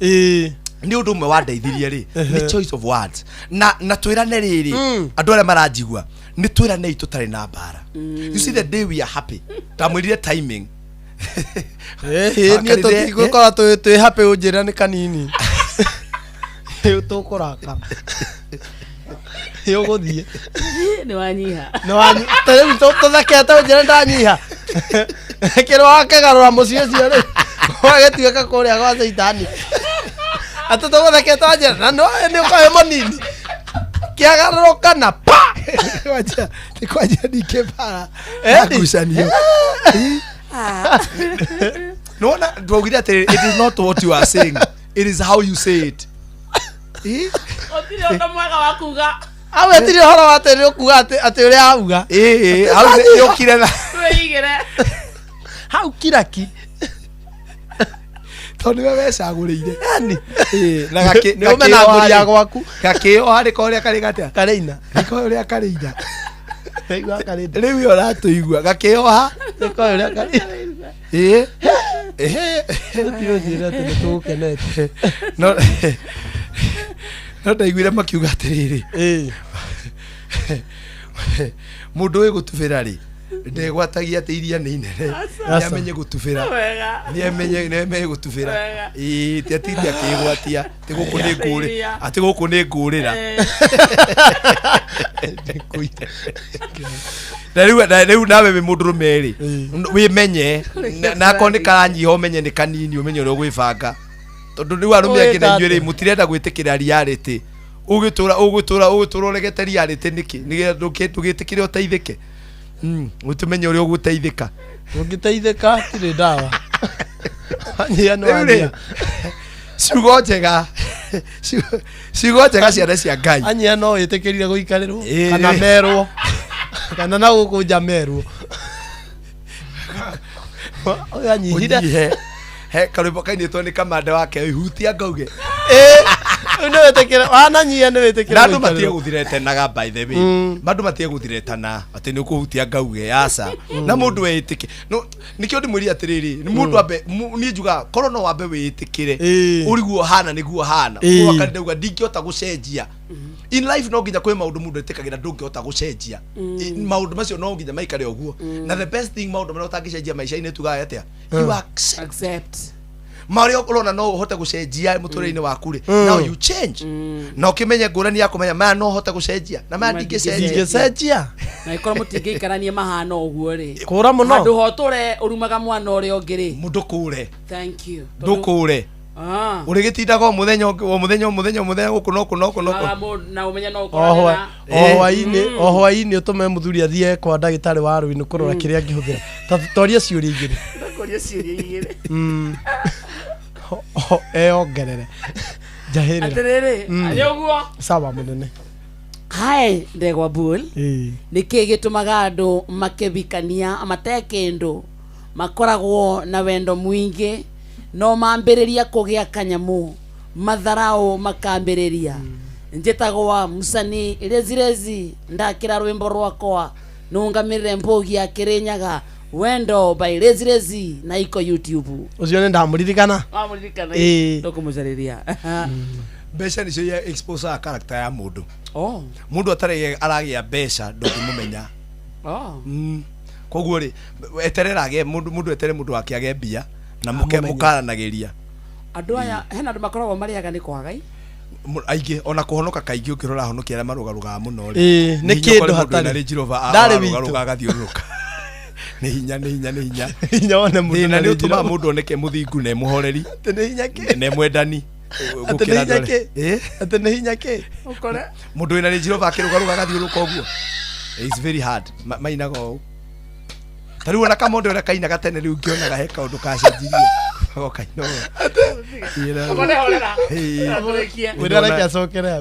nĩ ũndũ ũmwe wandeithirie rĩ nĩ choice of words na twĩrane rĩrĩ andũ arĩa maranjigua nĩ twĩranei tũtarĩ na mbara you see the day we are happy tamwĩrire timing niĩ tũtigũkorwo twĩ happy ũnjĩra nĩ kanini tũkũraka ũgũthiĩ nĩ wanyiha rĩu tũthekete ũnjĩra ndanyiha kĩrĩ wakĩgarũra mũciĩ ũcio rĩ wagĩtuĩka kũrĩa gwa Caitani atĩ tũgũthekete wanjĩra na nĩ ũkawe mũnini kĩagarũrũka na pa nĩ kwanja ndingĩbara ngucanio nona twaugire atĩrĩrĩ it is not what you are saying it is how you say it ũtirĩ ũndũ mwega wa kuga awe tirĩ ũhoro wa atĩ ũkuga atĩ ũrĩa auga hau nĩyũkire na twĩigĩre hau kiraki Toni wewe cagũrĩire. Yani. Na gake nĩ ũmena ngũria gwaku. Gakĩo harĩ ko ũrĩa karĩ gatia. Kareina. Ko ũrĩa karĩina. Kaigua karĩina. Rĩu ũratũigua gakĩoha. Ko ũrĩa karĩina. Tũtirũthire atĩ nĩ tũgũkenete. No ndaiguire makiuga atĩrĩrĩ. Mũndũ ũyũ gũtubĩra rĩ ndegwatagia atĩ iria nĩ inene nĩamenye gũtubĩra nĩamenye gũtubĩra ti atiri akĩgwatia atĩ gũkũ nĩ ngũrĩra atĩ gũkũ nĩ ngũrĩra na rĩu nawe wĩ mũndũrũme rĩ wĩmenye na akorwo nĩ karanyiha ũmenye nĩ kanini ũmenye ũrĩa ũgwĩbanga tondũ rĩu arũme angĩ na inyuĩ rĩ mũtirenda gwĩtĩkĩra reality ũgũtũra ũregete reality nĩkĩ nĩgetha ndũgĩtĩkĩre ũteithĩke ũtumenye ũrĩa ũgũteithĩka ũngĩteithĩka tirĩ ndawa anyia no anyia ciugo njega ciana cia Ngai anyia no ĩtĩkĩrire gũikarĩrwo kana merwo kana na gũkũnja merwo anyihire he karwĩmbo kainĩtwo nĩ Kamande wake ihutia ngauge nĩ wĩtĩkĩre wananyia nĩ wĩtĩkĩre na andũ matige gũthiretenaga by the way andũ matige gũthiretana atĩ nĩ ũkũhutia ngauge aca na mũndũ wĩtĩke no nĩkĩo ndĩmwĩria atĩrĩrĩ nĩ mũndũ ambe niĩ njuga korwo no wambe wĩtĩkĩre ũriguo hana nĩguo hana ũgaka ndauga ndingĩhota gũcenjia in life no nginya kwĩ maũndũ mũndũ etĩkagĩra ndũngĩhota gũcenjia maũndũ macio no nginya maikare ũguo na the best thing maũndũ marĩa ũtangĩcenjia maica-inĩ tugaga atĩa you accept Mario ũrona no ũhote gũcenjia mũtũrĩre-inĩ waku rĩ now you change na ũkĩmenye ngũrani ya kũmenya maya no ũhote gũcenjia na maya ndingĩcenjia na ikorwo mũtingĩikarania mahana ũguo rĩ kũra mũno handũ hotũre ũrumaga mwana ũrĩa ũngĩ rĩ mũndũ kũre thank you ndũkũre ũrĩgĩtindaga o mũthenya gũkũ na ũmenye no o hwainĩ ũtũme mũthuri athiĩ kwa ndagĩtarĩ wa rũinĩ kũrora kĩrĩa angĩhũthĩra toria ciũria igĩrĩ eongerere njahĩrĩra atĩrĩrĩ arĩ ũguo sawa mũnene hai Ndegwa Bull nĩkĩ gĩtũmaga andũ makĩbikania matekĩndũ makoragwo na wendo mũingĩ no mambĩrĩria kũgĩa kanyamũ matharau makambĩrĩria njĩtagwo Musani Rezi ndakĩra rwĩmbo rwakwa nũngamĩrĩre mbũgi ya Kĩrĩnyaga wendo by Rezi na iko YouTube ũcio nĩ ndamũririkana ndũkũmũcarĩria mbeca nĩcio ya expose a character ya mũndũ mũndũ atarĩ aragĩa mbeca ndũngĩmũmenya koguo rĩ etererage mũndũ etere mũndũ wake age mbia na mũkaranagĩria andũ aya hena andũ makoragwo marĩaga nĩ kwagai aingĩ ona kũhonoka kaingĩ ũkĩrora honokia arĩa marũgarũgaga mũno rĩ nĩ kĩndũ hatarĩ ndarĩ witũ agathiũrũrũka nĩ hinya wone mũndũ na nĩ ũtũmaga mũndũ oneke mũthingu na mũhoreri nĩ hinya kĩ na mwendani atĩ nĩ hinya kĩ mũndũ wĩna Range Rover akĩrũgarũga agathiũrũka ũguo it's very hard mainaga ũũ tarĩu ona Kamonde ũrĩa kainaga tene rĩu ngĩonaga he kaũndũ kacenjirie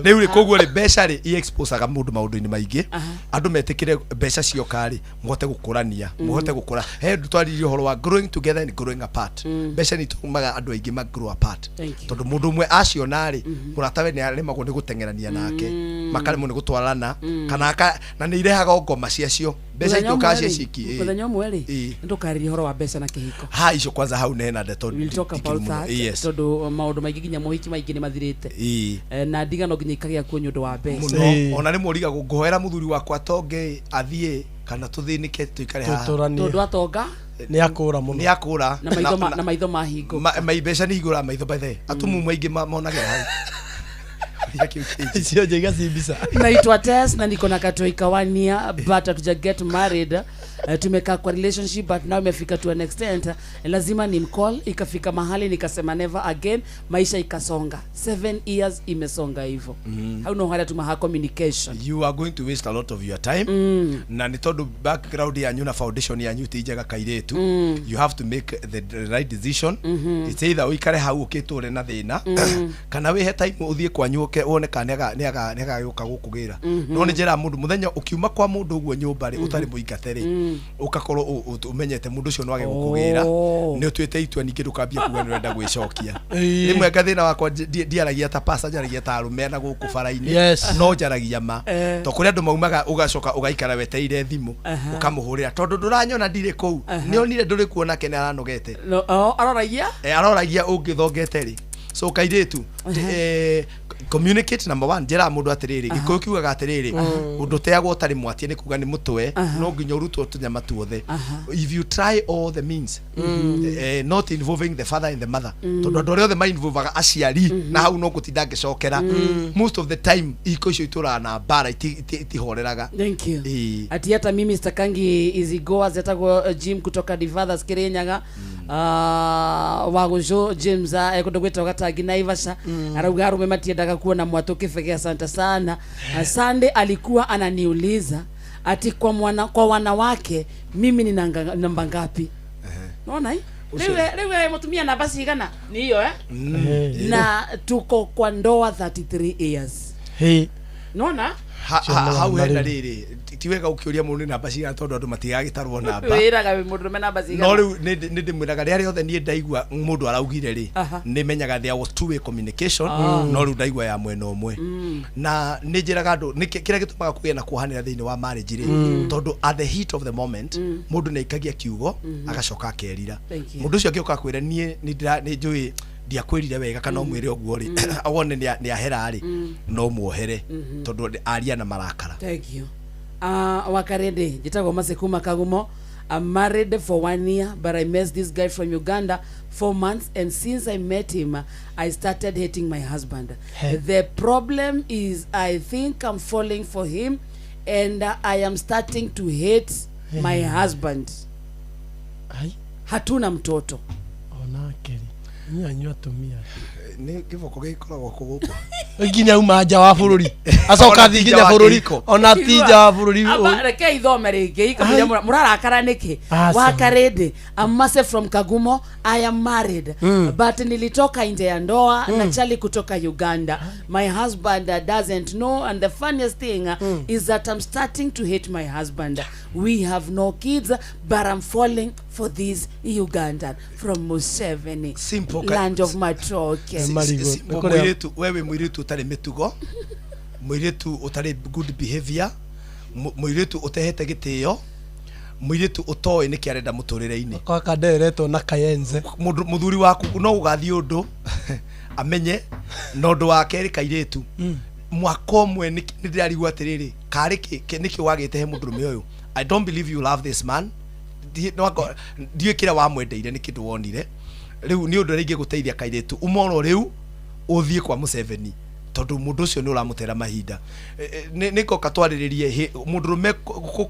rĩu rĩ koguo rĩ mbeca rĩ i-exposaga mũndũ maũndũ-inĩ maingĩ andũ metĩkĩre mbeca cioka rĩ mũhote gũkũrania mũhote gũkũra he twaririe ũhoro wa growing together and growing apart mbeca nĩ itũmaga andũ aingĩ ma grow apart tondũ mũndũ ũmwe aciona rĩ mũratawe nĩ aremagwo nĩ gũteng'erania nake makaremwo nĩ gũtwarana kana na nĩ irehaga ngoma ciacio mbeca ituĩkaga cia ciki mũthenya ũmwe rĩ ndũkarĩrie ũhoro wa mbeca na kĩhiko ha icio kwanza hau nĩ hena ndeto tondũ maũndũ maingĩ nginya mohiki maingĩ nĩ mathirĩte na ndigano nginya ikagĩa kuo nĩ ũndũ wa mbeca ona rĩmwe ũrigagwo ngũhoera mũthuri wakwa atonge athiĩ kana tũthĩnĩke tũikare haha tondũ atonga nĩ akũra mũno nĩ akũra na maitho mahingo mbeca nĩ ihingũra maitho bathe atumumu aingĩ monagĩra hau icio njega cibica naitwa Tess na niko na katoi kawania but hatuja get married tumekaa kwa relationship but now imefika to an extent lazima ni mcall ikafika mahali nikasema never again maisha ikasonga 7 years imesonga hivyo how no hada tumaha communication you are going to waste a lot of your time na ni tondu background yanyu na foundation yanyu ti njega kairetu you have to make the right decision it's either uikare hau ukitũre na thina kana wihe time uthie kwanyu wone kana nĩ agagĩũka gũkũgĩra no nĩ njĩra mũndũ mũthenya ũkiuma kwa mũndũ ũguo nyũmba rĩ ũtarĩ mũingate rĩ ukakorwo umenyete mundu ucio no age gukugira ni utwite itwa ningi ndukambia kuga ni wenda gwicokia rimwe ngathina wakwa ndiaragia ta pasa njaragia ta arume na guku bara-ini no njaragia ma to kuria andu maumaga ugacoka ugaikara weteire thimu ukamuhurira tondu nduranyona ndire kou ni onire nduri kuona kene aranogete aroragia ungithongete ri so kairetu communicate number 1 njera mundu atiriri gikuyu kiugaga atiriri undu teagwo tari mwatie ni kuga ni mutwe no nginya urutwo tunyama tuothe if you try all the means not involving the father and the mother tondu ndore othe mai involvaga aciari na hau no gutinda ngicokera most of the time iko icio itura na bara itihoreraga. Thank you. Ati hata mimi stakangi izigoa zetagwo Jim kutoka Divathers Kirinyaga wagujo James ekundogweta gatangi na Ivasha arauga arume matiendaga kuona mwatu kifege. Asante sana. Sunday alikuwa ananiuliza ati kwa wanawake mimi ni namba ngapi? Unaona hii? Lewe mtumia namba sigana ni hiyo na tuko kwa ndoa 33 years. Unaona? Hau henda riri tiwega ukiuria mundu namba cigana tondu andu matigagitarwo namba wiraga we mundu namba cigana no riu ni ndimwiraga ria riothe nie ndaigua mundu araugire ri ni menyaga there was two way communication no riu ndaigua ya mwena umwe na ni njiraga andu ni kira gitumaga kugia na kuhanira thiini wa marriage ri tondu at the heat of the moment mundu ni ikagia kiugo agacoka akerira mundu ucio akioka kwira nie ni njui ndiakwirire wega kana umwire oguo ri awone ni ahera ri no muohere tondu aria na marakara. Thank you. Wakarede jitagwo Masekuma Kagumo. I'm married for 1 year but I met this guy from Uganda 4 months and since I met him I started hating my husband. The problem is I think I'm falling for him and I am starting to hate my husband. Hatuna mtoto. Onakeri. Nyanyua tumia. Ni giboko gikoragwo kuguko. Nginya uma nja wa bururi. Acoka thi nginya bururi. Ona ti nja wa bururi. Aba reke ithome ringi ikamunya murarakara niki. Wakarede Amase from Kagumo. I am married but nilitoka nje ya ndoa na chali kutoka Uganda. My husband doesn't know and the funniest thing is that I'm starting to hate my husband. We have no kids but I'm falling for this Ugandan from Museveni. Simple land of Matoke. Mwiritu wewe mwiritu utari mitugo mwiritu utari good behavior mwiritu utehete gitio mwiritu utoe niki arenda muturire-ini kwa kadereto na kayenze muthuri waku no ugathi undu amenye nondu wake ri kairitu mwaka umwe ni ndirarigwa atiriri kari niki wagite he mundurume uyu I don't believe you love this man ndiye kira wamwendeire ni kindu wonire riu ni undu ringi guteithia kairitu umoro riu uthie kwa Museveni tondu mundu ucio ni uramutera mahinda niko katwariririe mundurume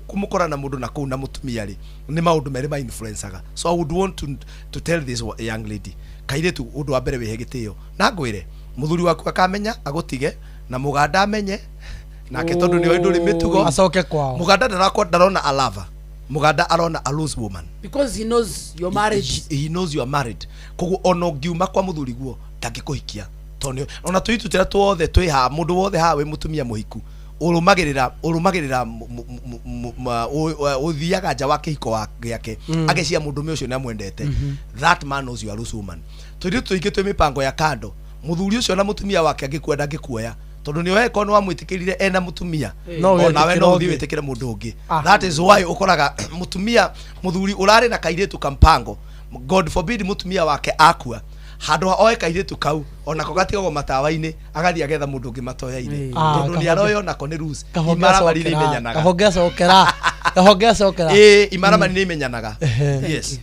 kumukora na mundu na kuu na mutumia ri ni maundu meri ma influencaga so I would want to tell this young lady kairitu undu wa mbere wihe gitio na ngwire muthuri waku akamenya agutige na muganda amenye nake tondu ni wendu ri mitugo acoke kwao muganda ndarona alava muganda arona a loose woman because he knows you're married. He knows you are married kogu ono ngiuma kwa muthuri guo ndangikuhikia tonyo ona tuitu tira tuothe twi ha mundu wothe ha we mutumia muhiku urumagirira uthiaga nja wa kihiko giake agecia mundu me ucio ni amwendete that man knows you are loose woman tuitu tuingi twi mipango ya kando muthuri ucio na mutumia wake agikwenda ngikuoya tondu ni weko no amwitikirire ena mutumia no nawe no uthi witikire mundu ungi that is why ukoraga mutumia muthuri urari na kairitu kampango God forbid mutumia wake akua handu oe kairitu kau ona ko gatigo matawa-ini agathi agetha mundu ungi matoya-ini tondu ni aroyo nako ni rules imara mari ni menyanaga kahongea sokera imara mari ni menyanaga yes.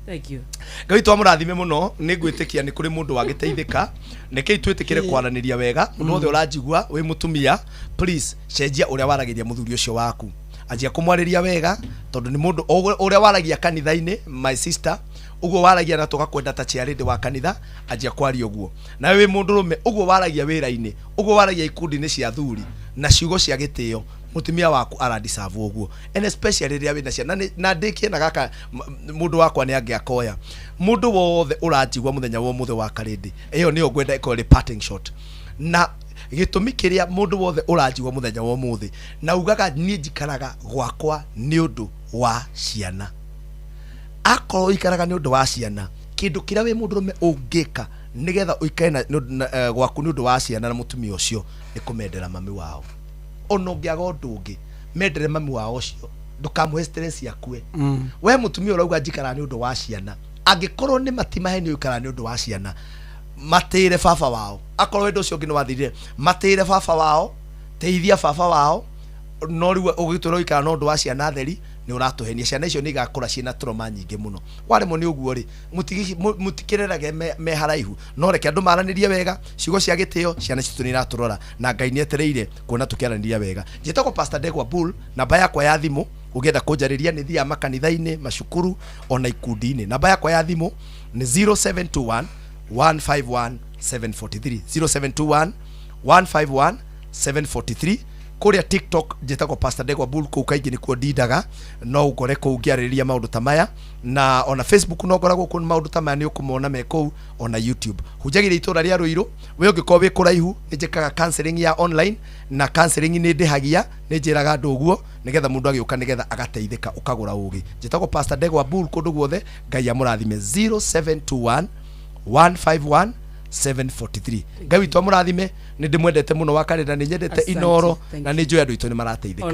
Thank you. Ngai twamurathime muno ni gwitikia ni kuri mundu wagiteithika niki twitikire kwaraniria wega mundu wothe uranjigua wi mutumia please cenjia uria waragiria muthuri ucio waku anjia kumwariria wega tondu ni mundu uria waragia kanitha-ini my sister uguo waragia na tugakwenda ta chiarinde wa kanitha anjia kwaria uguo na we mundu rume uguo waragia wira-ini uguo waragia ikundi-ini cia athuri na ciugo cia gitio mutumia waku aradiserve uguo and especially ria wina cia na ndikie na gaka mundu wakwa ni angiakoya mundu wothe uranjigwa muthenya wo muthe wa karindi iyo niyo ngwenda iko parting shot na gitumi kiria mundu wothe uranjigwa muthenya wo muthe na ugaga nie njikaraga gwakwa ni undu wa ciana akorwo ikaraga ni undu wa ciana kindu kira we mundu rume ungika nigetha uikare na gwaku ni undu wa ciana na mutumia ucio ni kumendera mami wao ono ngiaga undu ungi mendere mami wao ucio ndukamwe stress yakue we mutumia urauga njikara ni undu wa ciana angikorwo ni matimahe ni uikara ni undu wa ciana matire baba wao akorwo ndo cio ngi no wathirire matire baba wao teithia baba wao no riu ugitoro ikara no ndu wa ciana theri ni uratuhenia ciana icio ni igakura ciina trauma nyingi muno warimo ni uguo ri mutikirerage me haraihu no reke andu maranirie wega ciugo cia gitio ciana citu ni iraturora na Ngai ni etereire kuona tukiaraniria wega njitako Pastor Ndegwa Bull namba yakwa ya thimu ugienda kunjariria ni thia makanitha-ini macukuru ona ikundi-ini namba yakwa ya thimu ni 0721 151 743 0721 151 743 kuria TikTok njitako Pastor Ndegwa Bull ku kaingi ni kuo ndidaga no ukore ku ngiaririria maundu ta maya na ona Facebook no ngoragwo ku maundu ta maya ni ukumona me ku ona YouTube hunjagira itura ria Ruiru we ungikowo wi kuraihu ni njikaga counseling ya online na counseling ni ndihagia ni njiraga andu uguo nigetha mundu agiuka nigetha agateithika ukagura ugi njitako Pastor Ndegwa Bull kundu guothe Ngai amurathime 0721 151 743 Ngai witu amurathime ni ndimwendete muno wakarira ni nyendete Inoro na ni njoya andu itu ni marateithika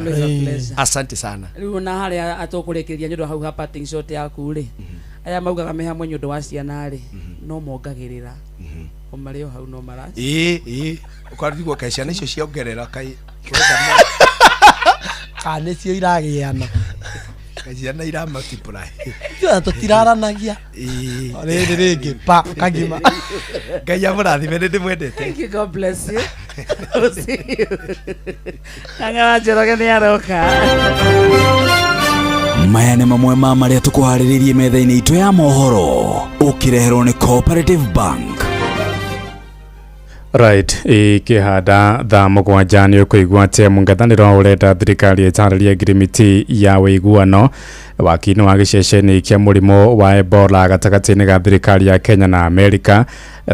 asante sana riu na haria atukurekeria nyodo hau ha parting shot yaku ri aya maugaga me hamwe nyodo wa ciana ri no mongagirira omario hau no maraci ukarigwo kai ciana icio ciongerera kai kane cio iragiana ciana ira multiply tutiraranagia riri ringi pa kagima Ngai amurathime ni ndimwendete thank you God bless you anga njoroge ni aroka maya nĩ mamwe ma marĩa tũkũharĩrĩirie metha-inĩ itũ ya mohoro ũkĩreherwo nĩ Cooperative Bank. Right, ikihanda thaa mũgwanja nĩ ũkũigua atĩ mũng'ethanĩro ũrenda thirikari ĩtarĩrie ngirimiti ya wĩiguano wakini wa gĩceceni kĩa mũrimũ wa Ebola gatagatĩ-inĩ ga thirikari ya Kenya na Amerika.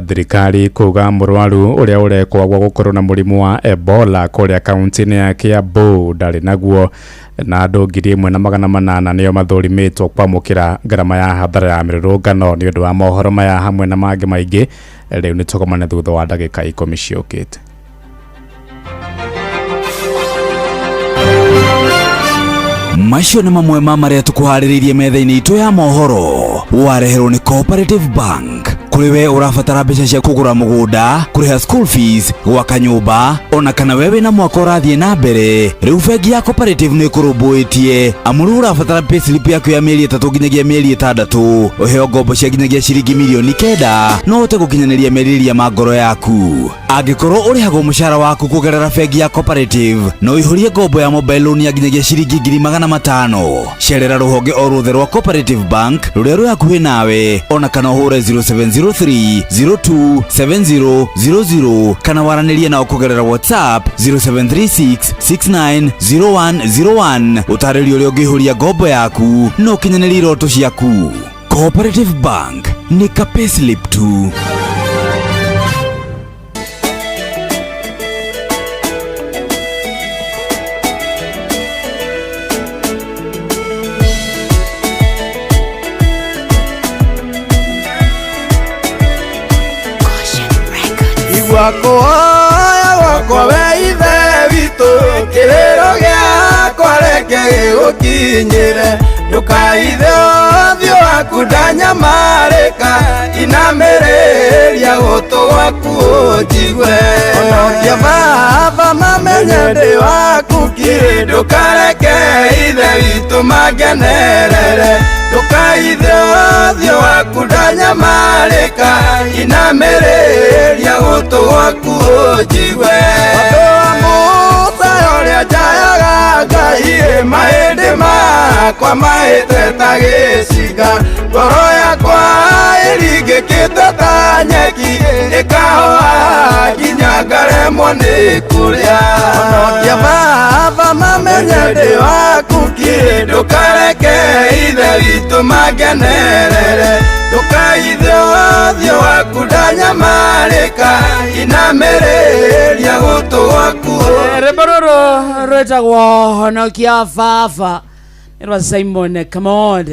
Thirikari kuga mũrwaru ũrĩa ũrekwagwo gũkorwo na mũrimũ wa Ebola kũrĩa kaunti-inĩ ya Kiambu ndarĩ naguo na andũ 1,800 nĩo mathũrimĩtwo kwamũkĩra ngarama ya hathara ya mĩrũrũngano nĩ ũndũ wa mohoro maya hamwe na mangĩ maingĩ rĩu nĩ tũkomane thutha wa ndagĩka 10 ciũkĩte. Macio nĩ mamwe ma marĩa tũkũharĩrĩirie metha-inĩ itũ ya mohoro wareherwo nĩ Cooperative Bank. Kuri we urabatara mbeca cia kugura mugunda, kuriha school fees, gwaka nyumba, ona kana wewe na mwako rathie na mbere. Riu bengi ya Cooperative ni kurumbuitie amuru urabatara payslip yaku ya mieri 3 nginyagia mieri 6 uheo ngombo cia nginyagia ciringi milioni 9 no ute gukinyaniria meriria ma ngoro yaku. Angikorwo urihagwo mushara waku kugerera bengi ya Cooperative no ihurie ngombo ya mobile loan ya nginyagia ciringi 500,000. Cerera ruhonge o ruothe rwa Cooperative Bank ruria rwi hakuhi nawe ona kana uhure 0703027000 kana waranirie nao kugerera WhatsApp 0736690101 utarĩrio ũrĩa ũngĩihũria ngombo yaku no ũkinyanĩrie iroto ciaku. Cooperative Bank ni ka payslip tu. Wakwa weithe witũ kĩrĩro gĩakwa reke gĩgũkinyĩre ndũkaithe ũthiũ waku ndanyamarĩka inamĩrĩria gũtũ gwaku ũnjigue onokia baba mamenye ndĩ waku kiri ndũkareke ithe witũ mangenerere ndũkaithe ũthiũ waku ndanyamarĩka inamĩrĩria gũtũ gwaku ũnjigue andũ a Musa ũrĩa njayaga Ngai mahĩndĩ makwa mahĩte ta gĩciga ngoro yakwa ĩringĩkĩte ta nyeki ĩkahũa nginya ngaremwo nĩ kũrĩa onokia baba mamenye ndĩ waku kiri ndũkareke ithe witũ mangenerere ndũkaithe ũthiũ waku ndanyamarĩka inamĩrĩria gũtũ gwaku rĩmbo rũrũ rwĩtagwo honokia baba It was Simon Kamod